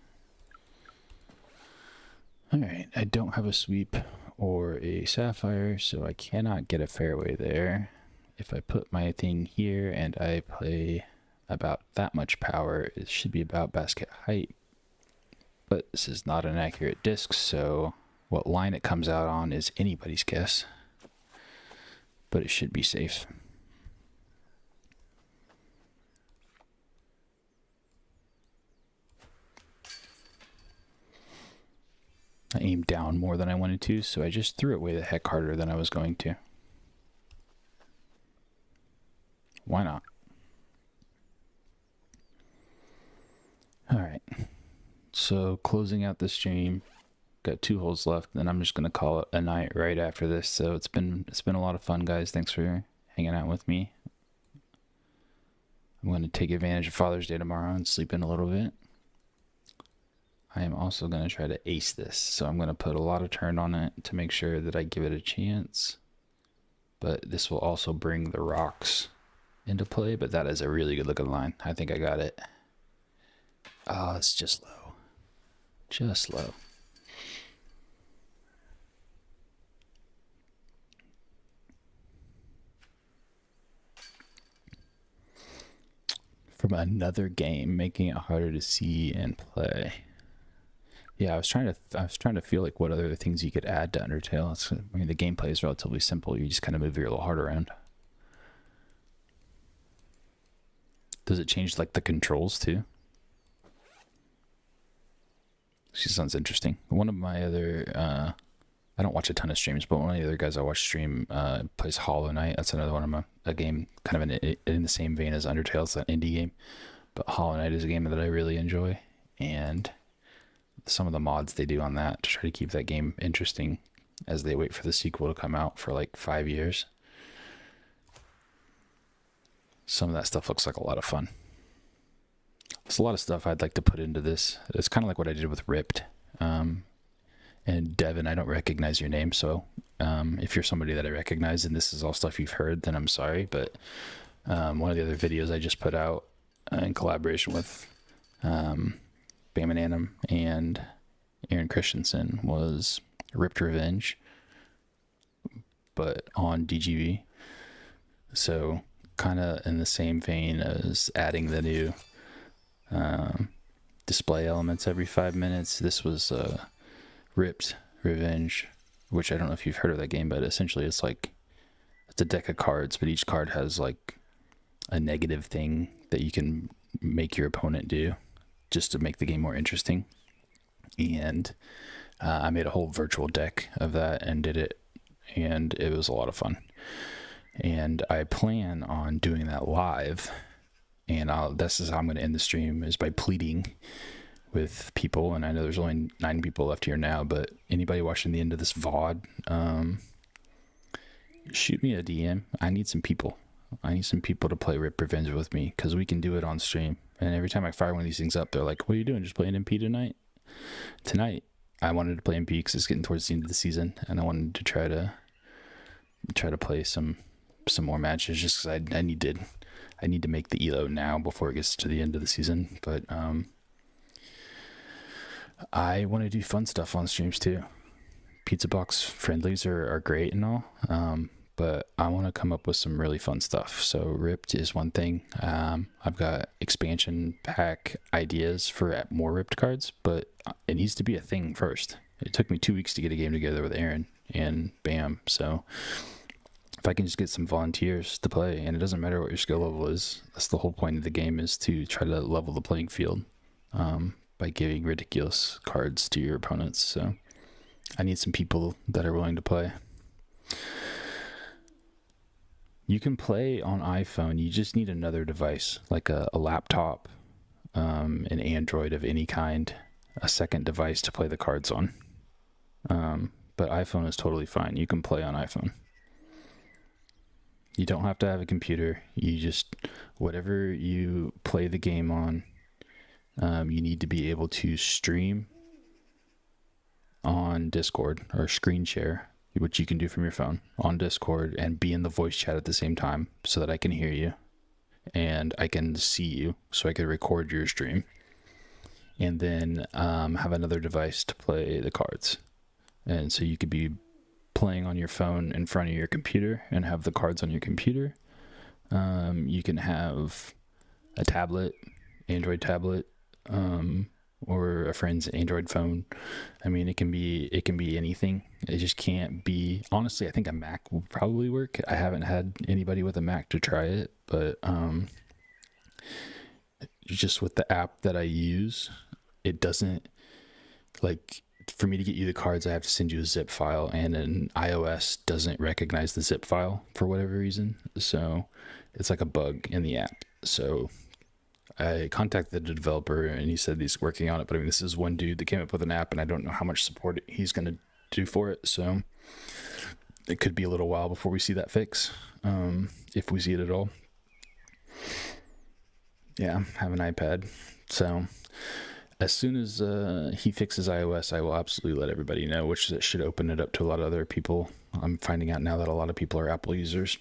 Alright, I don't have a sweep or a sapphire, so I cannot get a fairway there. If I put my thing here and I play about that much power, it should be about basket height. But this is not an accurate disc, so What line it comes out on is anybody's guess, but it should be safe. I aimed down more than I wanted to, so I just threw it way the heck harder than I was going to. Why not? All right. So closing out the stream, got 2 holes left, and I'm just gonna call it a night right after this. So it's been a lot of fun, guys. Thanks for hanging out with me. I'm gonna take advantage of Father's Day tomorrow and sleep in a little bit. I am also gonna try to ace this, so I'm gonna put a lot of turn on it to make sure that I give it a chance. But this will also bring the rocks into play. But that is a really good looking line. I think I got it. Oh, it's just low. Just low. From another game, making it harder to see and play. Yeah, I was trying to feel like what other things you could add to Undertale. I mean, the gameplay is relatively simple. You just kind of move your little heart around. Does it change like the controls too? She sounds interesting. One of my other, I don't watch a ton of streams, but one of the other guys I watch stream plays Hollow Knight. That's another one of a game kind of in the same vein as Undertale. It's an indie game, but Hollow Knight is a game that I really enjoy, and some of the mods they do on that to try to keep that game interesting as they wait for the sequel to come out for like 5 years. Some of that stuff looks like a lot of fun. There's a lot of stuff I'd like to put into this. It's kind of like what I did with Ripped. And Devin, I don't recognize your name, so if you're somebody that I recognize and this is all stuff you've heard, then I'm sorry. But one of the other videos I just put out in collaboration with Bam Anum and Aaron Christensen was Ripped Revenge, but on DGV. So kind of in the same vein as adding the new display elements every 5 minutes. This was Ripped Revenge, which I don't know if you've heard of that game, but essentially it's a deck of cards, but each card has like a negative thing that you can make your opponent do just to make the game more interesting. And I made a whole virtual deck of that and did it, and it was a lot of fun. And I plan on doing that live, and this is how I'm going to end the stream, is by pleading with people. And I know there's only 9 people left here now, but anybody watching the end of this VOD, shoot me a DM. I need some people. I need some people to play Rip Revenge with me, because we can do it on stream. And every time I fire one of these things up, they're like, what are you doing? Just playing MP tonight? Tonight, I wanted to play MP because it's getting towards the end of the season, and I wanted to try to play some more matches, just because I need to make the elo now before it gets to the end of the season. But I want to do fun stuff on streams too. Pizza box friendlies are great and all, but I want to come up with some really fun stuff. So Ripped is one thing. I've got expansion pack ideas for more Ripped cards, but it needs to be a thing first. It took me 2 weeks to get a game together with Aaron and Bam, so if I can just get some volunteers to play, and it doesn't matter what your skill level is, that's the whole point of the game, is to try to level the playing field by giving ridiculous cards to your opponents. So I need some people that are willing to play. You can play on iPhone. You just need another device, like a laptop, an Android of any kind, a second device to play the cards on. But iPhone is totally fine. You can play on iPhone. You don't have to have a computer. You just, whatever you play the game on, you need to be able to stream on Discord or screen share, which you can do from your phone, on Discord, and be in the voice chat at the same time so that I can hear you and I can see you, so I can record your stream, and then have another device to play the cards. And so you could be playing on your phone in front of your computer and have the cards on your computer. You can have a tablet, Android tablet, or a friend's Android phone. I mean, it can be anything. It just can't be. Honestly, I think a Mac will probably work. I haven't had anybody with a Mac to try it, but just with the app that I use, it doesn't, like, for me to get you the cards, I have to send you a zip file, and an iOS doesn't recognize the zip file for whatever reason. So it's like a bug in the app. So I contacted the developer, and he said he's working on it. But I mean, this is one dude that came up with an app, and I don't know how much support he's going to do for it. So it could be a little while before we see that fix, if we see it at all. Yeah, I have an iPad. So as soon as he fixes iOS, I will absolutely let everybody know, which should open it up to a lot of other people. I'm finding out now that a lot of people are Apple users,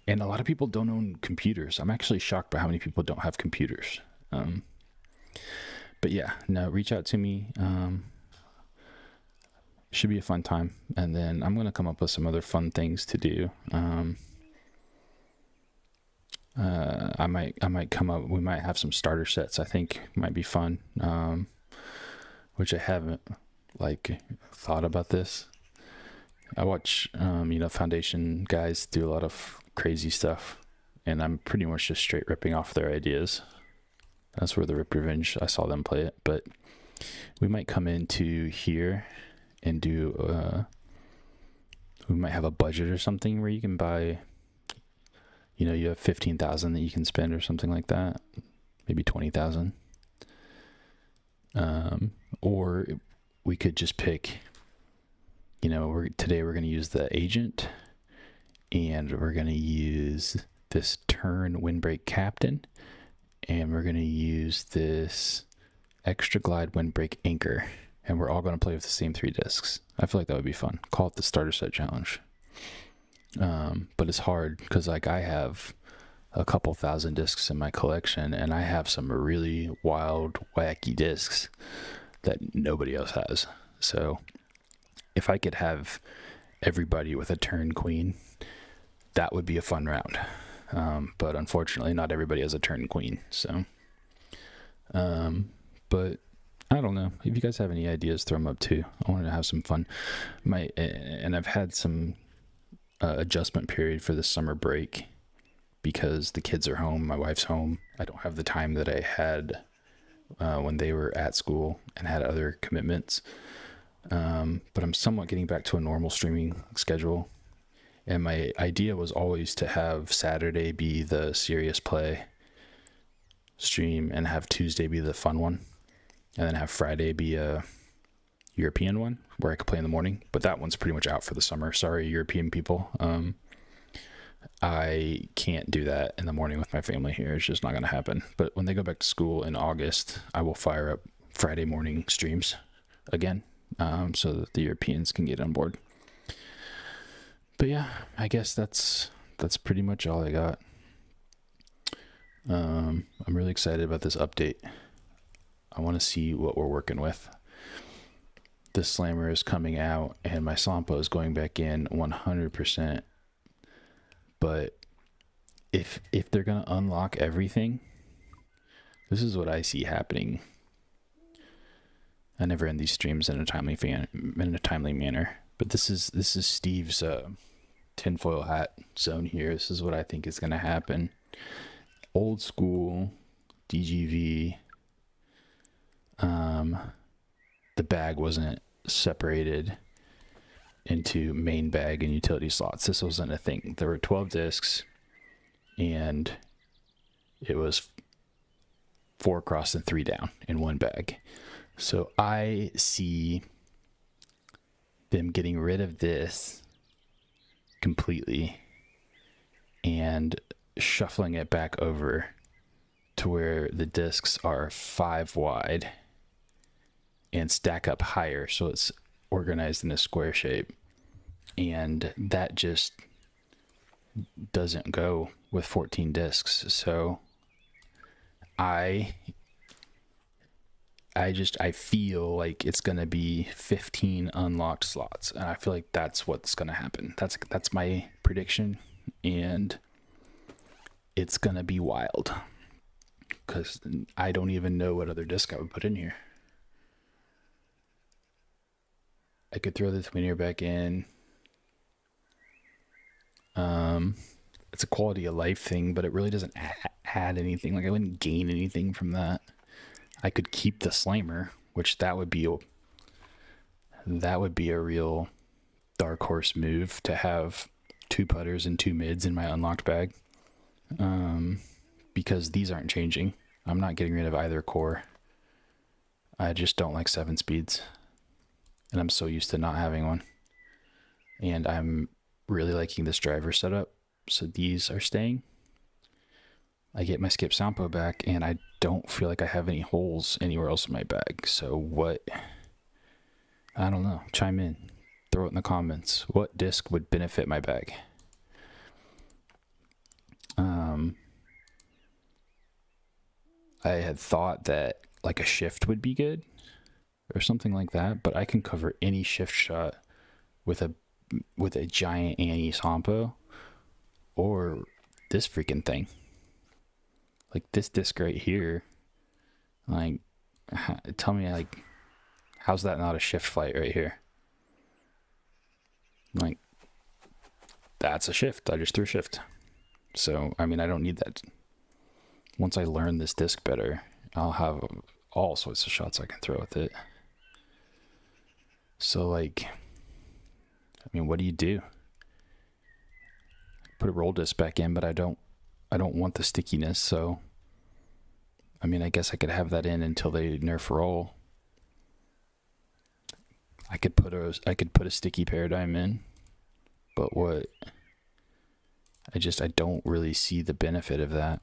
and a lot of people don't own computers. I'm actually shocked by how many people don't have computers. But yeah, no, reach out to me. Should be a fun time. And then I'm going to come up with some other fun things to do. I might come up, we might have some starter sets I think might be fun, which I haven't thought about this. I watch Foundation guys do a lot of crazy stuff, and I'm pretty much just straight ripping off their ideas. That's where the Rip Revenge, I saw them play it. But we might come into here and do we might have a budget or something where you can buy, you have 15,000 that you can spend or something like that, maybe 20,000. Or we could just pick, today we're going to use the Agent, and we're going to use this Turn Windbreak Captain, and we're going to use this Extra Glide Windbreak Anchor, and we're all going to play with the same 3 discs. I feel like that would be fun. Call it the Starter Set Challenge. But it's hard because I have a couple thousand discs in my collection, and I have some really wild, wacky discs that nobody else has. So if I could have everybody with a Turn Queen, that would be a fun round. But unfortunately, not everybody has a Turn Queen. So, but I don't know. If you guys have any ideas, throw them up too. I want to have some fun. And I've had some adjustment period for the summer break because the kids are home, my wife's home. I don't have the time that I had when they were at school and had other commitments. But I'm somewhat getting back to a normal streaming schedule. And my idea was always to have Saturday be the serious play stream and have Tuesday be the fun one, and then have Friday be a European one where I could play in the morning. But that one's pretty much out for the summer. Sorry, European people. I can't do that in the morning with my family here. It's just not going to happen. But when they go back to school in August, I will fire up Friday morning streams again, so that the Europeans can get on board. But yeah, I guess that's pretty much all I got. I'm really excited about this update. I want to see what we're working with. The Slammer is coming out, and my Sampo is going back in 100%. But if they're gonna unlock everything, this is what I see happening. I never end these streams in a timely manner. But this is Steve's tinfoil hat zone here. This is what I think is gonna happen. Old school DGV. The bag wasn't separated into main bag and utility slots. This wasn't a thing. There were 12 discs, and it was 4 across and 3 down in one bag. So I see them getting rid of this completely and shuffling it back over to where the discs are 5 wide and stack up higher, so it's organized in a square shape. And that just doesn't go with 14 discs. So I feel like it's going to be 15 unlocked slots, and I feel like that's what's going to happen. That's my prediction, and it's going to be wild because I don't even know what other disc I would put in here. I could throw the tweener back in. It's a quality of life thing, but it really doesn't add anything. Like I wouldn't gain anything from that. I could keep the Slimer, which that would be a real dark horse move to have 2 putters and 2 mids in my unlocked bag. Because these aren't changing. I'm not getting rid of either core. I just don't like 7 speeds. And I'm so used to not having one. And I'm really liking this driver setup. So these are staying. I get my Skip Sampo back, and I don't feel like I have any holes anywhere else in my bag. So what? I don't know. Chime in. Throw it in the comments. What disc would benefit my bag? I had thought that like a shift would be good or something like that, but I can cover any shift shot with a giant Annie Sampo or this freaking thing. Like this disc right here. Like, tell me, like, how's that not a shift flight right here? Like, that's a shift. I just threw a shift. So, I mean, I don't need that. Once I learn this disc better, I'll have all sorts of shots I can throw with it. So, like, I mean, what do you do? Put a roll disc back in, but I don't want the stickiness, so I mean, I guess I could have that in until they nerf roll. I could put a sticky paradigm in, but what? I don't really see the benefit of that.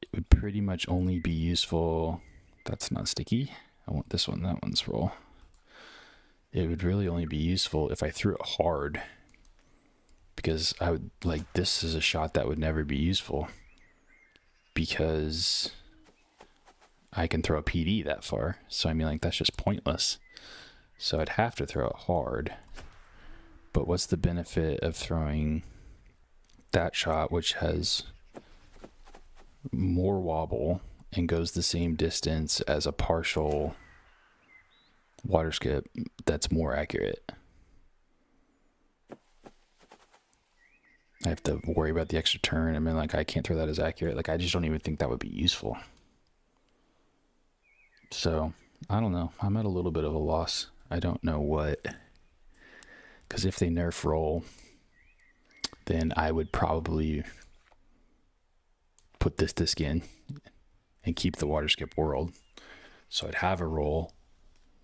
It would pretty much only be useful. That's not sticky. I want this one. That one's roll. It would really only be useful if I threw it hard, because I would like, this is a shot that would never be useful because I can throw a PD that far. So I mean, like, that's just pointless. So I'd have to throw it hard. But what's the benefit of throwing that shot, which has more wobble and goes the same distance as a partial water skip that's more accurate? I have to worry about the extra turn. I mean, like, I can't throw that as accurate. Like, I just don't even think that would be useful. So, I don't know. I'm at a little bit of a loss. I don't know what. Because if they nerf roll, then I would probably put this disc in and keep the water skip world. So I'd have a roll,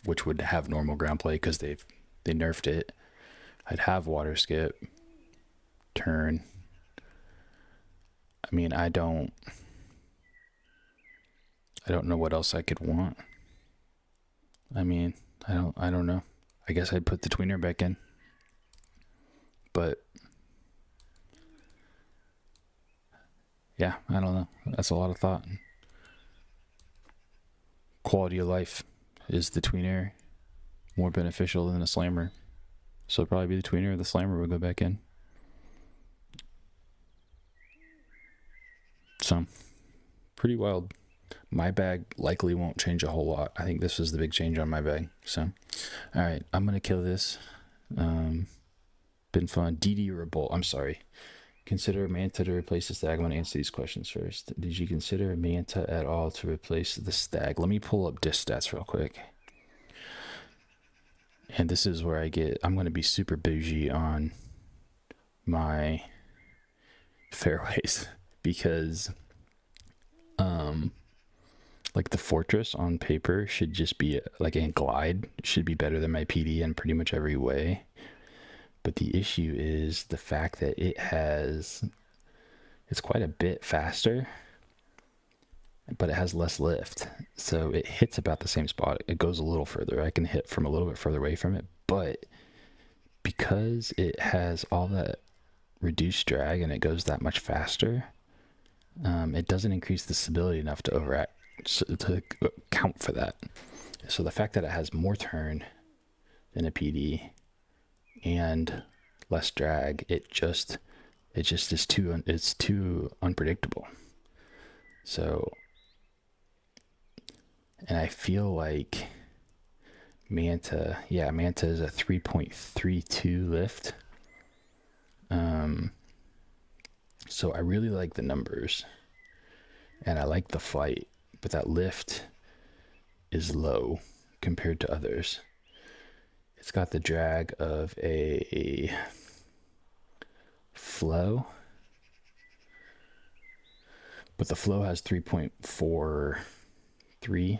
which would have normal ground play because they nerfed it. I'd have water skip, turn. I mean, I don't know what else I could want. I mean, I don't know. I guess I'd put the tweener back in. But yeah, I don't know. That's a lot of thought. Quality of life. Is the tweener more beneficial than a slammer? So it'd probably be the tweener, or the slammer would go back in. So, pretty wild. My bag likely won't change a whole lot. I think this is the big change on my bag. So, all right, I'm going to kill this. Been fun. DD or a bolt? I'm sorry. Consider a Manta to replace the stag. I'm going to answer these questions first. Did you consider a Manta at all to replace the stag? Let me pull up disc stats real quick. And this is where I'm going to be super bougie on my fairways because, like, the Fortress on paper should just be like, and Glide should be better than my PD in pretty much every way. But the issue is the fact that it's quite a bit faster, but it has less lift. So it hits about the same spot. It goes a little further. I can hit from a little bit further away from it, but because it has all that reduced drag and it goes that much faster, it doesn't increase the stability enough to account for that. So the fact that it has more turn than a PD and less drag, it's too unpredictable. So, and I feel like Manta is a 3.32 lift. So I really like the numbers and I like the flight, but that lift is low compared to others. It's got the drag of a Flow, but the Flow has 3.43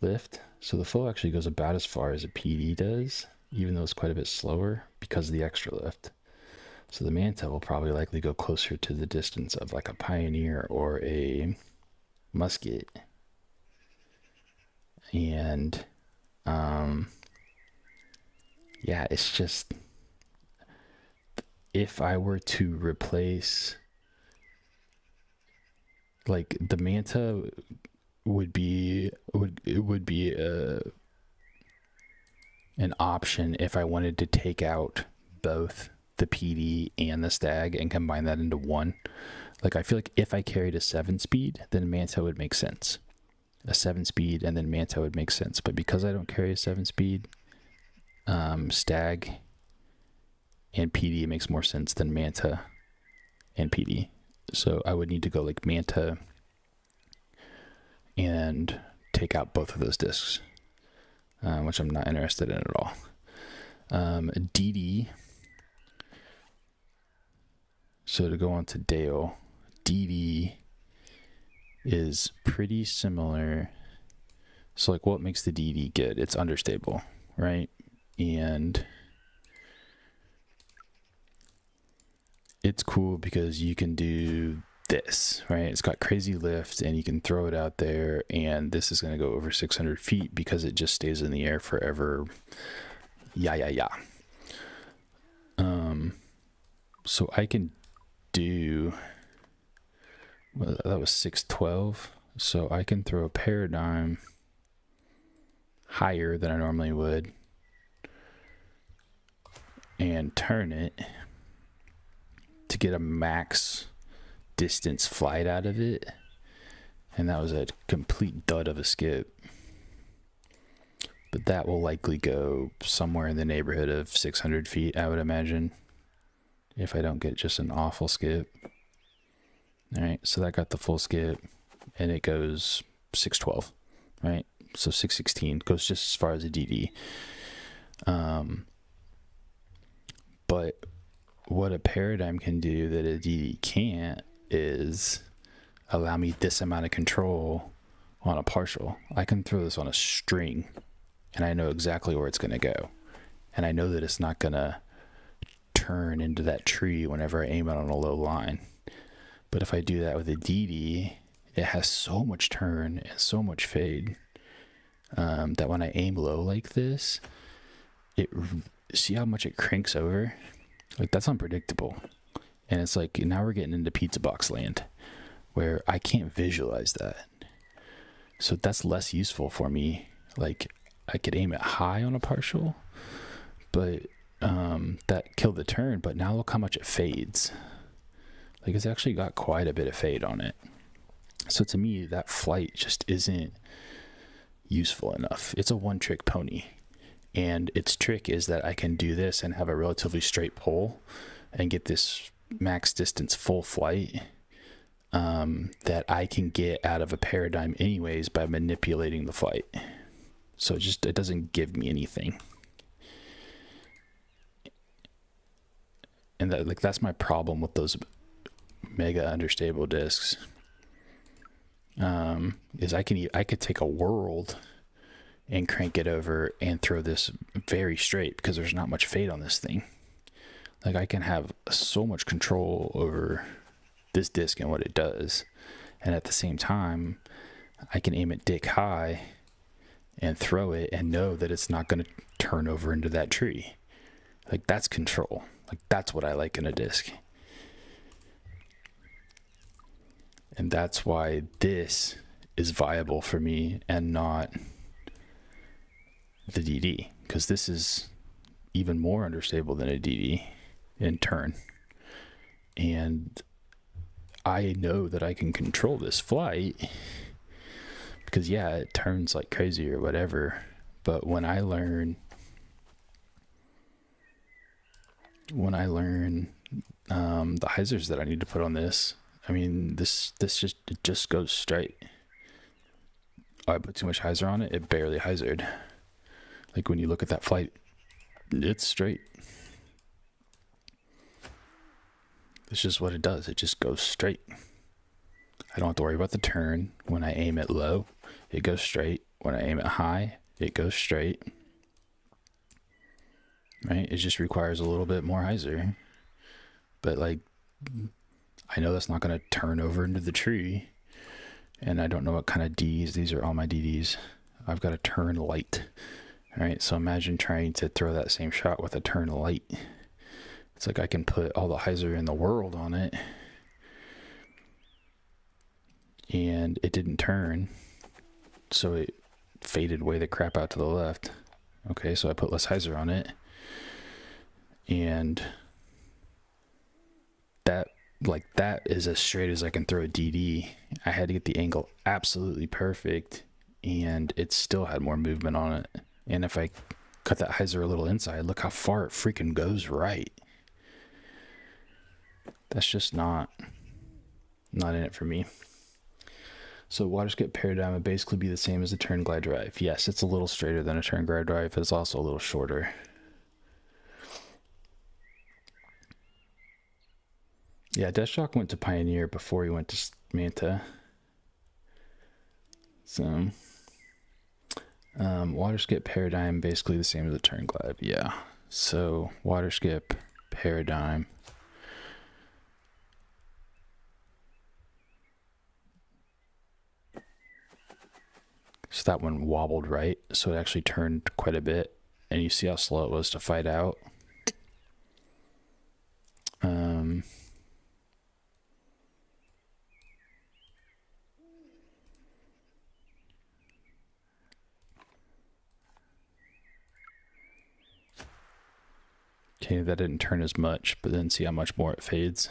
lift. So the Flow actually goes about as far as a PD does, even though it's quite a bit slower because of the extra lift. So the Manta will probably likely go closer to the distance of like a Pioneer or a Musket. And yeah, it's just, if I were to replace, like, the Manta would be an option if I wanted to take out both the PD and the Stag and combine that into one. Like, I feel like if I carried a 7-speed, then Manta would make sense. A 7-speed and then Manta would make sense. But because I don't carry a 7-speed, Stag and PD makes more sense than Manta and PD. So I would need to go like Manta and take out both of those discs, which I'm not interested in at all. DD. So to go on to Dale, DD is pretty similar. So like, what makes the DD good? It's understable, right? And it's cool because you can do this, right? It's got crazy lift and you can throw it out there, and this is going to go over 600 feet because it just stays in the air forever. Yeah. So I can do, well, that was 612. So I can throw a Paradigm higher than I normally would and turn it to get a max distance flight out of it. And that was a complete dud of a skip. But that will likely go somewhere in the neighborhood of 600 feet, I would imagine, if I don't get just an awful skip. All right, so that got the full skip, and it goes 612, right? So 616 goes just as far as a DD. But what a Paradigm can do that a DD can't is allow me this amount of control on a partial. I can throw this on a string, and I know exactly where it's going to go. And I know that it's not going to turn into that tree whenever I aim it on a low line. But if I do that with a DD, it has so much turn and so much fade that when I aim low like this, see how much it cranks over? Like, that's unpredictable. And it's like, now we're getting into pizza box land where I can't visualize that. So that's less useful for me. Like, I could aim it high on a partial, but that killed the turn. But now look how much it fades. Like, it's actually got quite a bit of fade on it. So to me, that flight just isn't useful enough. It's a one-trick pony. And its trick is that I can do this and have a relatively straight pole and get this max distance full flight that I can get out of a Paradigm anyways by manipulating the flight. So it doesn't give me anything. And that's my problem with those mega understable discs. Is I could take a World and crank it over and throw this very straight because there's not much fade on this thing. Like, I can have so much control over this disc and what it does. And at the same time, I can aim it dick high and throw it and know that it's not going to turn over into that tree. Like, that's control. Like, that's what I like in a disc. And that's why this is viable for me and not the DD, because this is even more understable than a DD in turn. And I know that I can control this flight because yeah, it turns like crazy or whatever. But when I learn the hyzers that I need to put on this, I mean, this just goes straight. Oh, I put too much hyzer on it. It barely hyzered. Like when you look at that flight, it's straight. It's just what it does. It just goes straight. I don't have to worry about the turn. When I aim it low, it goes straight. When I aim it high, it goes straight. Right? It just requires a little bit more hyzer. But like, I know that's not going to turn over into the tree. And I don't know what kind of Ds. These are all my DDs. I've got a turn light. All right, so imagine trying to throw that same shot with a turn light. It's like I can put all the hyzer in the world on it. And it didn't turn. So it faded way the crap out to the left. Okay, so I put less hyzer on it. And that is as straight as I can throw a DD. I had to get the angle absolutely perfect, and it still had more movement on it. And if I cut that hyzer a little inside, look how far it freaking goes right. That's just not in it for me. So water skip paradigm would basically be the same as a turn glide drive. Yes, it's a little straighter than a turn glide drive, but it's also a little shorter. Yeah, Deathshock went to Pioneer before he went to Manta. So, water skip paradigm, basically the same as a turn glide. Yeah. So, water skip paradigm. So that one wobbled right. So it actually turned quite a bit. And you see how slow it was to fight out. Okay, that didn't turn as much, but then see how much more it fades.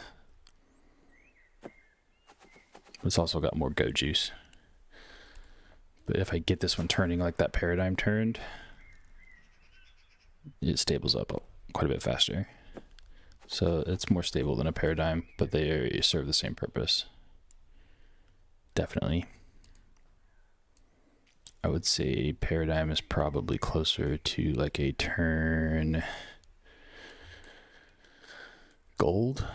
It's also got more go juice. But if I get this one turning like that paradigm turned, it stables up quite a bit faster. So it's more stable than a paradigm, but they serve the same purpose. Definitely. I would say paradigm is probably closer to like a turn gold.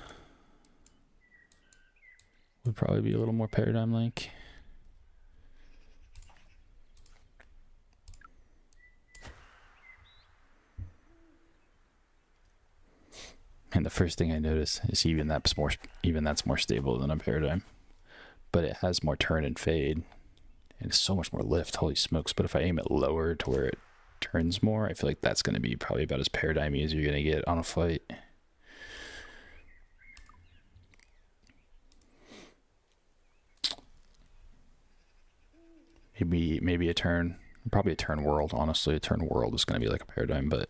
Would probably be a little more paradigm-like. And the first thing I notice is even that's more stable than a paradigm, but it has more turn and fade, and it's so much more lift. Holy smokes! But if I aim it lower to where it turns more, I feel like that's going to be probably about as paradigm-y as you're going to get on a flight. Maybe a turn, probably a turn world. Honestly, a turn world is going to be like a paradigm, but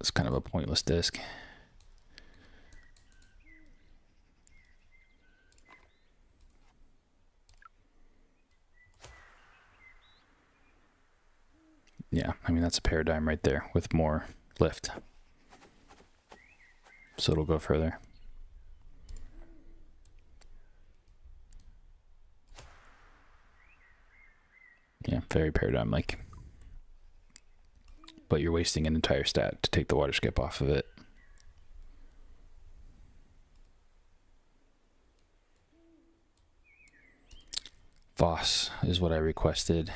it's kind of a pointless disc. Yeah, I mean, that's a paradigm right there with more lift. So it'll go further. Yeah, very paradigm-like. But you're wasting an entire stat to take the water skip off of it. Voss is what I requested.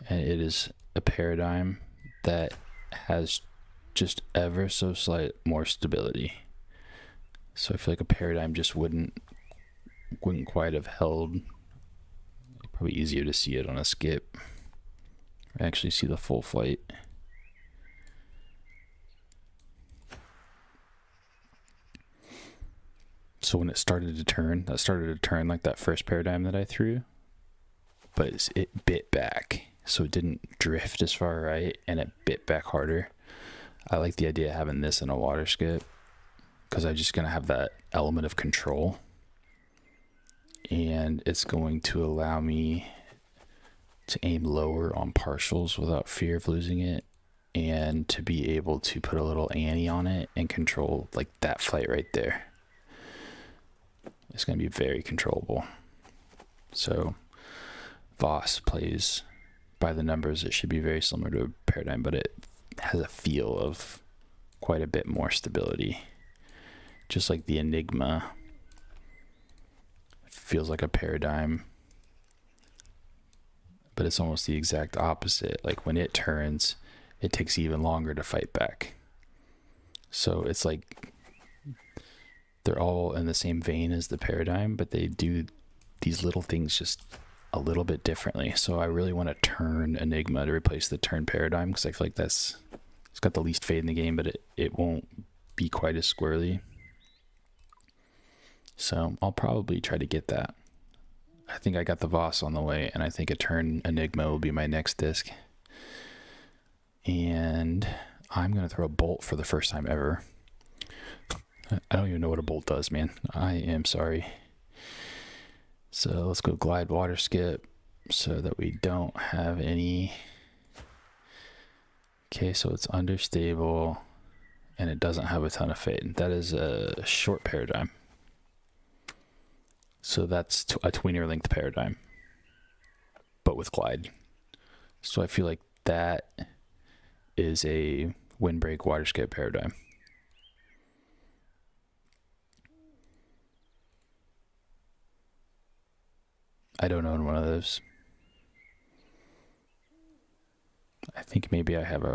And it is a paradigm that has just ever so slight more stability. So I feel like a paradigm just wouldn't quite have held. Probably easier to see it on a skip. I actually see the full flight. So when it started to turn, that started to turn like that first paradigm that I threw, but it bit back. So it didn't drift as far right, and it bit back harder. I like the idea of having this in a water skip. because I'm just going to have that element of control. And it's going to allow me to aim lower on partials without fear of losing it, and to be able to put a little ante on it and control like that flight right there. It's going to be very controllable. So Voss plays by the numbers. It should be very similar to a Paradigm, but it has a feel of quite a bit more stability. Just like the Enigma feels like a Paradigm, but it's almost the exact opposite. Like when it turns, it takes even longer to fight back. So it's like they're all in the same vein as the Paradigm, but they do these little things just a little bit differently. So I really want to turn Enigma to replace the turn Paradigm, because I feel like it's got the least fade in the game, but it won't be quite as squirrely. So I'll probably try to get that. I think I got the Voss on the way, and I think a turn Enigma will be my next disc. And I'm going to throw a bolt for the first time ever. I don't even know what a bolt does, man. I am sorry. So let's go glide water skip so that we don't have any. Okay, so it's understable and it doesn't have a ton of fade. That is a short Paradigm. So that's a tweener length Paradigm, but with glide. So I feel like that is a windbreak water skip Paradigm. I don't own one of those. I think maybe I have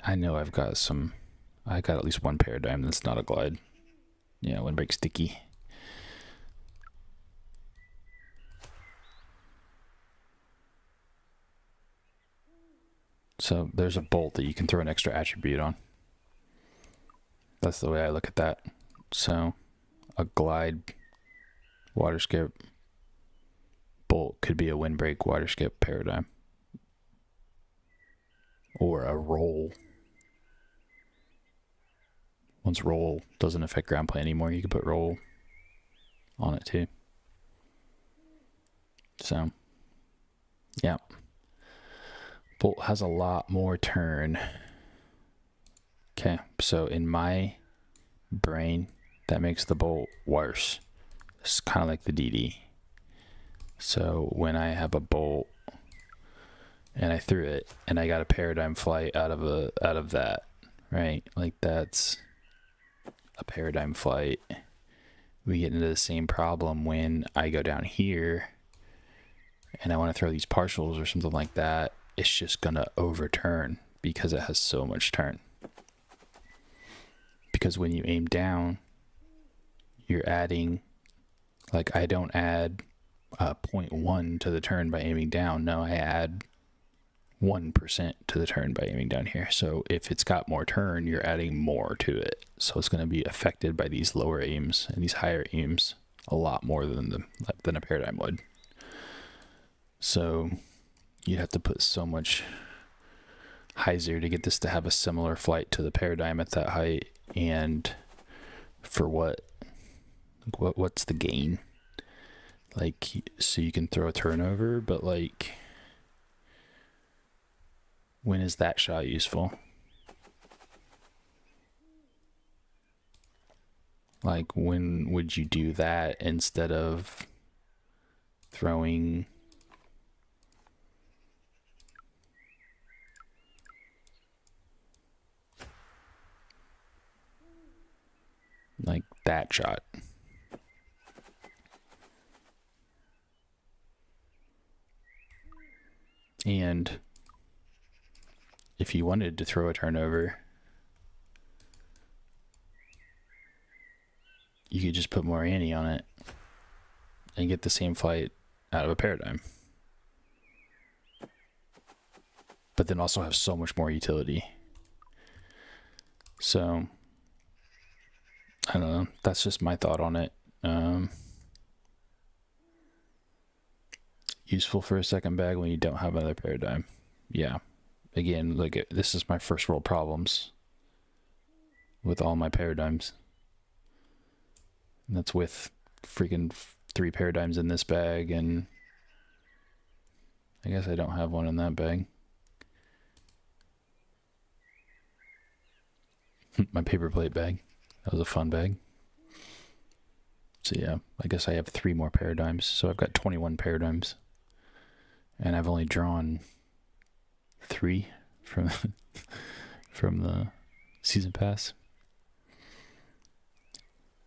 I know I've got I got at least one Paradigm that's not a glide. Yeah, windbreak sticky. So there's a bolt that you can throw an extra attribute on. That's the way I look at that. So a glide water skip bolt could be a windbreak water skip Paradigm. Or a roll. Once roll doesn't affect ground play anymore, you can put roll on it too. So, yeah. Bolt has a lot more turn. Okay, so in my brain, that makes the bolt worse. It's kind of like the DD. So when I have a bolt and I threw it and I got a Paradigm flight out of that, right? Like that's a Paradigm flight. We get into the same problem when I go down here and I want to throw these partials or something like that. It's just gonna overturn because it has so much turn. Because when you aim down, you're adding, like I don't add 0.1 to the turn by aiming down. No, I add 1% to the turn by aiming down here. So if it's got more turn, you're adding more to it. So it's going to be affected by these lower aims and these higher aims a lot more than a Paradigm would. So you'd have to put so much hyzer to get this to have a similar flight to the Paradigm at that height. And for what's the gain? Like, so you can throw a turnover, but like, when is that shot useful? Like, when would you do that instead of throwing like that shot? And if you wanted to throw a turnover, you could just put more ante on it and get the same flight out of a Paradigm. But then also have so much more utility. So, I don't know. That's just my thought on it. Useful for a second bag when you don't have another Paradigm. Yeah. Again, like this is my first world problems. with all my paradigms. And that's with freaking 3 paradigms in this bag, and I guess I don't have one in that bag. My paper plate bag. That was a fun bag. So yeah, I guess I have 3 more paradigms. So I've got 21 paradigms. And I've only drawn 3 from from the season pass.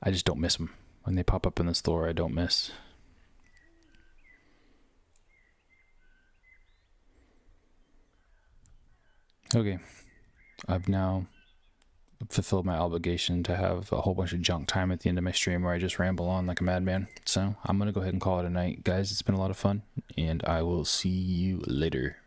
I just don't miss them. When they pop up in the store, I don't miss. Okay. I've now fulfilled my obligation to have a whole bunch of junk time at the end of my stream where I just ramble on like a madman. So I'm going to go ahead and call it a night. Guys, it's been a lot of fun, and I will see you later.